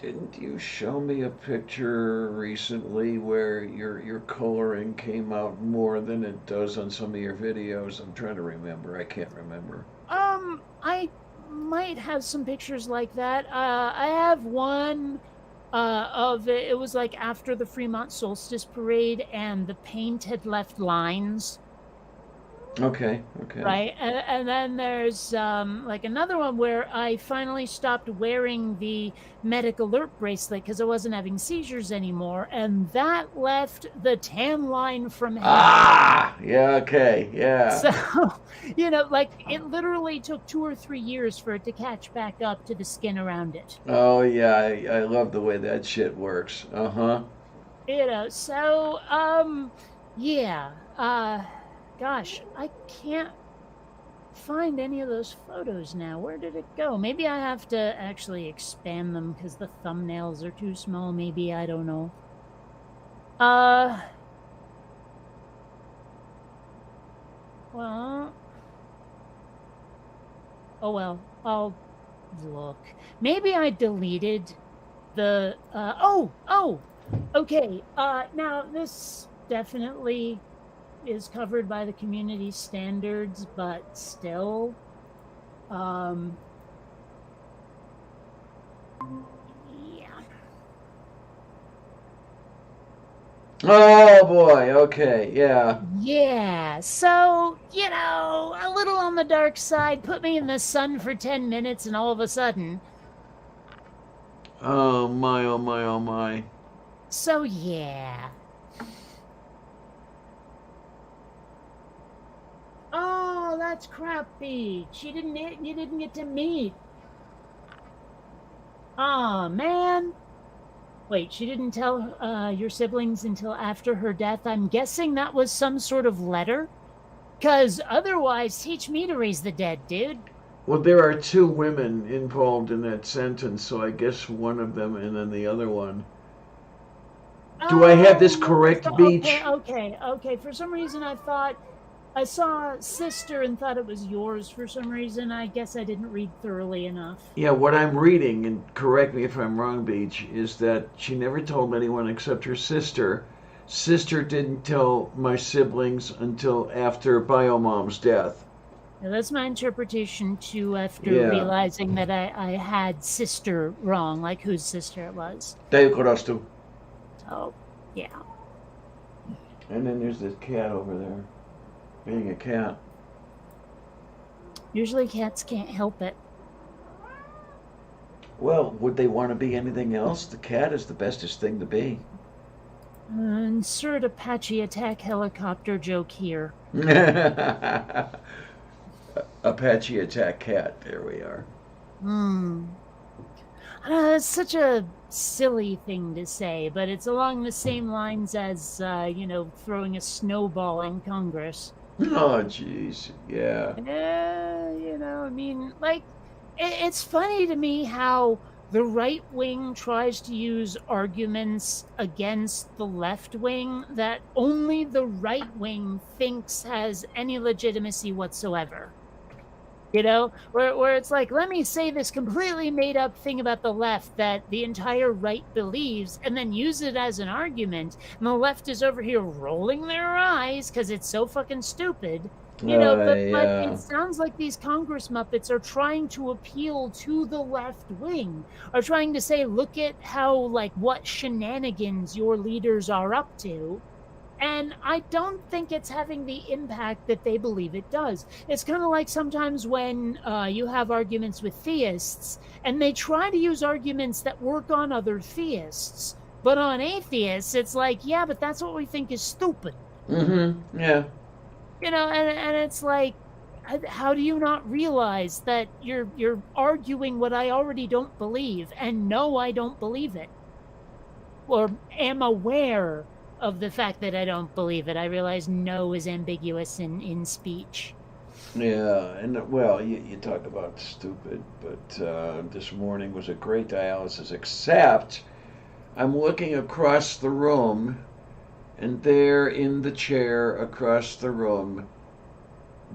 Didn't you show me a picture recently where your coloring came out more than it does on some of your videos? I'm trying to remember. I can't remember. I might have some pictures like that. I have one of it. It was like after the Fremont Solstice Parade, and the paint had left lines. Okay. Right, and then there's like another one where I finally stopped wearing the medic alert bracelet because I wasn't having seizures anymore, and that left the tan line from hell. Ah, yeah, okay, yeah. So, like it literally took 2 or 3 years for it to catch back up to the skin around it. Oh yeah, I love the way that shit works. Uh-huh. So yeah. Gosh, I can't find any of those photos now. Where did it go? Maybe I have to actually expand them because the thumbnails are too small. Maybe, I don't know. Well. Oh well, I'll look. Maybe I deleted the, okay. Now this definitely is covered by the community standards, but still, yeah. Oh boy, okay, yeah. Yeah, so, a little on the dark side, put me in the sun for 10 minutes, and all of a sudden. Oh my, oh my, oh my. So, yeah. Oh, that's Crap Beach. You didn't get to meet. Oh, man. Wait, she didn't tell your siblings until after her death. I'm guessing that was some sort of letter? Because otherwise, teach me to raise the dead, dude. Well, there are 2 women involved in that sentence, so I guess one of them and then the other one. Do I have this correct, Beach? Okay. For some reason, I saw sister and thought it was yours for some reason. I guess I didn't read thoroughly enough. Yeah, what I'm reading, and correct me if I'm wrong, Beach, is that she never told anyone except her sister. Sister didn't tell my siblings until after Biomom's death. Now, that's my interpretation too, after Yeah. realizing that I had sister wrong, like whose sister it was. Dave Corastu. So, yeah. And then there's this cat over there. Being a cat. Usually cats can't help it. Well, would they want to be anything else? The cat is the bestest thing to be. Insert Apache attack helicopter joke here. Apache attack cat. There we are. It's such a silly thing to say, but it's along the same lines as, throwing a snowball in Congress. Oh, jeez. Yeah. It's funny to me how the right wing tries to use arguments against the left wing that only the right wing thinks has any legitimacy whatsoever. Where it's like, let me say this completely made up thing about the left that the entire right believes, and then use it as an argument, and the left is over here rolling their eyes because it's so fucking stupid. But it sounds like these Congress Muppets are trying to appeal to the left wing, are trying to say, look at how, what shenanigans your leaders are up to. And I don't think it's having the impact that they believe it does. It's kind of like sometimes when you have arguments with theists, and they try to use arguments that work on other theists. But on atheists, it's like, yeah, but that's what we think is stupid. Mm-hmm, yeah. And it's like, how do you not realize that you're arguing what I already don't believe, and no, I don't believe it, or am aware of the fact that I don't believe it. I realize no is ambiguous in speech. Yeah, and well, you talk about stupid, but this morning was a great dialysis, except I'm looking across the room, and there in the chair across the room,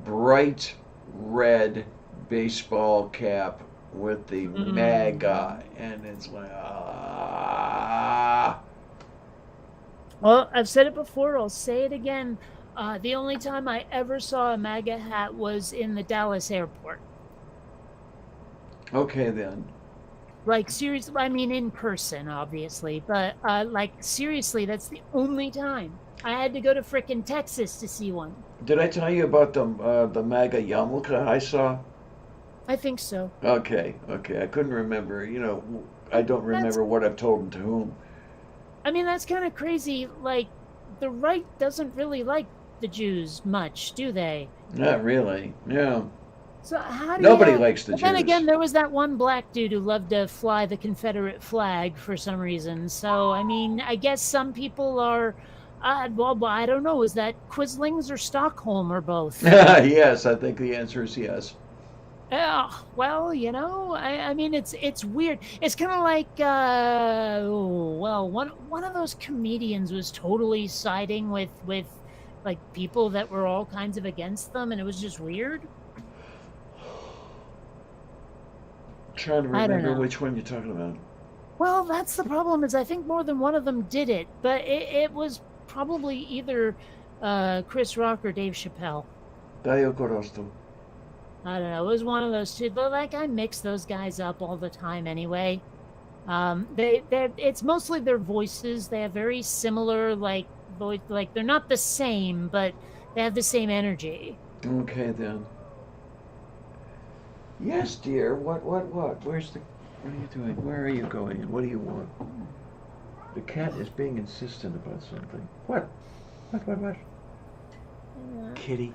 bright red baseball cap with the Mm. MAGA, and it's like, Well, I've said it before. I'll say it again. The only time I ever saw a MAGA hat was in the Dallas airport. okay then. Like, seriously, I mean, in person, obviously, but like, seriously, that's the only time. I had to go to frickin' Texas to see one. Did I tell you about the MAGA yarmulke I saw? I think so. Okay, I couldn't remember. I don't remember what I've told him to whom. I mean, that's kind of crazy. Like, the right doesn't really like the Jews much, do they? Not really. Yeah. So how do Nobody you... likes the But then Jews. again, there was that one black dude who loved to fly the Confederate flag for some reason. So, I mean, I guess some people are... well, I don't know. Is that Quislings or Stockholm or both? Yes, I think the answer is yes. Well, I mean, it's weird. It's kind of like, one of those comedians was totally siding with like people that were all kinds of against them, and it was just weird. Trying to I don't remember know. which one you're talking about. Well, that's the problem. Is I think more than one of them did it, but it was probably either Chris Rock or Dave Chappelle. Dayo Corosto. I don't know. It was one of those two. But like, I mix those guys up all the time anyway. It's mostly their voices. They have very similar voice. Like, they're not the same, but they have the same energy. Okay then. Yes, dear. What? What are you doing? Where are you going? And what do you want? The cat is being insistent about something. What? Kitty.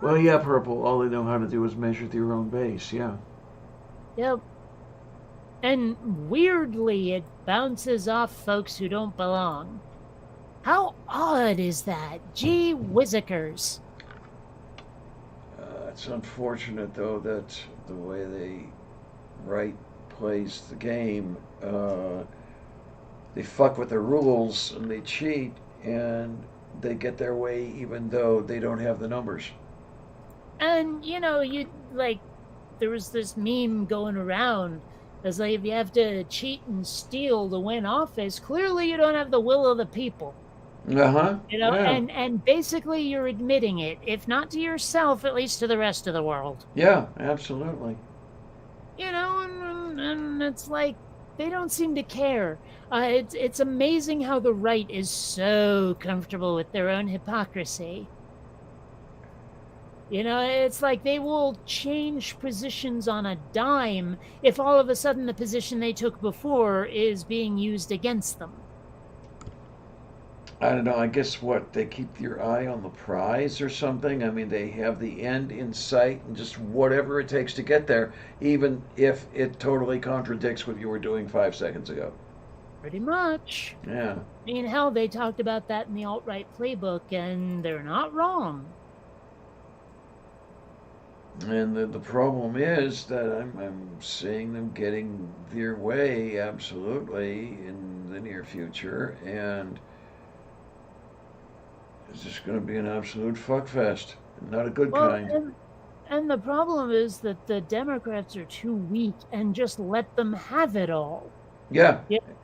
Well, yeah, Purple. All they know how to do is measure their own base. Yeah. Yep. And weirdly, it bounces off folks who don't belong. How odd is that? Gee whizzikers. It's unfortunate, though, that the way the right plays the game, they fuck with the rules and they cheat and they get their way even though they don't have the numbers. And, there was this meme going around. It's like, if you have to cheat and steal to win office, clearly you don't have the will of the people. Yeah. And basically you're admitting it, if not to yourself, at least to the rest of the world. Yeah, absolutely. And it's like, they don't seem to care. It's amazing how the right is so comfortable with their own hypocrisy. It's like they will change positions on a dime if all of a sudden the position they took before is being used against them. I don't know. I guess they keep your eye on the prize or something. I mean, they have the end in sight and just whatever it takes to get there, even if it totally contradicts what you were doing 5 seconds ago. Pretty much. Yeah. I mean, hell, they talked about that in the alt-right playbook, and they're not wrong. And the problem is that I'm seeing them getting their way absolutely in the near future, and it's just going to be an absolute fuckfest. Not a good kind. And the problem is that the Democrats are too weak and just let them have it all. Yeah.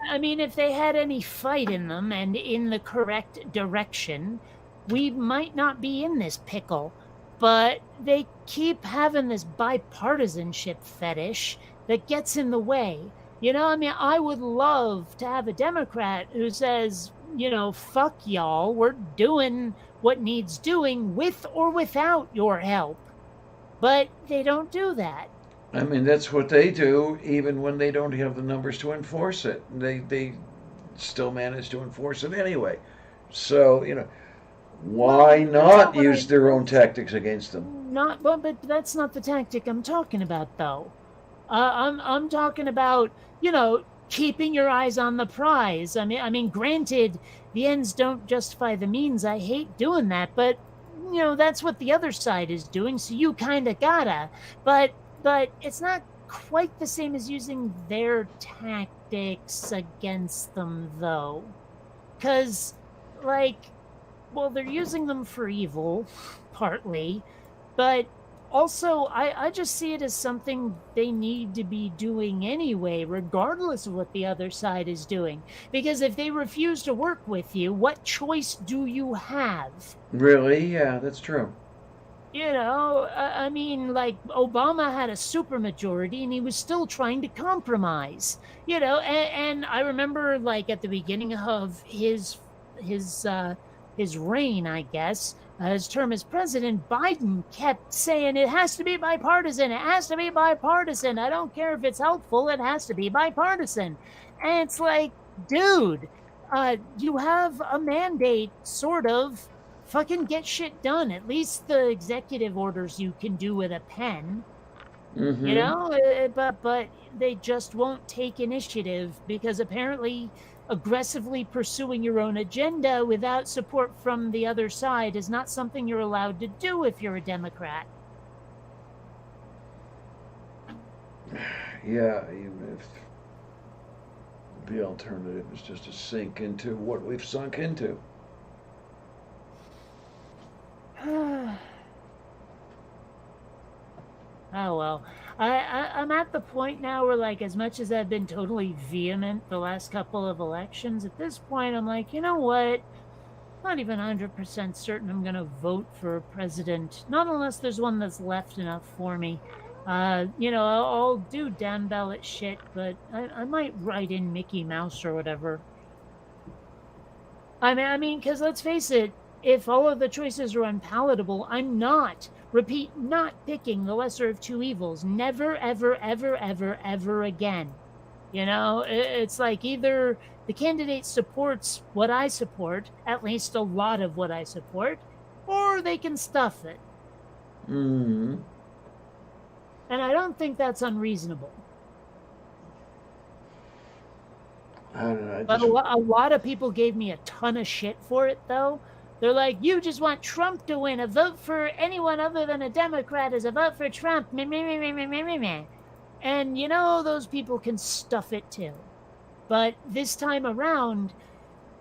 I mean, if they had any fight in them and in the correct direction, we might not be in this pickle. But they keep having this bipartisanship fetish that gets in the way. I mean, I would love to have a Democrat who says, fuck y'all, we're doing what needs doing with or without your help. But they don't do that. I mean, that's what they do, even when they don't have the numbers to enforce it. They still manage to enforce it anyway. So, why not use their own tactics against them? But that's not the tactic I'm talking about, though. I'm talking about, keeping your eyes on the prize. I mean, granted, the ends don't justify the means. I hate doing that, but that's what the other side is doing. So you kind of gotta. But it's not quite the same as using their tactics against them, though, because they're using them for evil, partly, But also, I just see it as something they need to be doing anyway, regardless of what the other side is doing. Because if they refuse to work with you, what choice do you have? Really? Yeah, that's true. You know, I mean, like Obama had a supermajority and he was still trying to compromise. You know, and I remember like at the beginning of his his reign, I guess, his term as president, Biden kept saying it has to be bipartisan. It has to be bipartisan. I don't care if it's helpful. It has to be bipartisan. And it's like, dude, you have a mandate, sort of. Fucking get shit done. At least the executive orders you can do with a pen, you Mm-hmm. know. But they just won't take initiative because apparently aggressively pursuing your own agenda without support from the other side is not something you're allowed to do if you're a Democrat. Yeah, even if the alternative is just to sink into what we've sunk into. Oh well, I'm at the point now where, like, as much as I've been totally vehement the last couple of elections, at this point I'm like, you know what? Not even 100% certain I'm gonna vote for a president. Not unless there's one that's left enough for me. You know, I'll do down ballot shit, but I might write in Mickey Mouse or whatever. I mean, because let's face it, if all of the choices are unpalatable, I'm not, repeat, not picking the lesser of two evils. Never, ever, ever, ever, ever again. You know, it's like either the candidate supports what I support, at least a lot of what I support, or they can stuff it. Mm-hmm. And I don't think that's unreasonable. I don't know. But a lot of people gave me a ton of shit for it, though. They're like, you just want Trump to win. A vote for anyone other than a Democrat is a vote for Trump. Meh, meh, meh, meh, meh, meh, meh, meh. And, you know, those people can stuff it too. But this time around,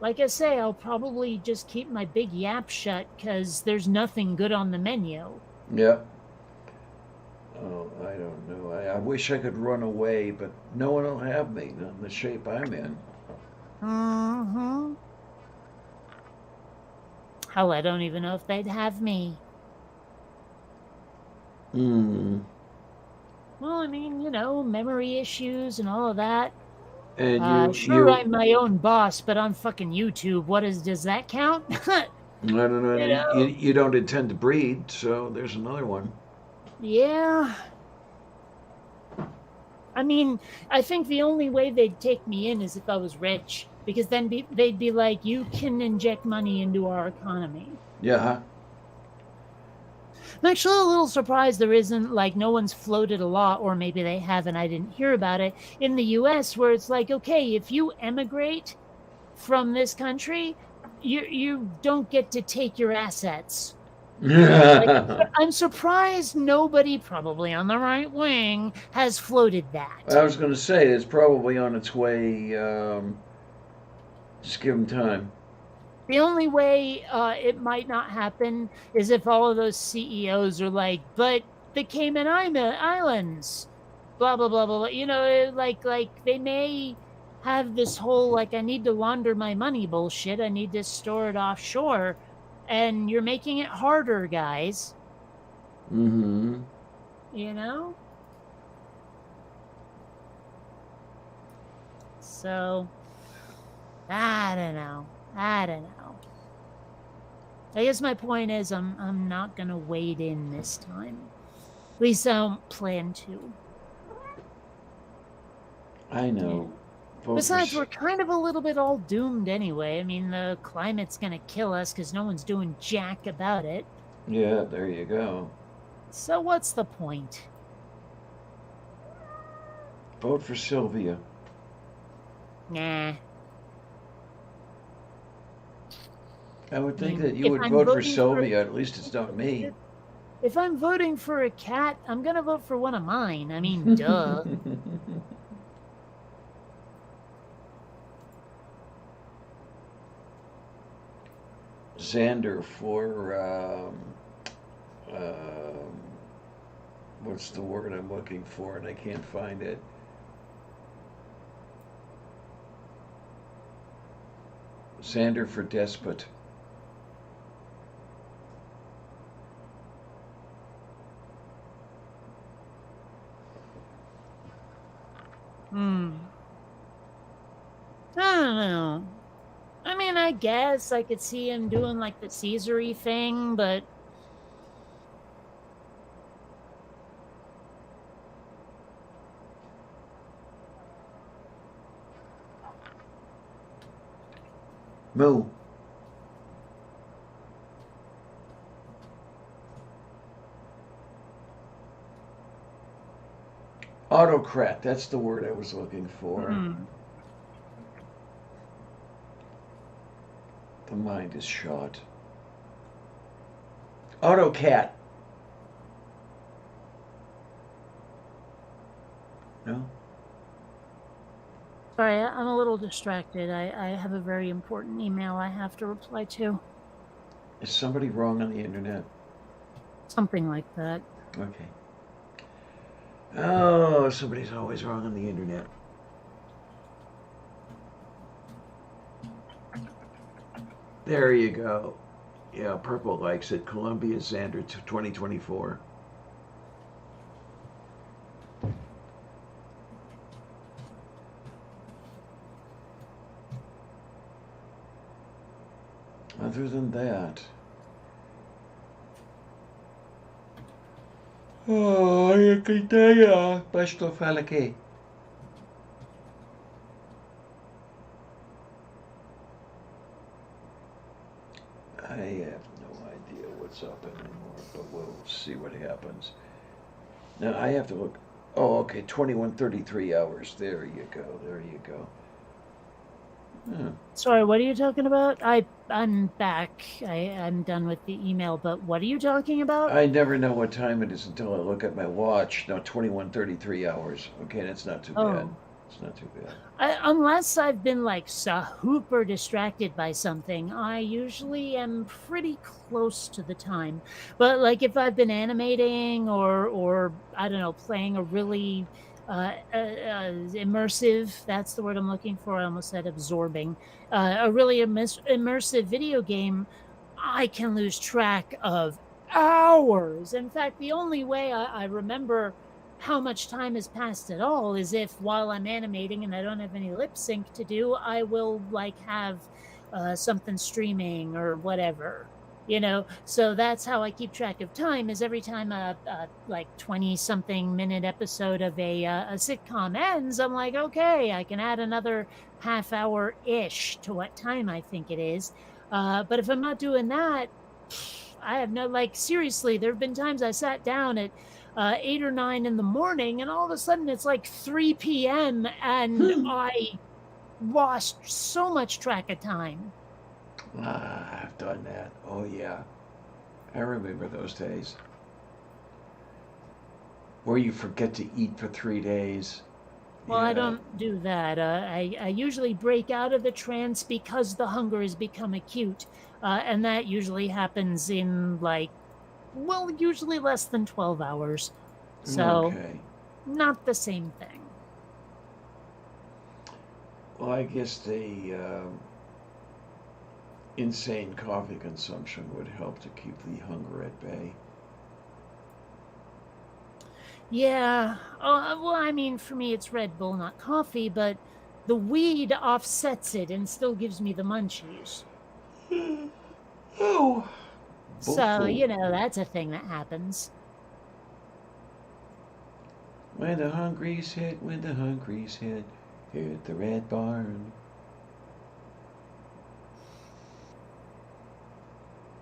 like I say, I'll probably just keep my big yap shut because there's nothing good on the menu. Yeah. Oh, I don't know. I wish I could run away, but no one will have me in the shape I'm in. Mm-hmm. Hell, I don't even know if they'd have me. Mm. Well, I mean, you know, memory issues and all of that. And Sure, I'm my own boss, but on fucking YouTube, does that count? I don't know. You know? You don't intend to breed, so there's another one. Yeah. I mean, I think the only way they'd take me in is if I was rich, because then they'd be like, you can inject money into our economy. Yeah. I'm actually a little surprised there isn't, like, no one's floated a law, or maybe they have and I didn't hear about it, in the US where it's like, okay, if you emigrate from this country, you don't get to take your assets. Like, I'm surprised nobody, probably on the right wing, has floated that. I was going to say it's probably on its way. Just give them time. The only way it might not happen is if all of those CEOs are like, but the Cayman Islands, blah, blah, blah, blah, blah. You know, like they may have this whole, like, I need to launder my money bullshit. I need to store it offshore. And you're making it harder, guys. Mm-hmm. You know? So, I don't know. I guess my point is I'm not gonna wade in this time. At least I don't plan to. I know. Besides, we're kind of a little bit all doomed anyway. I mean, the climate's gonna kill us because no one's doing jack about it. Yeah, there you go. So what's the point? Vote for Sylvia. Nah. I would think mean, that you if would I'm vote for voting for- Sylvia. At least it's not me. If I'm voting for a cat, I'm gonna vote for one of mine. I mean, duh. Xander for What's the word I'm looking for, and I can't find it. Xander for despot. I don't know. I mean, I guess I could see him doing like the Caesar-y thing, but Moo. Autocrat, that's the word I was looking for. The mind is shot. AutoCat. No? sorry, I'm a little distracted. I have a very important email I have to reply to. Is somebody wrong on the internet? Something like that. Okay. Oh, somebody's always wrong on the internet. There you go. Yeah, Purple likes it. Columbia Xander 2024. Other than that, oh, я китая, что фалаки. I have no idea what's up anymore, but we'll see what happens. Now I have to look. Oh, okay, 21:33 hours. There you go. There you go. Huh. Sorry, what are you talking about? I'm back. I'm done with the email, but what are you talking about? I never know what time it is until I look at my watch. Now 21:33 hours. Okay, that's not too bad. It's not too bad. Unless I've been like super distracted by something, I usually am pretty close to the time. But like if I've been animating or I don't know, playing a really immersive, that's the word I'm looking for. I almost said absorbing. A really immersive video game, I can lose track of hours. In fact, the only way I remember how much time has passed at all is if while I'm animating and I don't have any lip sync to do, I will like have something streaming or whatever, you know. So that's how I keep track of time, is every time a like 20 something minute episode of a sitcom ends, I'm like, okay, I can add another half hour ish to what time I think it is. But if I'm not doing that, I have no, like, seriously, there have been times I sat down at 8 or 9 in the morning, and all of a sudden it's like 3 p.m. and I lost so much track of time. I've done that. Oh yeah, I remember those days where you forget to eat for 3 days. Well, I don't do that. I usually break out of the trance because the hunger has become acute, and that usually happens in like, well, usually less than 12 hours. So, okay. Not the same thing. Well, I guess the insane coffee consumption would help to keep the hunger at bay. Yeah. Well, I mean, for me, it's Red Bull, not coffee, but the weed offsets it and still gives me the munchies. Oh. So, you know, that's a thing that happens. When the hungries hit, hit the Red Barn.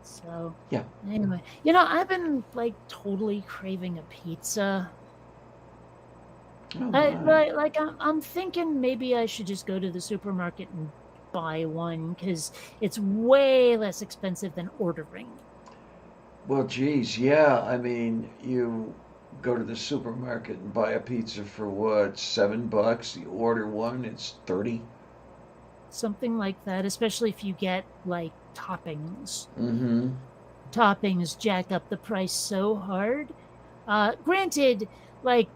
So, yeah. Anyway, you know, I've been like totally craving a pizza. Oh, I'm thinking maybe I should just go to the supermarket and buy one because it's way less expensive than ordering. Well, geez, yeah. I mean, you go to the supermarket and buy a pizza for what, $7? You order one, it's 30. Something like that, especially if you get like toppings. Mm-hmm. toppings jack up the price so hard. Granted, like,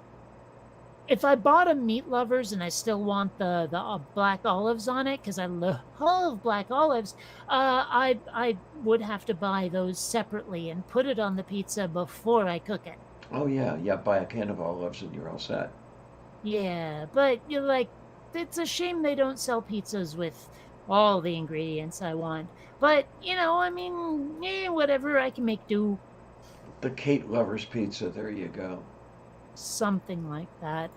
if I bought a Meat Lovers and I still want the black olives on it, because I love black olives, I would have to buy those separately and put it on the pizza before I cook it. Oh yeah, yeah. Buy a can of olives and you're all set. Yeah, but you're like, it's a shame they don't sell pizzas with all the ingredients I want. But I mean, whatever, I can make do. The Kate Lover's Pizza. There you go. Something like that.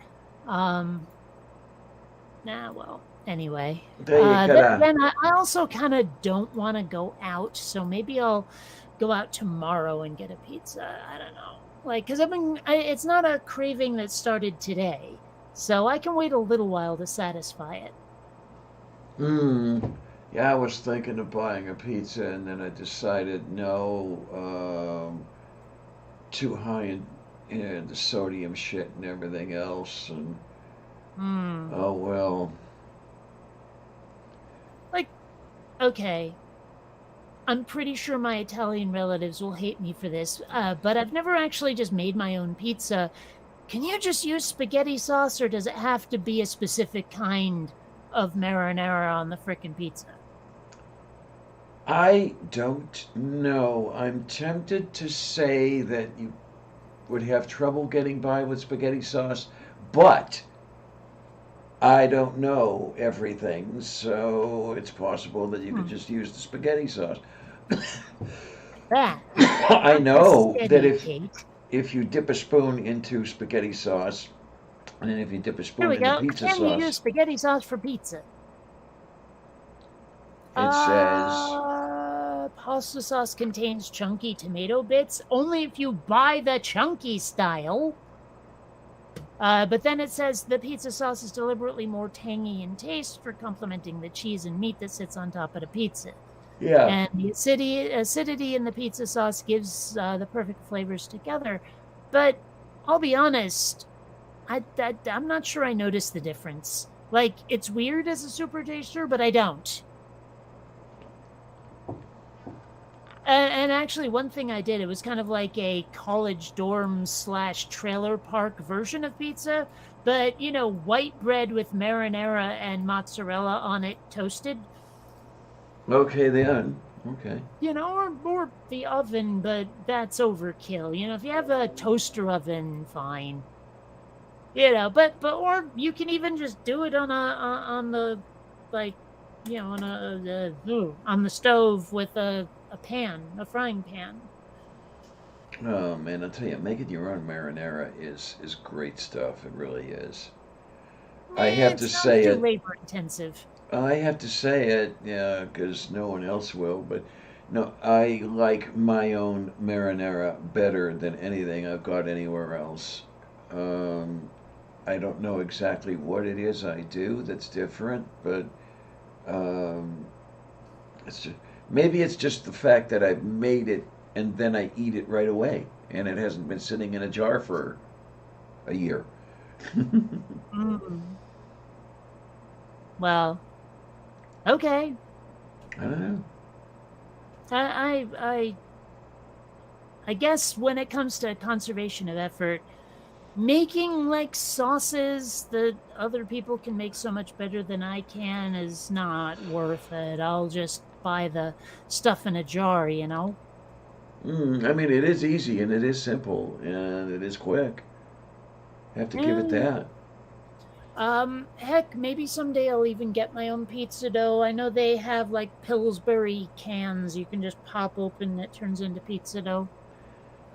Well, anyway. There you Then I also kind of don't want to go out, so maybe I'll go out tomorrow and get a pizza. I don't know. Like, because it's not a craving that started today, so I can wait a little while to satisfy it. Yeah, I was thinking of buying a pizza, and then I decided no, too high in the sodium shit and everything else, and oh well. Like, okay, I'm pretty sure my Italian relatives will hate me for this, but I've never actually just made my own pizza. Can you just use spaghetti sauce, or does it have to be a specific kind of marinara on the frickin' pizza? I don't know. I'm tempted to say that you would have trouble getting by with spaghetti sauce, but I don't know everything, so it's possible that you could just use the spaghetti sauce. That. I know that Kate. if you dip a spoon into spaghetti sauce, and then if you dip a There spoon we into go. pizza Can you use sauce, spaghetti sauce for pizza? it says, Pasta sauce contains chunky tomato bits only if you buy the chunky style. But then it says the pizza sauce is deliberately more tangy in taste for complementing the cheese and meat that sits on top of the pizza. yeah. And the acidity in the pizza sauce gives the perfect flavors together. But I'll be honest, I'm not sure I noticed the difference. Like, it's weird as a super taster, but I don't. And actually, one thing I did, it was kind of like a college dorm / trailer park version of pizza, but, white bread with marinara and mozzarella on it toasted. Okay then. Okay. Or the oven, but that's overkill. If you have a toaster oven, fine. But or you can even just do it on the stove with a frying pan. Oh man, I'll tell you, making your own marinara is great stuff. It really is. I have to say it. Labor intensive. I have to say it, yeah, because no one else will. But no, I like my own marinara better than anything I've got anywhere else. I don't know exactly what it is I do that's different, but it's just, maybe it's just the fact that I've made it and then I eat it right away, and it hasn't been sitting in a jar for a year. Well, okay. I don't know. I guess when it comes to conservation of effort, making like sauces that other people can make so much better than I can is not worth it. I'll just buy the stuff in a jar, I mean, it is easy and it is simple and it is quick. Have to give it that. Heck, maybe someday I'll even get my own pizza dough. I know they have like Pillsbury cans you can just pop open and it turns into pizza dough.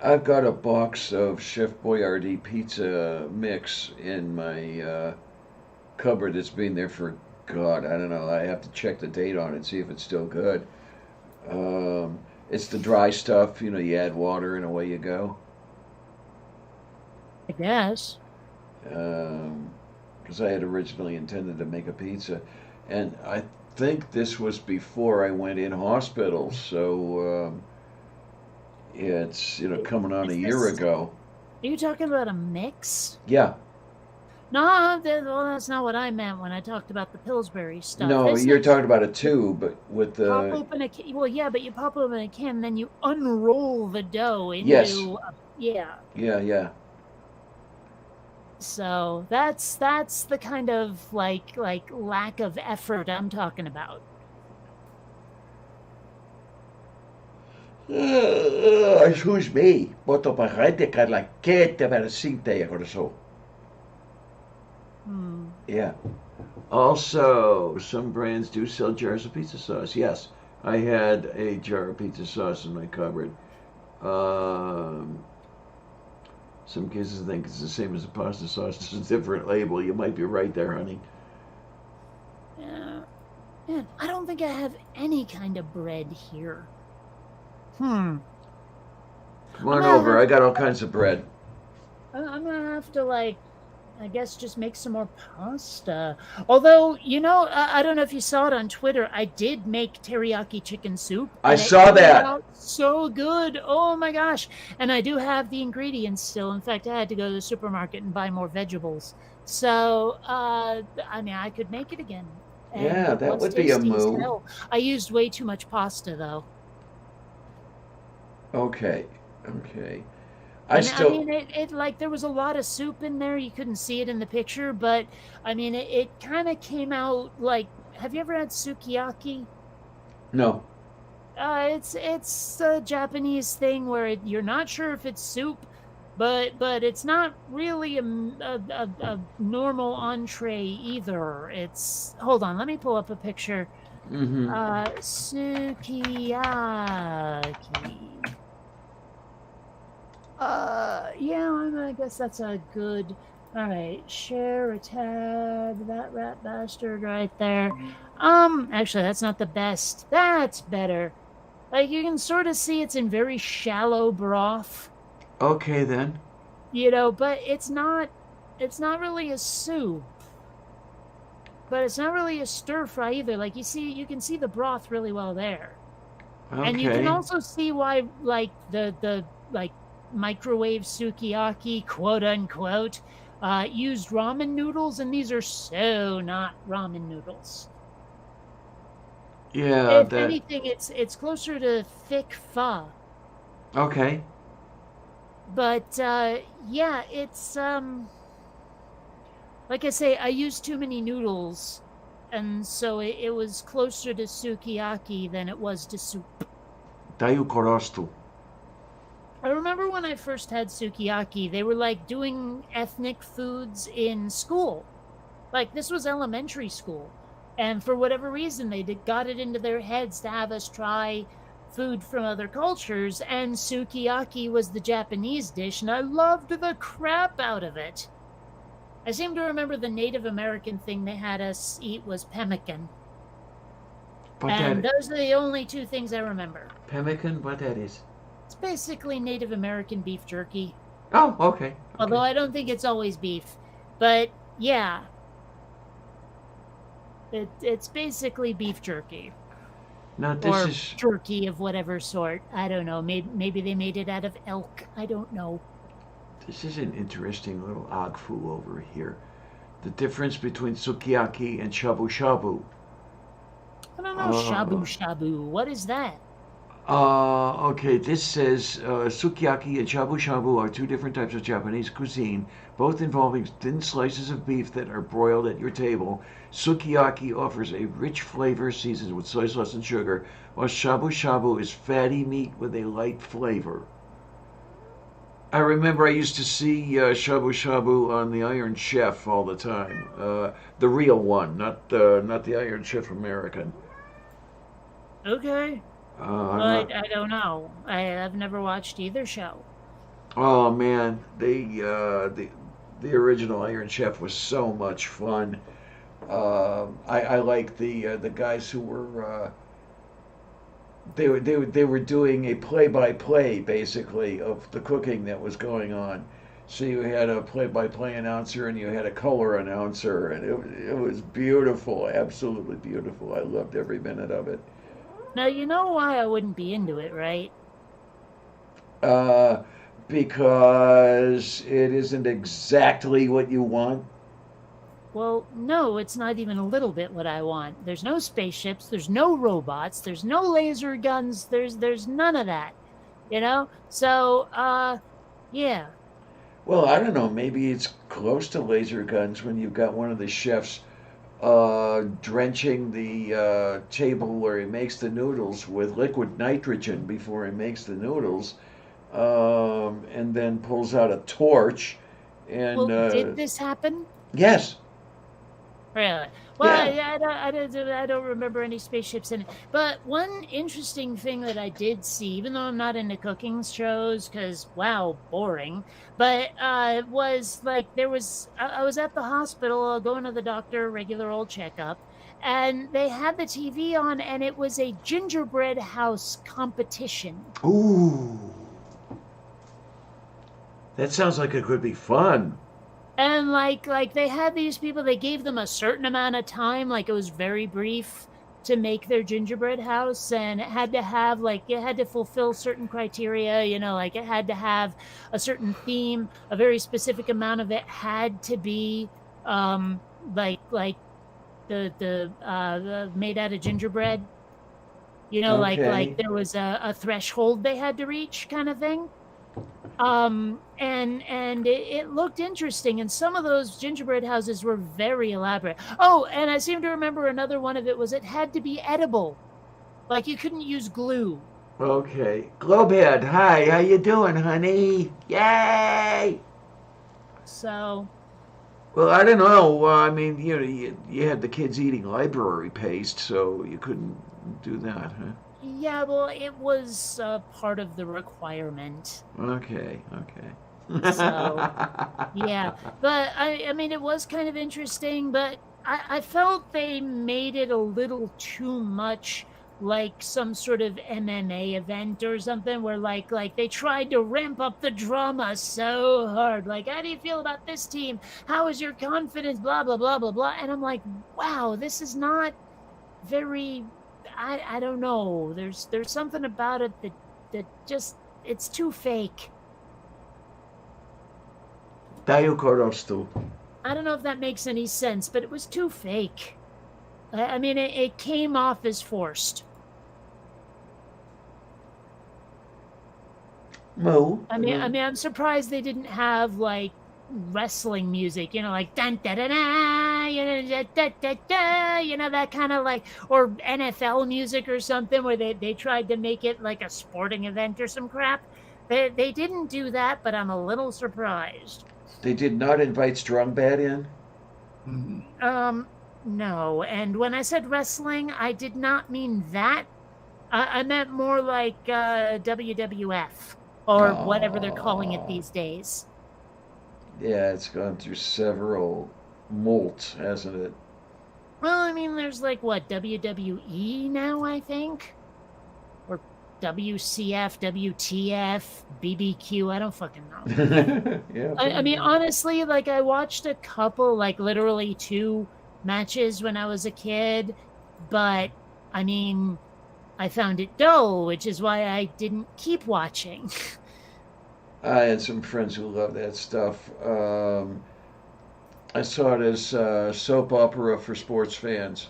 I've got a box of Chef Boyardee pizza mix in my cupboard that's been there for, God, I don't know. I have to check the date on it, see if it's still good. It's the dry stuff, you add water and away you go. I guess. Because I had originally intended to make a pizza, and I think this was before I went in hospital, so it's coming on a year ago. Are you talking about a mix? Yeah. No, well, that's not what I meant when I talked about the Pillsbury stuff. No, This you're is talking about a tube with pop the. open a can. Well, yeah, but you pop open a can, then you unroll the dough Yes. into yeah. Yeah, yeah. So that's the kind of like lack of effort I'm talking about. Excuse me, mutta parete la quete per sinte or so. Hmm. Yeah. Also, some brands do sell jars of pizza sauce. Yes, I had a jar of pizza sauce in my cupboard. Um, some cases think it's the same as a pasta sauce. It's a different label. You might be right there, honey. Yeah. Man, I don't think I have any kind of bread here. Hmm. Come on I'm gonna over. have I got all kinds of bread. I'm gonna have to I guess just make some more pasta. Although, I don't know if you saw it on Twitter. I did make teriyaki chicken soup. I And it saw turned that. out so good. Oh my gosh. And I do have the ingredients still. In fact, I had to go to the supermarket and buy more vegetables. So, I mean, I could make it again. And Yeah, it that was would be a tasty as move. hell. I used way too much pasta, though. Okay. Okay. I I mean, I still. mean, it like there was a lot of soup in there. You couldn't see it in the picture, but I mean, it kind of came out like. Have you ever had sukiyaki? No. It's a Japanese thing where you're not sure if it's soup, but it's not really a normal entree either. It's hold on, let me pull up a picture. Mm-hmm. Sukiyaki. Yeah, I guess that's a good. All right, share a tab. That rat bastard right there. Actually, that's not the best. That's better. Like you can sort of see it's in very shallow broth, Okay then. but it's not. It's not really a soup, but it's not really a stir fry either. Like you can see the broth really well there, and you can Okay. also see why, like the like microwave sukiyaki, quote unquote, used ramen noodles, and these are so not ramen noodles. Yeah, If that. anything, it's closer to thick pho. Okay. But yeah, it's like I say, I used too many noodles, and so it was closer to sukiyaki than it was to soup. Dayu korostu. I remember when I first had sukiyaki, they were like doing ethnic foods in school. Like this was elementary school. And for whatever reason, they got it into their heads to have us try food from other cultures. And sukiyaki was the Japanese dish, and I loved the crap out of it. I seem to remember the Native American thing they had us eat was pemmican. What And that? those are the only two things I remember. Pemmican? What that is? It's basically Native American beef jerky. Oh, okay. Although Okay. I don't think it's always beef. But yeah, it's basically beef jerky. Now this Or is jerky of whatever sort. I don't know. Maybe they made it out of elk. I don't know. an interesting little agfu over here. The difference between sukiyaki and shabu shabu. I don't know. Shabu shabu. What is that? Okay, this says sukiyaki and shabu shabu are two different types of Japanese cuisine, both involving thin slices of beef that are broiled at your table. Sukiyaki offers a rich flavor seasoned with soy sauce and sugar, while shabu shabu is fatty meat with a light flavor. I remember I used to see shabu shabu on the Iron Chef all the time, the real one, not the Iron Chef American. Okay. I'm not. I don't know. I've never watched either show. Oh man, the original Iron Chef was so much fun. I like the guys who were they were doing a play-by-play basically of the cooking that was going on. So you had a play-by-play announcer and you had a color announcer, and it was beautiful, absolutely beautiful. I loved every minute of it. Now you know why I wouldn't be into it, right? Uh, because it isn't exactly what you want. Well, no, it's not even a little bit what I want. There's no spaceships, there's no robots, there's no laser guns, there's none of that. You know? So, yeah. Well, I don't know. Maybe it's close to laser guns when you've got one of the chefs drenching the table where he makes the noodles with liquid nitrogen before he makes the noodles, and then pulls out a torch. And Well, did this happen? yes, Really? Well, yeah. I don't remember any spaceships in it. But one interesting thing that I did see, even though I'm not into cooking shows, because wow, boring. But was like I was at the hospital, going to the doctor, regular old checkup, and they had the TV on, and it was a gingerbread house competition. Ooh, that sounds like it could be fun. And like they had these people, they gave them a certain amount of time, like it was very brief, to make their gingerbread house, and it had to have like it had to fulfill certain criteria, you know, like it had to have a certain theme, a very specific amount of it had to be um like the made out of gingerbread, you know, like Okay. there was a threshold they had to reach kind of thing. And it looked interesting, and some of those gingerbread houses were very elaborate. Oh, and I seem to remember another one of it was it had to be edible, like you couldn't use glue. Okay. Globehead, hi. How you doing, honey? Yay! So Well, I don't know. I mean, you had the kids eating library paste, so you couldn't do that, huh? yeah, well, it was part of the requirement. Okay, okay. So yeah, but I mean it was kind of interesting, but I felt they made it a little too much like some sort of MMA event or something where like they tried to ramp up the drama so hard. Like, how do you feel about this team? How is your confidence? Blah blah blah blah blah. And I'm like, wow, this is not very I don't know. There's something about it that just it's too fake. Dayo Korostu. I don't know if that makes any sense, but it was too fake. I mean, it came off as forced. Mo. I'm surprised they didn't have like wrestling music, you know, like dun da da da, you know, da, da, da, da, you know, that kind of like, or NFL music or something, where they tried to make it like a sporting event or some crap. They didn't do that, but I'm a little surprised. They did not invite Strong Bad in? No. And when I said wrestling, I did not mean that. I meant more like WWF or whatever they're calling it Oh. these days. Yeah, it's gone through several molts, hasn't it? Well, I mean, there's like what WWE now, I think, or WCF, WTF, BBQ. I don't fucking know. Yeah, I pretty mean, much. honestly, like I watched a couple, like literally two matches when I was a kid, but I mean, I found it dull, which is why I didn't keep watching. I had some friends who love that stuff. I saw it as soap opera for sports fans.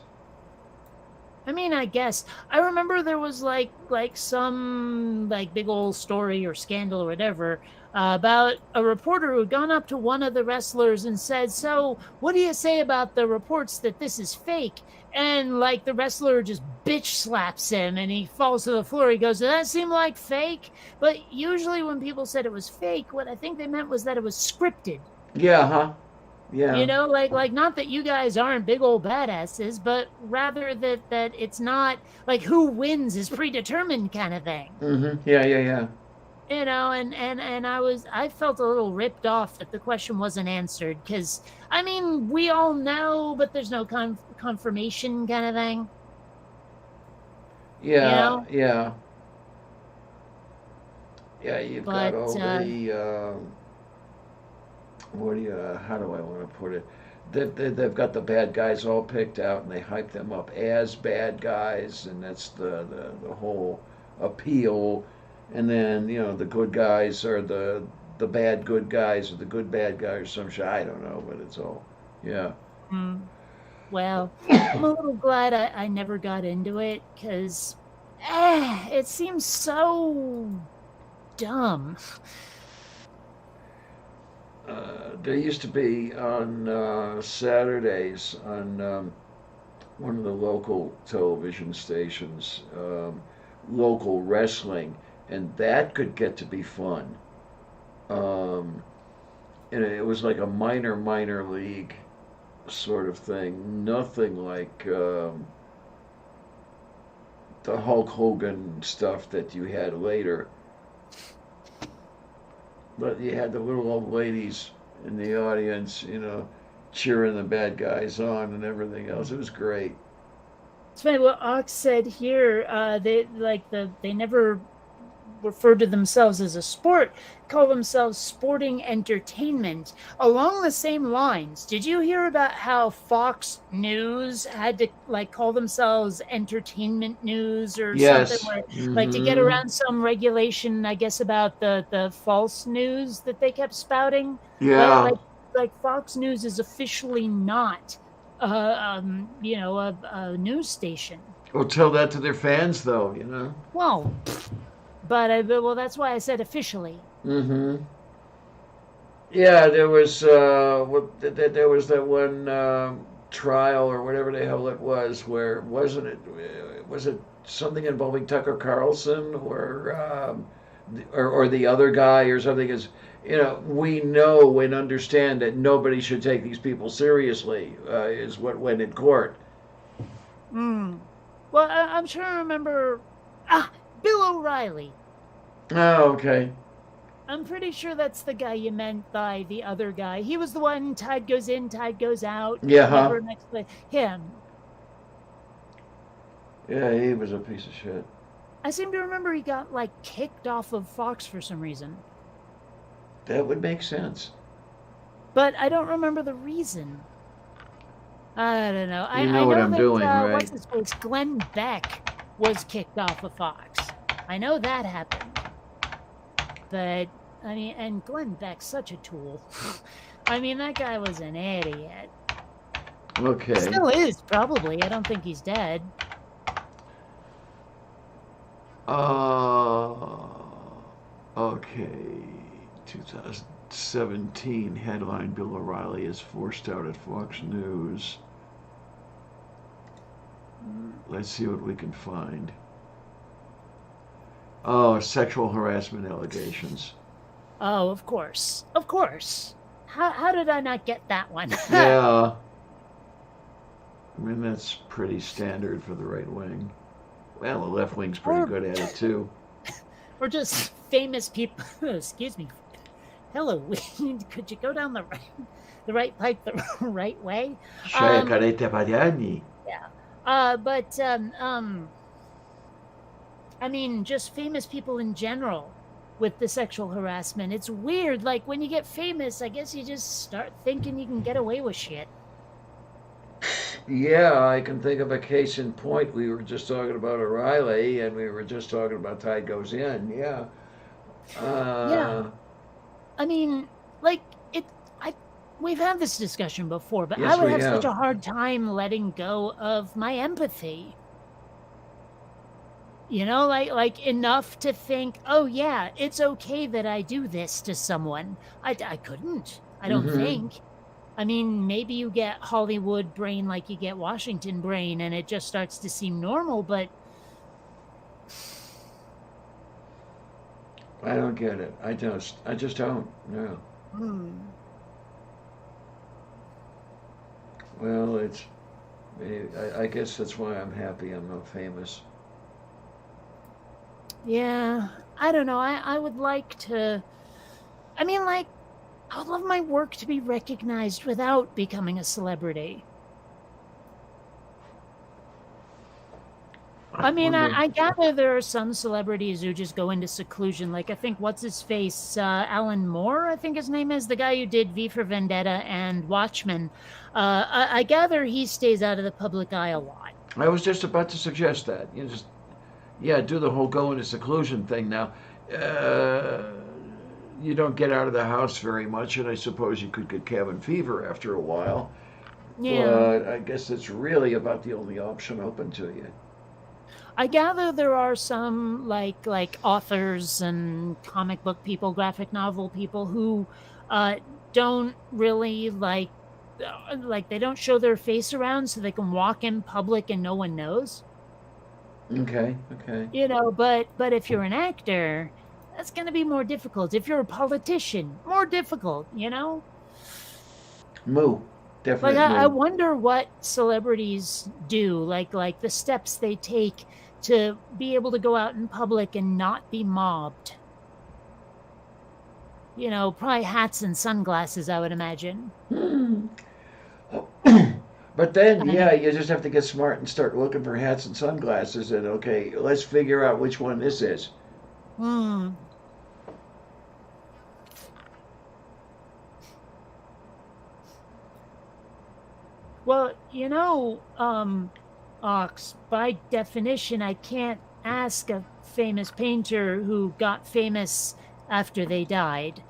I mean, I guess I remember there was like some like big old story or scandal or whatever about a reporter who had gone up to one of the wrestlers and said, "So, what do you say about the reports that this is fake?" And like the wrestler just bitch slaps him and he falls to the floor. He goes, "Does that seem like fake?" But usually when people said it was fake, what I think they meant was that it was scripted. Yeah, huh? You Yeah. know, like not that you guys aren't big old badasses, but rather that it's not like who wins is predetermined kind of thing. Mm-hmm. Yeah, yeah, yeah. You know, and I felt a little ripped off that the question wasn't answered because I mean we all know, but there's no confirmation kind of thing. You Yeah, know, yeah. Yeah, you've got but all the what do you how do I want to put it? They've got the bad guys all picked out and they hype them up as bad guys, and that's the whole appeal. And then the good guys are the bad good guys or the good bad guys or some shit. I don't know, but it's all yeah. Hmm. Well, I'm a little glad I never got into it because it seems so dumb. There used to be on Saturdays on one of the local television stations, local wrestling, and that could get to be fun. Um, and it was like a minor league sort of thing. Nothing like the Hulk Hogan stuff that you had later. But you had the little old ladies in the audience, cheering the bad guys on and everything else. It was great. It's funny what Ox said here. They never refer to themselves as a sport, call themselves sporting entertainment. Along the same lines, did you hear about how Fox News had to call themselves entertainment news or something, Yes. where to get Hmm. around some regulation, I guess, about the false news that they kept spouting? Like Yeah. like like Fox News is officially not a news station. Well, tell that to their fans, though. Well, well, that's why I said officially. Hmm. Yeah, there was there was that one trial or whatever the hell it was, where wasn't it? Was it something involving Tucker Carlson or the other guy or something? Is we know and understand that nobody should take these people seriously. Is what went in court. Hmm. Well, I'm sure I remember. Bill O'Reilly. Oh, okay. I'm pretty sure that's the guy you meant by the other guy. He was the one. Tide goes in, tide goes out. Yeah, huh? Never an explanation. Him. Yeah, he was a piece of shit. I seem to remember he got kicked off of Fox for some reason, That would make sense. but I don't remember the reason. I don't know. You I know what know I'm that doing, what's right? his face, Glenn Beck, was kicked off of Fox. I know that happened. But I mean, and Glenn Beck's such a tool. I mean, that guy was an idiot. Okay. Still is, probably. I don't think he's dead. Uh, okay. 2017 headline: Bill O'Reilly is forced out at Fox News. Let's see what we can find. Oh, sexual harassment allegations. Oh, of course. Of course. How did I not get that one? Yeah. I mean, that's pretty standard for the right wing. Well, the left wing's pretty Or- good at it, too. Or just famous people. Excuse me. Hello, could you go down the right pipe the right way? Shaya Karete Padiani. But I mean, just famous people in general with the sexual harassment. It's weird. Like, when you get famous, I guess you just start thinking you can get away with shit. Yeah, I can think of a case in point. We were just talking about O'Reilly, and we were just talking about Tide Goes In. Yeah. Yeah. I mean, like, we've had this discussion before, but Yes, I would we have such have. a hard time letting go of my empathy. Like enough to think, oh yeah, it's okay that I do this to someone. I couldn't. I don't Mhm. think. I mean, maybe you get Hollywood brain like you get Washington brain, and it just starts to seem normal. But I don't get it. I just don't. No. Well, I guess that's why I'm happy I'm not famous. yeah, I don't know. I would like to. I mean, I would love my work to be recognized without becoming a celebrity. I mean, wonder- I gather there are some celebrities who just go into seclusion. Like, I think, what's his face? Alan Moore, I think his name is, the guy who did V for Vendetta and Watchmen. I gather he stays out of the public eye a lot. I was just about to suggest that. Do the whole go into seclusion thing now. You don't get out of the house very much, and I suppose you could get cabin fever after a while. Yeah. But I guess it's really about the only option open to you. I gather there are some like authors and comic book people, graphic novel people who uh don't really like they don't show their face around so they can walk in public and no one knows. Okay, okay. But if you're an actor, that's going to be more difficult. If you're a politician, more difficult. Moo. Like Definite I moo. wonder what celebrities do, like the steps they take to be able to go out in public and not be mobbed. Probably hats and sunglasses, I would imagine. Hmm. But then, I yeah, you just have to get smart and start looking for hats and sunglasses. And okay, let's figure out which one this is. Hmm. Well, Ox, by definition, I can't ask a famous painter who got famous after they died.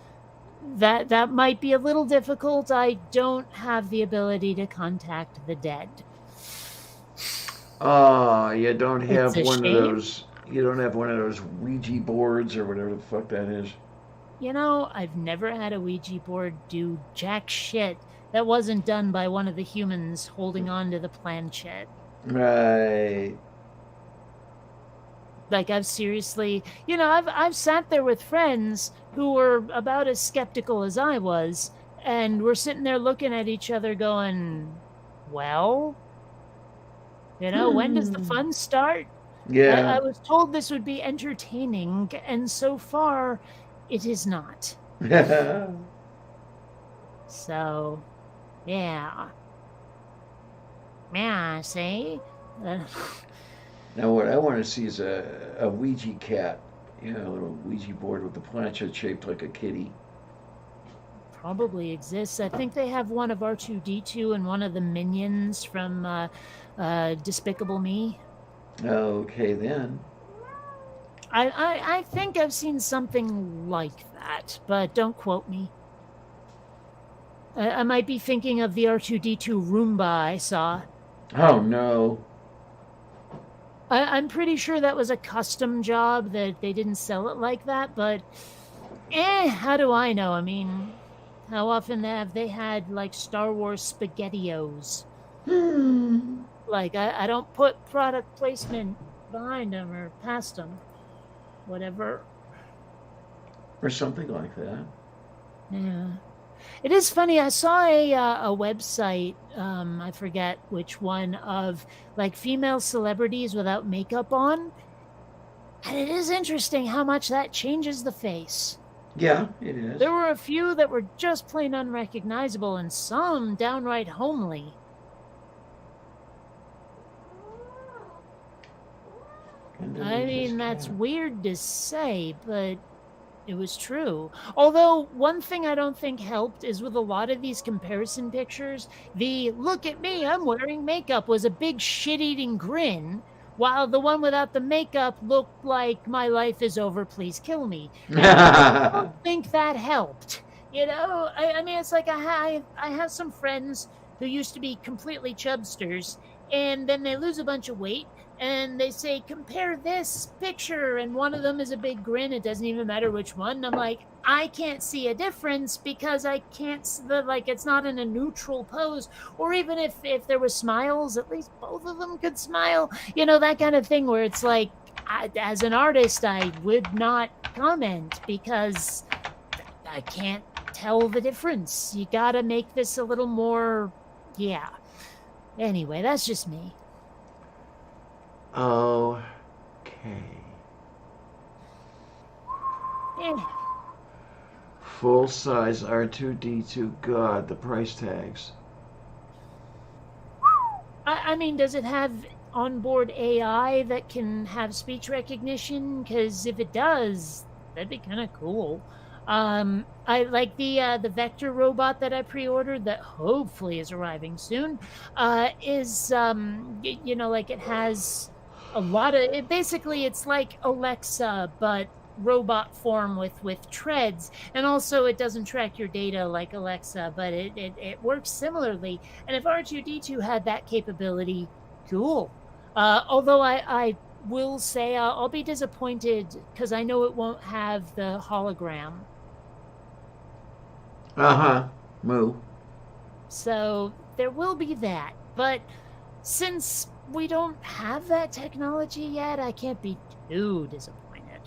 That might be a little difficult. I don't have the ability to contact the dead. You don't It's have a one of shame. those. You don't have one of those Ouija boards or whatever the fuck that is. I've never had a Ouija board do jack shit that wasn't done by one of the humans holding on to the planchette. Right. Like I've seriously, I've sat there with friends who were about as skeptical as I was, and we're sitting there looking at each other going, well, when does the fun start? Yeah. I was told this would be entertaining, and so far, it is not. So, yeah. Yeah, see? Now, what I want to see is a Ouija cat. A little Ouija board with the planchette shaped like a kitty. Probably exists. I think they have one of R2D2 and one of the minions from Despicable Me. Okay, then. I think I've seen something like that, but don't quote me. I might be thinking of the R2D2 Roomba I saw. Oh, no. I'm pretty sure that was a custom job, that they didn't sell it like that, but how do I know? I mean, how often have they had like Star Wars SpaghettiOs? Like, I don't put product placement behind them or past them. Whatever. Or something like that. Yeah. It is funny. I saw a website, I forget which one, of like female celebrities without makeup on. And it is interesting how much that changes the face. Yeah, it is. There were a few that were just plain unrecognizable and some downright homely. I mean, that's weird to say, but it was true. Although, one thing I don't think helped is with a lot of these comparison pictures, the look at me, I'm wearing makeup was a big shit-eating grin, while the one without the makeup looked like my life is over, please kill me. And I don't think that helped. I mean, it's like I have some friends who used to be completely chubsters, and then they lose a bunch of weight, and they say, compare this picture, and one of them is a big grin. It doesn't even matter which one. And I'm like, I can't see a difference because I can't, it's not in a neutral pose. Or even if there were smiles, at least both of them could smile. That kind of thing where it's like, as an artist, I would not comment because I can't tell the difference. You gotta make this a little more, yeah. Anyway, that's just me. Okay. Full size R2D2. God, the price tags. I mean, does it have onboard AI that can have speech recognition? Because if it does, that'd be kind of cool. I like the Vector robot that I pre-ordered that hopefully is arriving soon. Is like it has a lot of it. Basically, it's like Alexa, but robot form with treads, and also it doesn't track your data like Alexa, but it works similarly. And if R2D2 had that capability, cool. Although I will say I'll be disappointed because I know it won't have the hologram. Moo. So there will be that. But since we don't have that technology yet, I can't be too disappointed.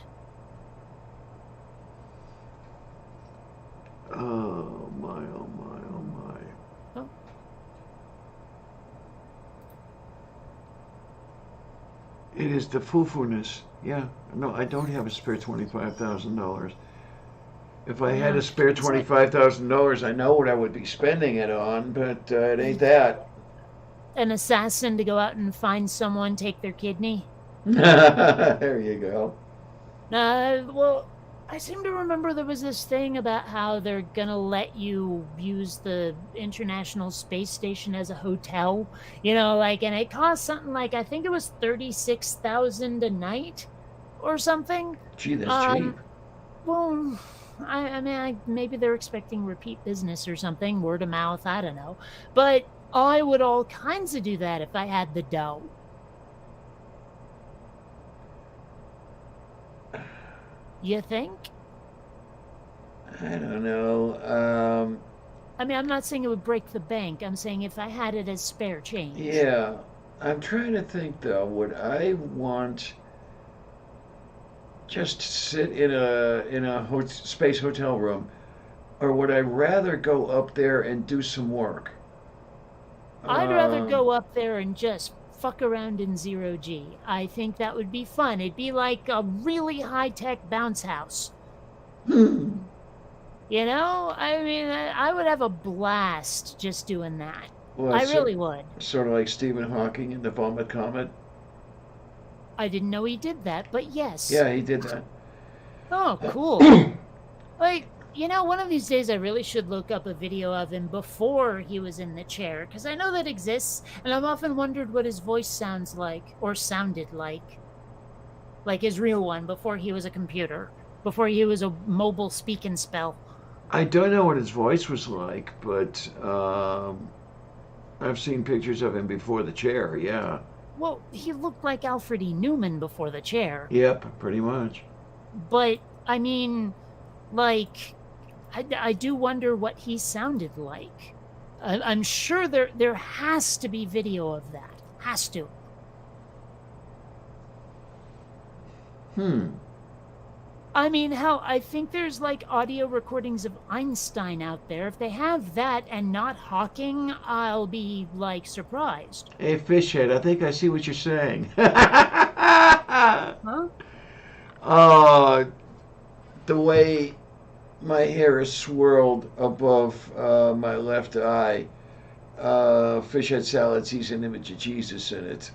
Oh my, oh my, oh my. Oh. It is the foo-foo-ness. Yeah. No, I don't have a spare $25,000. If I had a spare $25,000, I know what I would be spending it on, but it ain't that. An assassin to go out and find someone, take their kidney? There you go. Well, I seem to remember there was this thing about how they're gonna let you use the International Space Station as a hotel, and it costs something like, I think it was $36,000 a night or something. Gee, that's cheap. Well, I mean, maybe they're expecting repeat business or something, word of mouth, I don't know. But I would all kinds of do that if I had the dough. You think? I don't know. I mean, I'm not saying it would break the bank. I'm saying if I had it as spare change. Yeah. I'm trying to think, though. Would I want just to sit in a space hotel room, or would I rather go up there and do some work? I'd rather go up there and just fuck around in zero G. I think that would be fun. It'd be like a really high-tech bounce house. I mean, I would have a blast just doing that. Well, I really would. Sort of like Stephen Hawking in the Vomit Comet. I didn't know he did that, but yes. Yeah, he did that. Oh, cool. One of these days I really should look up a video of him before he was in the chair, because I know that exists, and I've often wondered what his voice sounds like, or sounded like. Like his real one, before he was a computer, before he was a mobile speak and spell. I don't know what his voice was like, but I've seen pictures of him before the chair, yeah. Well, he looked like Alfred E. Newman before the chair. Yep, pretty much. But, I mean, I do wonder what he sounded like. I'm sure there has to be video of that. Has to. I mean, hell, I think there's audio recordings of Einstein out there. If they have that and not Hawking, I'll be surprised. Hey, Fishhead, I think I see what you're saying. Huh? The way my hair is swirled above my left eye. Fishhead salad sees an image of Jesus in it.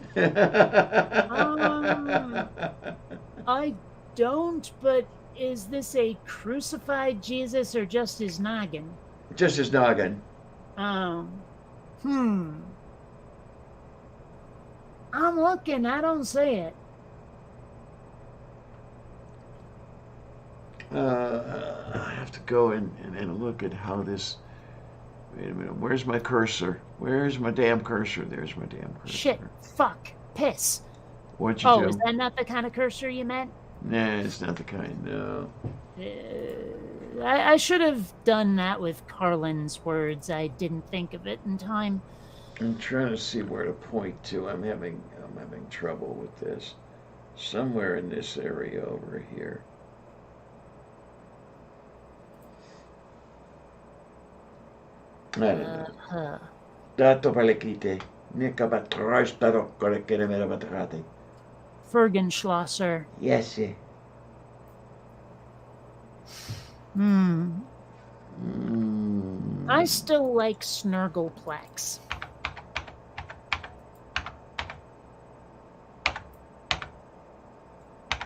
I don't, but is this a crucified Jesus or just his noggin? Just his noggin. I'm looking, I don't see it. I have to go and look at how this... Wait a minute, where's my cursor? Where's my damn cursor? There's my damn cursor. Shit, fuck, piss. What'd you do? Oh, is that not the kind of cursor you meant? Nah, it's not the kind, no. I should have done that with Carlin's words. I didn't think of it in time. I'm trying to see where to point to. I'm having trouble with this. Somewhere in this area over here. I don't know. Dato palekite. Nikabat roistaro korekere merabatrate. Fergenschlosser. Yes. I still like Snurgleplex.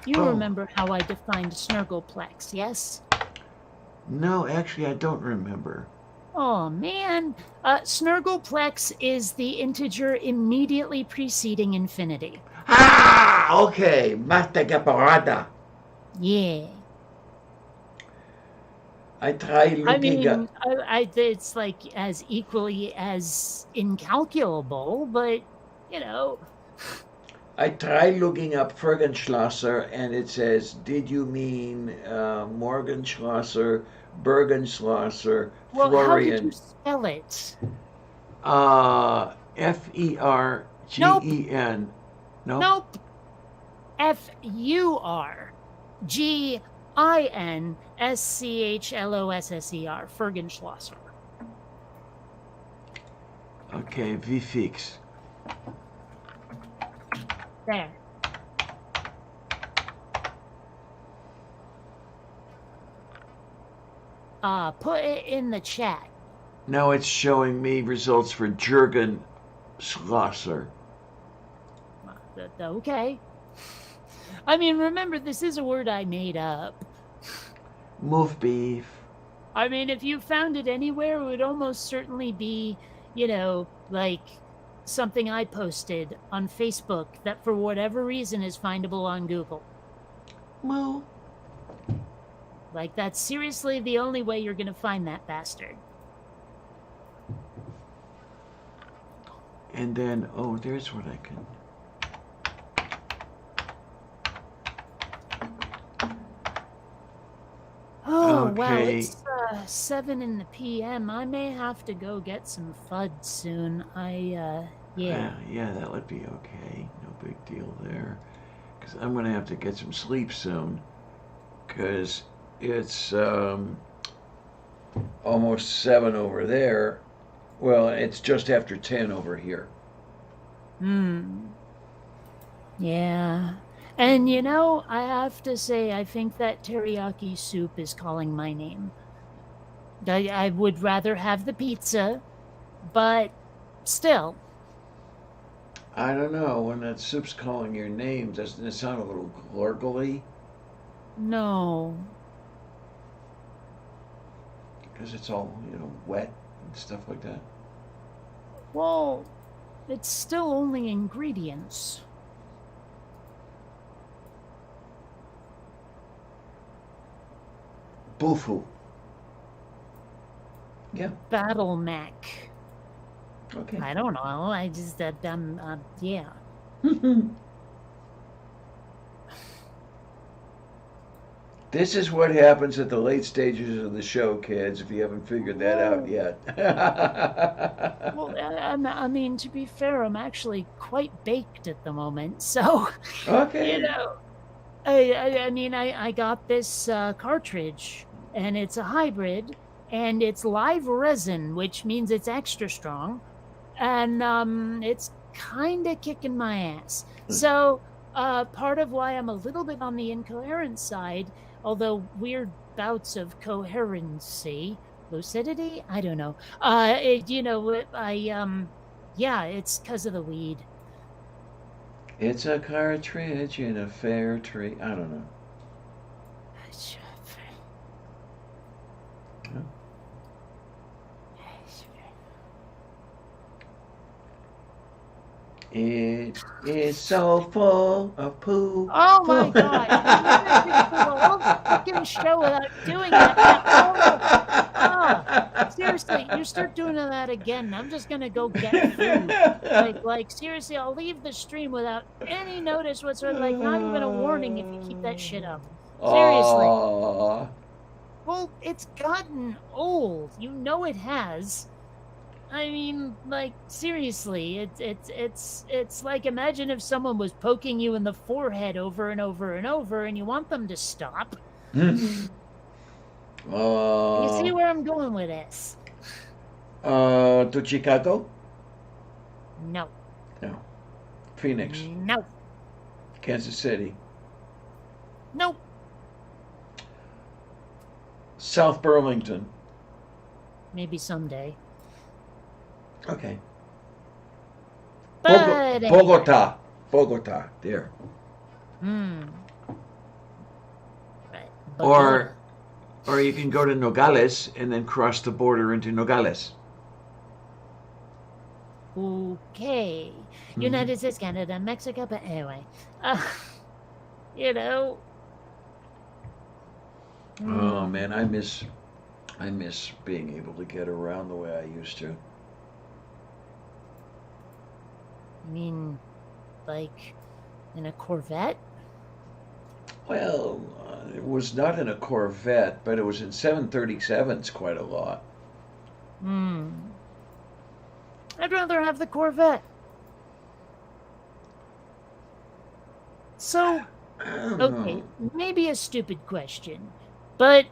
You remember how I defined Snurgleplex, yes? No, actually, I don't remember. Oh, man. Snurgleplex is the integer immediately preceding infinity. Ah, okay. Masta caparada. Yeah. I try looking I mean, up. it's like as equally as incalculable, but you know, I try looking up Fergenschlosser, and it says, "Did you mean Morgenschlosser, Bergenschlosser, well, how did you Florian?" spell it? Nope, Fergen. No. nope. Furginschlosser. Fergenschlosser. Okay, wie fix. There. Put it in the chat. Now it's showing me results for Jurgen Schlosser. Okay. I mean, remember, this is a word I made up. Move beef. I mean, if you found it anywhere, it would almost certainly be, like something I posted on Facebook that for whatever reason is findable on Google. Moo. Like, that's seriously the only way you're going to find that bastard. And then, oh, there's what I can. Oh, wow, Okay. it's 7 in the p.m. I may have to go get some FUD soon. Yeah. Yeah, that would be okay. No big deal there. Because I'm going to have to get some sleep soon. Because it's almost 7 over there. Well, it's just after 10 over here. Yeah. And I have to say, I think that teriyaki soup is calling my name. I would rather have the pizza, but still. I don't know. When that soup's calling your name, doesn't it sound a little gurgly? No. Because it's all, wet and stuff like that. Well, it's still only ingredients. Bufu. Yeah. Battle mech. Okay. I don't know. I just, yeah. This is what happens at the late stages of the show, kids, if you haven't figured that out yet. Well, I mean, to be fair, I'm actually quite baked at the moment. So, Okay. I mean, I got this cartridge, and it's a hybrid, and it's live resin, which means it's extra strong, and it's kind of kicking my ass. So, part of why I'm a little bit on the incoherent side, although weird bouts of coherency, lucidity, I don't know. Yeah, it's because of the weed. It's a cartridge in a fair tree. I don't know. It is so full of poo. Oh my god! I'm gonna do the whole fucking show without doing that. Seriously, you start doing that again, I'm just gonna go get food. Like seriously, I'll leave the stream without any notice whatsoever. Like not even a warning if you keep that shit up. Seriously. Aww. Well, it's gotten old. You know it has. I mean, like seriously, it's like imagine if someone was poking you in the forehead over and over and over, and you want them to stop. You see where I'm going with this? To Chicago? No. No. Phoenix? No. Kansas City? Nope. South Burlington? Maybe someday. Okay. But Bogota. There. Right. Or you can go to Nogales and then cross the border into Nogales. Okay. United States, Canada, Mexico, but anyway. Oh man, I miss I miss being able to get around the way I used to. I mean, like in a Corvette? Well, it was not in a Corvette, but it was in 737s quite a lot. Hmm. I'd rather have the Corvette. So, I don't okay, know. maybe a stupid question, but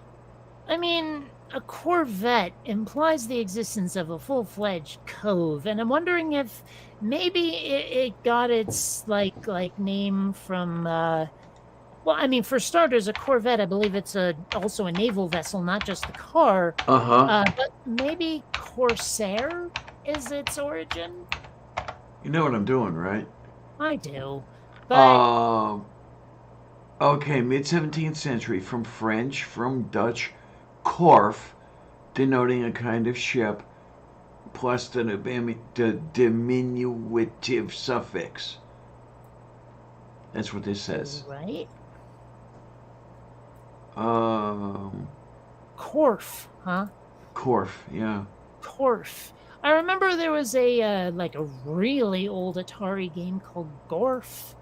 I mean, a Corvette implies the existence of a full-fledged cove, and I'm wondering if maybe it got its like name from. Well, I mean, for starters, a Corvette, I believe it's also a naval vessel, not just a car. Uh-huh. But maybe Corsair is its origin. You know what I'm doing, right? I do, but Okay, mid 17th century, from French, from Dutch, Korf, denoting a kind of ship, plus the diminutive suffix. That's what this says. right, Um, Corf, huh? Korf, yeah. Corf. I remember there was a like a really old Atari game called Gorf.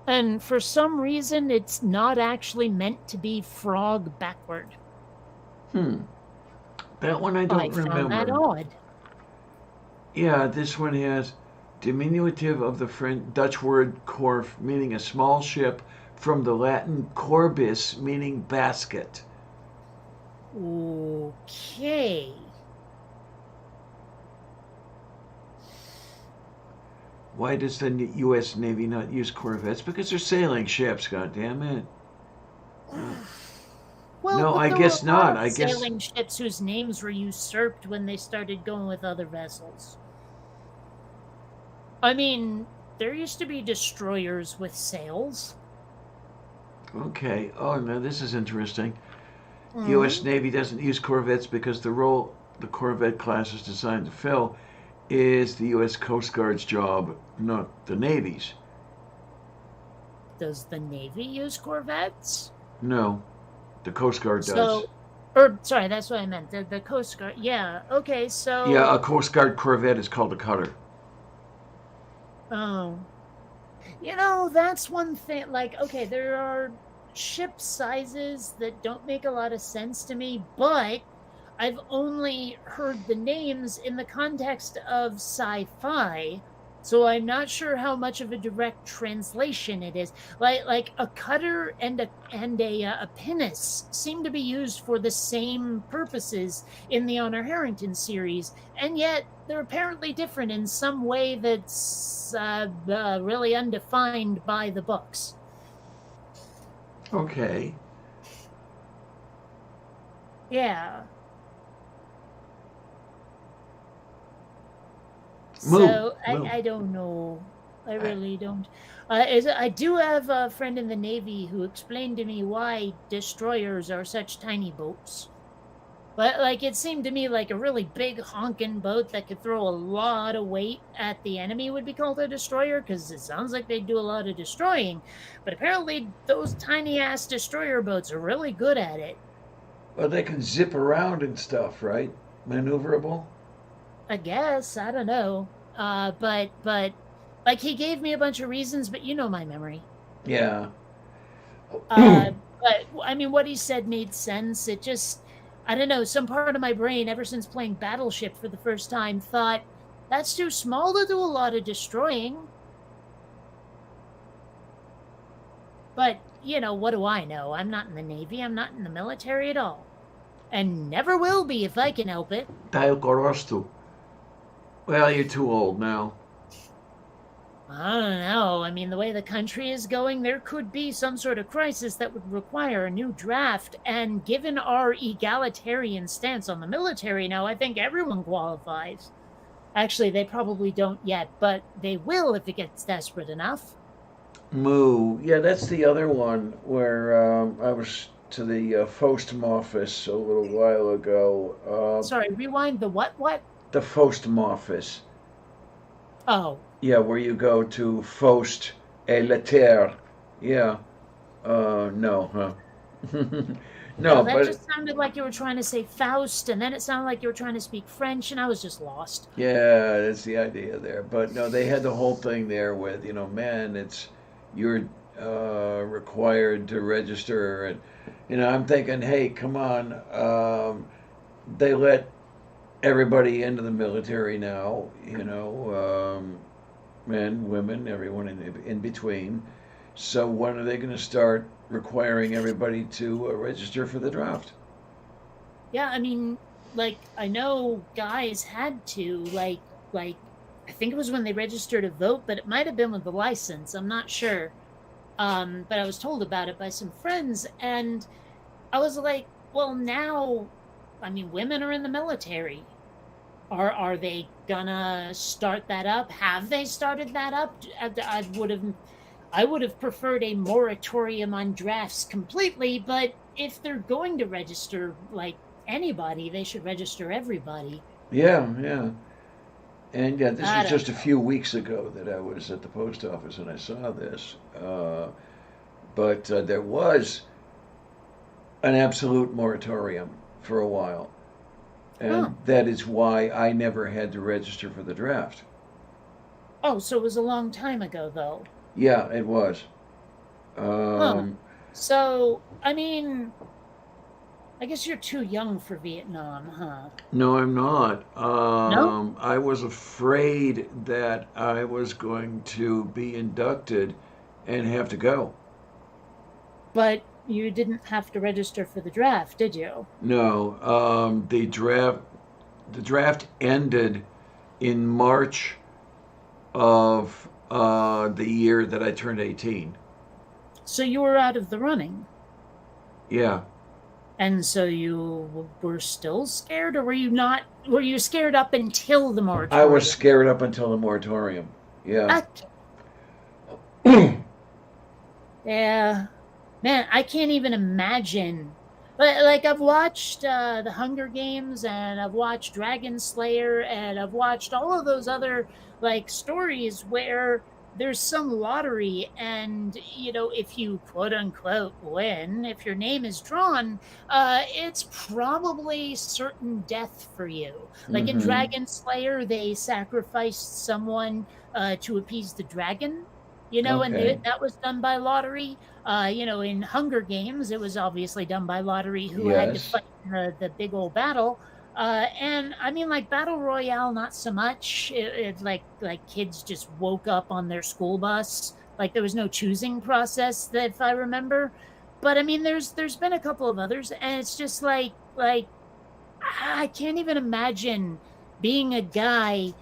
And for some reason, it's not actually meant to be frog backward. That one I I don't found that remember. odd. Yeah, this one has diminutive of the French Dutch word Korf, meaning a small ship, from the Latin corbis, meaning basket. Okay. Why does the U.S. Navy not use corvettes? Because they're sailing ships, goddammit. Well, No, but I there guess were a lot not. of I guess sailing ships whose names were usurped when they started going with other vessels. I mean, there used to be destroyers with sails. okay. Oh, no, this is interesting. Mhm. U.S. Navy doesn't use corvettes because the role the corvette class is designed to fill is the U.S. Coast Guard's job, not the Navy's. Does the Navy use corvettes? No, the Coast Guard does. So, or sorry, that's what I meant. The Coast Guard. Yeah. Okay. So. Yeah, a Coast Guard corvette is called a cutter. Oh. You know, that's one thing. Like, okay, there are ship sizes that don't make a lot of sense to me, but I've only heard the names in the context of sci-fi, so I'm not sure how much of a direct translation it is. Like a cutter and a pinnace seem to be used for the same purposes in the Honor Harrington series, and yet they're apparently different in some way that's really undefined by the books. Okay. Yeah. Moo. So Moo. I don't know. I really don't. I do have a friend in the Navy who explained to me why destroyers are such tiny boats. But like it seemed to me like a really big honking boat that could throw a lot of weight at the enemy would be called a destroyer, because it sounds like they do a lot of destroying. But apparently those tiny ass destroyer boats are really good at it. Well, they can zip around and stuff, right? Maneuverable. I guess, I don't know. But like he gave me a bunch of reasons, but you know my memory. Yeah. But I mean, what he said made sense. It just, I don't know, some part of my brain, ever since playing Battleship for the first time, thought that's too small to do a lot of destroying. But, you know, what do I know? I'm not in the Navy. I'm not in the military at all. And never will be if I can help it. Tayo Korostu. Well, you're too old now. I don't know. I mean, the way the country is going, there could be some sort of crisis that would require a new draft. And given our egalitarian stance on the military now, I think everyone qualifies. Actually, they probably don't yet, but they will if it gets desperate enough. Moo. Yeah, that's the other one where I was to the Fostum office a little while ago. Sorry, rewind the what? The Fostum office. Oh, Yeah, where you go to Faust et la Terre. Yeah. No, huh? No, that but just sounded like you were trying to say Faust, and then it sounded like you were trying to speak French, and I was just lost. yeah, that's the idea there. But no, they had the whole thing there with, man, you're required to register, and I'm thinking, hey, come on, they let everybody into the military now, men, women, everyone in between. So when are they going to start requiring everybody to register for the draft? Yeah, I mean, like I know guys had to like I think it was when they registered to vote, but it might have been with the license. I'm not sure. But I was told about it by some friends, and I was like, well, now, I mean, women are in the military. Are they gonna start that up? Have they started that up? I would have preferred a moratorium on drafts completely, but if they're going to register like anybody, they should register everybody. Yeah, yeah. And yeah, this I was don't just a know. few weeks ago that I was at the post office and I saw this. But there was an absolute moratorium for a while. Huh. And that is why I never had to register for the draft. Oh, so it was a long time ago, though. Yeah, it was. Huh. Um, So, I mean, I guess you're too young for Vietnam, huh? no, I'm not. No? I was afraid that I was going to be inducted and have to go. But you didn't have to register for the draft, did you? No, the draft ended in March of the year that I turned 18. So you were out of the running. Yeah, And so you were still scared, or were you not? Were you scared up until the I was moratorium? scared up until the moratorium. Yeah. I, yeah, man, I can't even imagine. Like I've watched the Hunger Games, and I've watched Dragon Slayer, and I've watched all of those other like stories where there's some lottery, and if you quote unquote win, if your name is drawn, it's probably certain death for you. Like in Hmm. Dragon Slayer, they sacrificed someone to appease the dragon. And Okay. that was done by lottery. In Hunger Games, it was obviously done by lottery who had to Yes. fight in the big old battle. And I mean, like Battle Royale, not so much. It like kids just woke up on their school bus. Like there was no choosing process, that if I remember. But I mean, there's been a couple of others, and it's just like I can't even imagine being a guy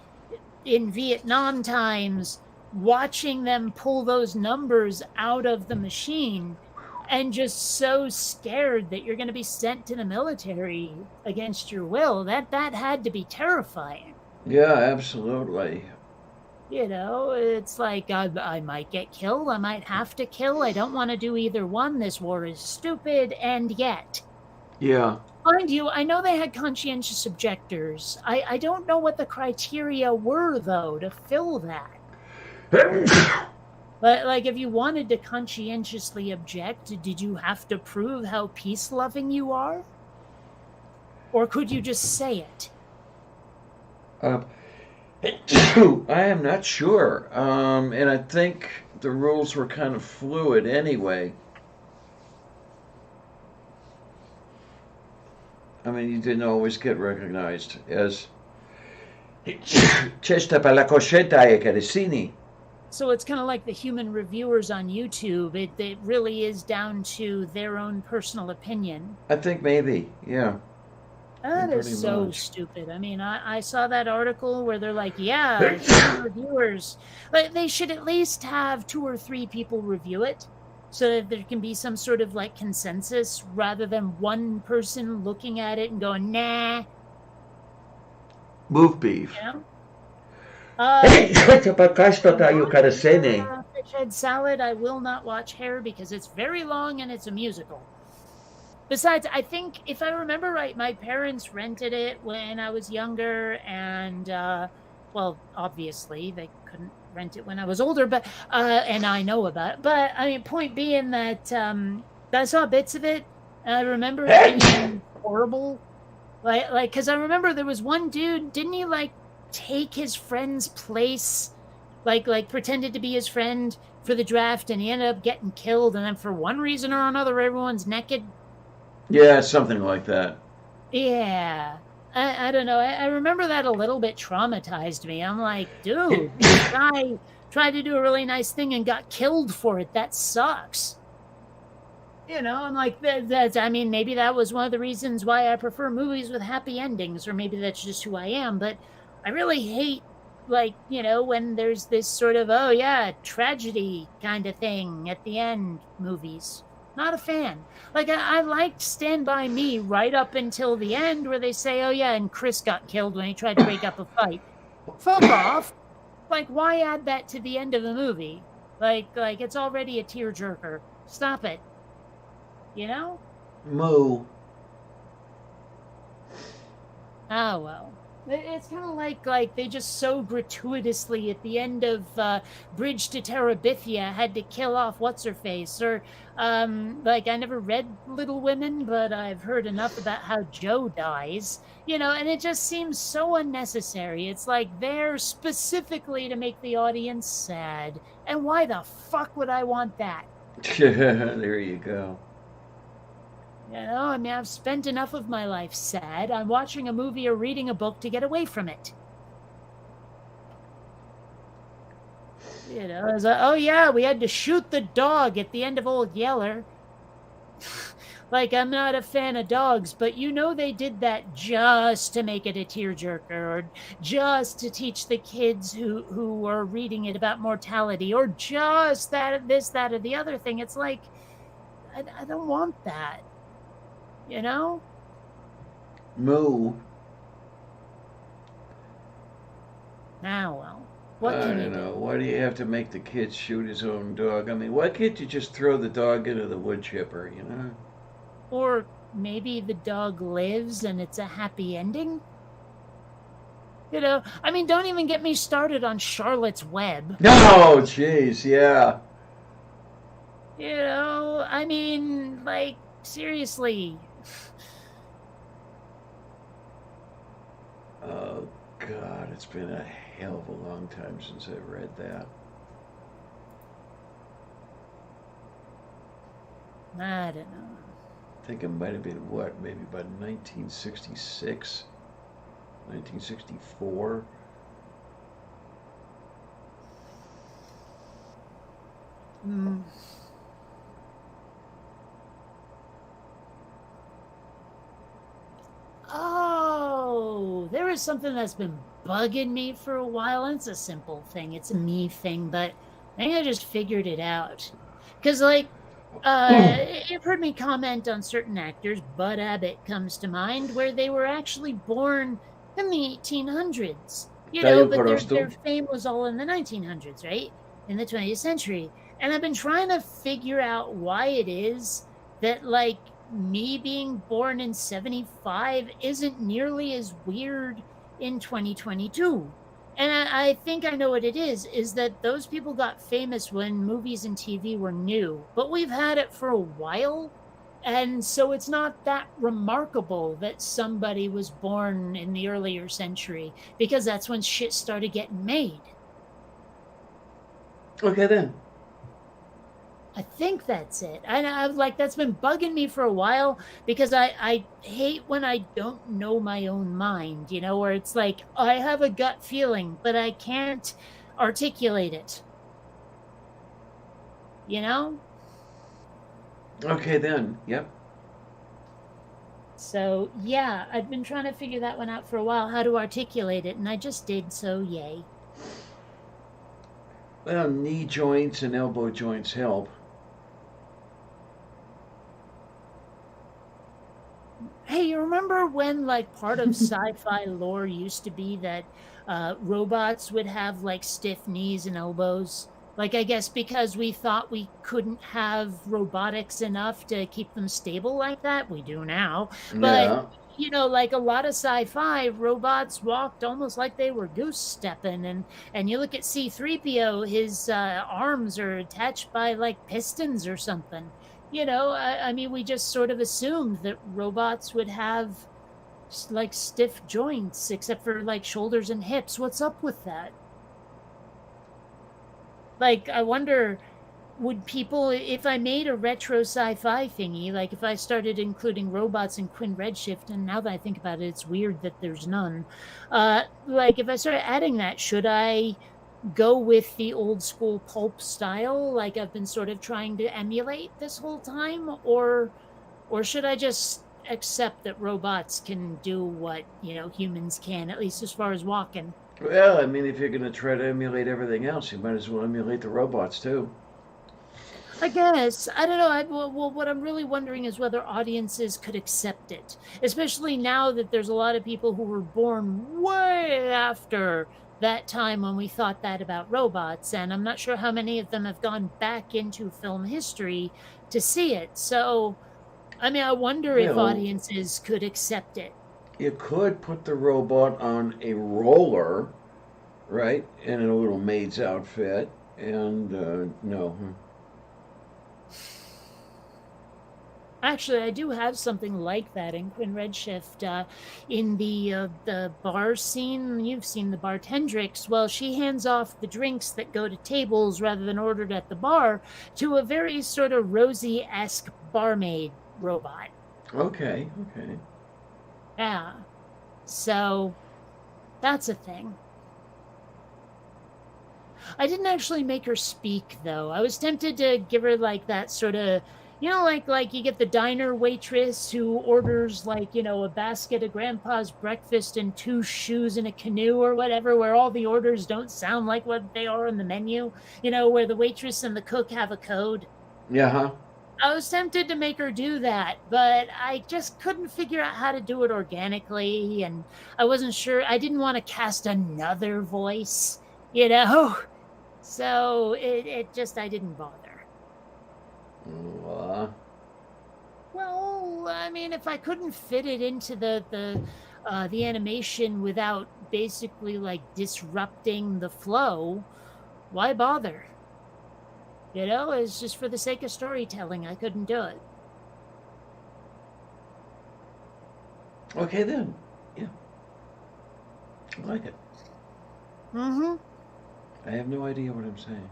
in Vietnam times, watching them pull those numbers out of the machine, and just so scared that you're going to be sent to the military against your will. That had to be terrifying. Yeah, absolutely. It's like I might get killed, I might have to kill. I don't want to do either one. This war is stupid, and yet, Yeah. mind you, I know they had conscientious objectors. I don't know what the criteria were, though, to fill that. But like, if you wanted to conscientiously object, did you have to prove how peace loving you are? Or could you just say it? Uh, I am not sure. And I think the rules were kind of fluid anyway. I mean, you didn't always get recognized as Cesta per la coscetta e Caresini. So it's kind of like the human reviewers on YouTube. It really is down to their own personal opinion. I think maybe, yeah, That is pretty so much. stupid. I mean, I saw that article where they're like, yeah, human reviewers, but they should at least have 2 or 3 people review it, so that there can be some sort of like consensus, rather than one person looking at it and going, nah, Move beef. you know? Uh, Cesta per I coscetta e want Caresini. Fish Head Salad. I will not watch Hair because it's very long and it's a musical. Besides, I think if I remember right, my parents rented it when I was younger, and well, obviously they couldn't rent it when I was older, but and I know about it. But I mean, point being that I saw bits of it, And I remember it Hey! being horrible. Because I remember there was one dude, didn't he, like, take his friend's place? Like pretended to be his friend for the draft, and he ended up getting killed, and then for one reason or another, everyone's naked. Yeah, something like that. Yeah. I don't know. I remember that a little bit traumatized me. I'm like, dude, this guy tried to do a really nice thing and got killed for it. That sucks. You know, I'm like, that's, I mean, maybe that was one of the reasons why I prefer movies with happy endings, or maybe that's just who I am, but I really hate, like, you know, when there's this sort of, oh yeah, tragedy kind of thing at the end movies. Not a fan. Like, I liked Stand By Me right up until the end where they say, oh yeah, and Chris got killed when he tried to break up a fight. Fuck off. Like, why add that to the end of the movie? Like it's already a tearjerker. Stop it. You know? Moo. Oh, well. It's kind of like they just so gratuitously at the end of Bridge to Terabithia had to kill off What's-Her-Face. Or, like, I never read Little Women, but I've heard enough about how Joe dies. You know, and it just seems so unnecessary. It's like there specifically to make the audience sad. And why the fuck would I want that? There you go. You know, I mean, I've spent enough of my life sad. I'm watching a movie or reading a book to get away from it. You know, it's like, oh yeah, we had to shoot the dog at the end of Old Yeller. Like, I'm not a fan of dogs, but you know they did that just to make it a tearjerker, or just to teach the kids who are reading it about mortality, or just that, this, that, or the other thing. It's like, I don't want that. You know? Moo. Ah, well. What can you I don't know. do? Why do you have to make the kid shoot his own dog? I mean, why can't you just throw the dog into the wood chipper, you know? Or maybe the dog lives and it's a happy ending? You know, I mean, don't even get me started on Charlotte's Web. No, jeez, yeah. You know, I mean, like, seriously. Oh, God, it's been a hell of a long time since I read that. I don't know. I think it might have been, what, maybe about 1966? 1964? Hmm. Oh, there is something that's been bugging me for a while, and it's a simple thing. It's a me thing, but I think I just figured it out. Because, like, you've heard me comment on certain actors. Bud Abbott comes to mind, where they were actually born in the 1800s. You know, but their fame was all in the 1900s, right? In the 20th century. And I've been trying to figure out why it is that, like, me being born in 75 isn't nearly as weird in 2022. And I think I know what it is that those people got famous when movies and TV were new, but we've had it for a while. And so it's not that remarkable that somebody was born in the earlier century, because that's when shit started getting made. Okay, then. I think that's it. I'm like, that's been bugging me for a while, because I hate when I don't know my own mind, you know, where it's like, I have a gut feeling, but I can't articulate it. You know? Okay, then. Yep. So, yeah, I've been trying to figure that one out for a while, how to articulate it, and I just did, so yay. Well, knee joints and elbow joints help. Hey, you remember when, like, part of sci-fi lore used to be that robots would have, like, stiff knees and elbows? Like, I guess because we thought we couldn't have robotics enough to keep them stable like that. We do now. But, Yeah. you know, like a lot of sci-fi, robots walked almost like they were goose stepping. And you look at C-3PO, his arms are attached by, like, pistons or something. I mean, we just sort of assumed that robots would have like stiff joints, except for like shoulders and hips. What's up with that? Like, I wonder, would people, if I made a retro sci-fi thingy, like if I started including robots in Quinn Redshift, and now that I think about it, it's weird that there's none. Like if I started adding that, should I go with the old school pulp style, like I've been sort of trying to emulate this whole time, or should I just accept that robots can do what humans can, at least as far as walking? Well, I mean, if you're going to try to emulate everything else, you might as well emulate the robots too. I guess. I don't know. Well, what I'm really wondering is whether audiences could accept it, especially now that there's a lot of people who were born way after that time when we thought that about robots, and I'm not sure how many of them have gone back into film history to see it. So, I mean, I wonder if Well, audiences could accept it. you could put the robot on a roller, right, in a little maid's outfit, and no. Actually, I do have something like that in Quinn Redshift. In the bar scene, you've seen the bartendrix. Well, she hands off the drinks that go to tables rather than ordered at the bar to a very sort of Rosie-esque barmaid robot. Okay, okay. Yeah. So that's a thing. I didn't actually make her speak though. I was tempted to give her like that sort of, like you get the diner waitress who orders like, a basket of grandpa's breakfast and 2 shoes and a canoe or whatever, where all the orders don't sound like what they are on the menu, where the waitress and the cook have a code. Yeah, huh? I was tempted to make her do that, but I just couldn't figure out how to do it organically, and I wasn't sure. I didn't want to cast another voice, So it just, I didn't bother. Uh, Well, I mean, if I couldn't fit it into the animation without basically like disrupting the flow, why bother? It's just for the sake of storytelling. I couldn't do it. okay then. Yeah, I like it. Mm-hmm. I have no idea what I'm saying.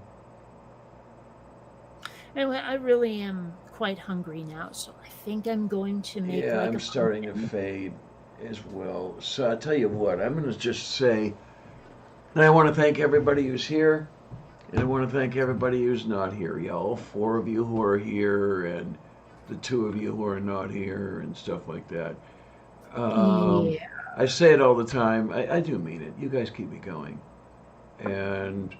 Anyway, I really am quite hungry now, so I think I'm going to make Yeah, like I'm a starting to pumpkin. fade as well. So I'll tell you what, I'm going to just say, and I want to thank everybody who's here, and I want to thank everybody who's not here. Yeah, all 4 of you who are here, and the 2 of you who are not here, and stuff like that. Um, Yeah. I say it all the time. I do mean it. You guys keep me going. And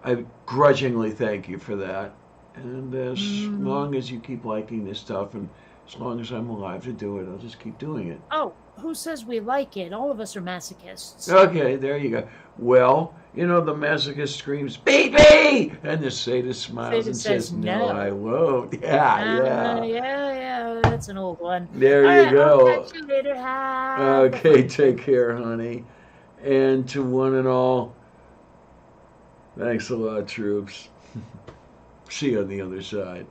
I grudgingly thank you for that. And as Mm. long as you keep liking this stuff, and as long as I'm alive to do it, I'll just keep doing it. Oh, who says we like it? All of us are masochists. Okay, there you go. Well, the masochist screams, "Beat me!" And the sadist smiles Satan and says says, "No, I no. won't." Yeah, yeah. Yeah, that's an old one. There All you right, I'll go. catch you later. Have a Okay, fun take day. care, honey. And to one and all, thanks a lot, troops. See you on the other side.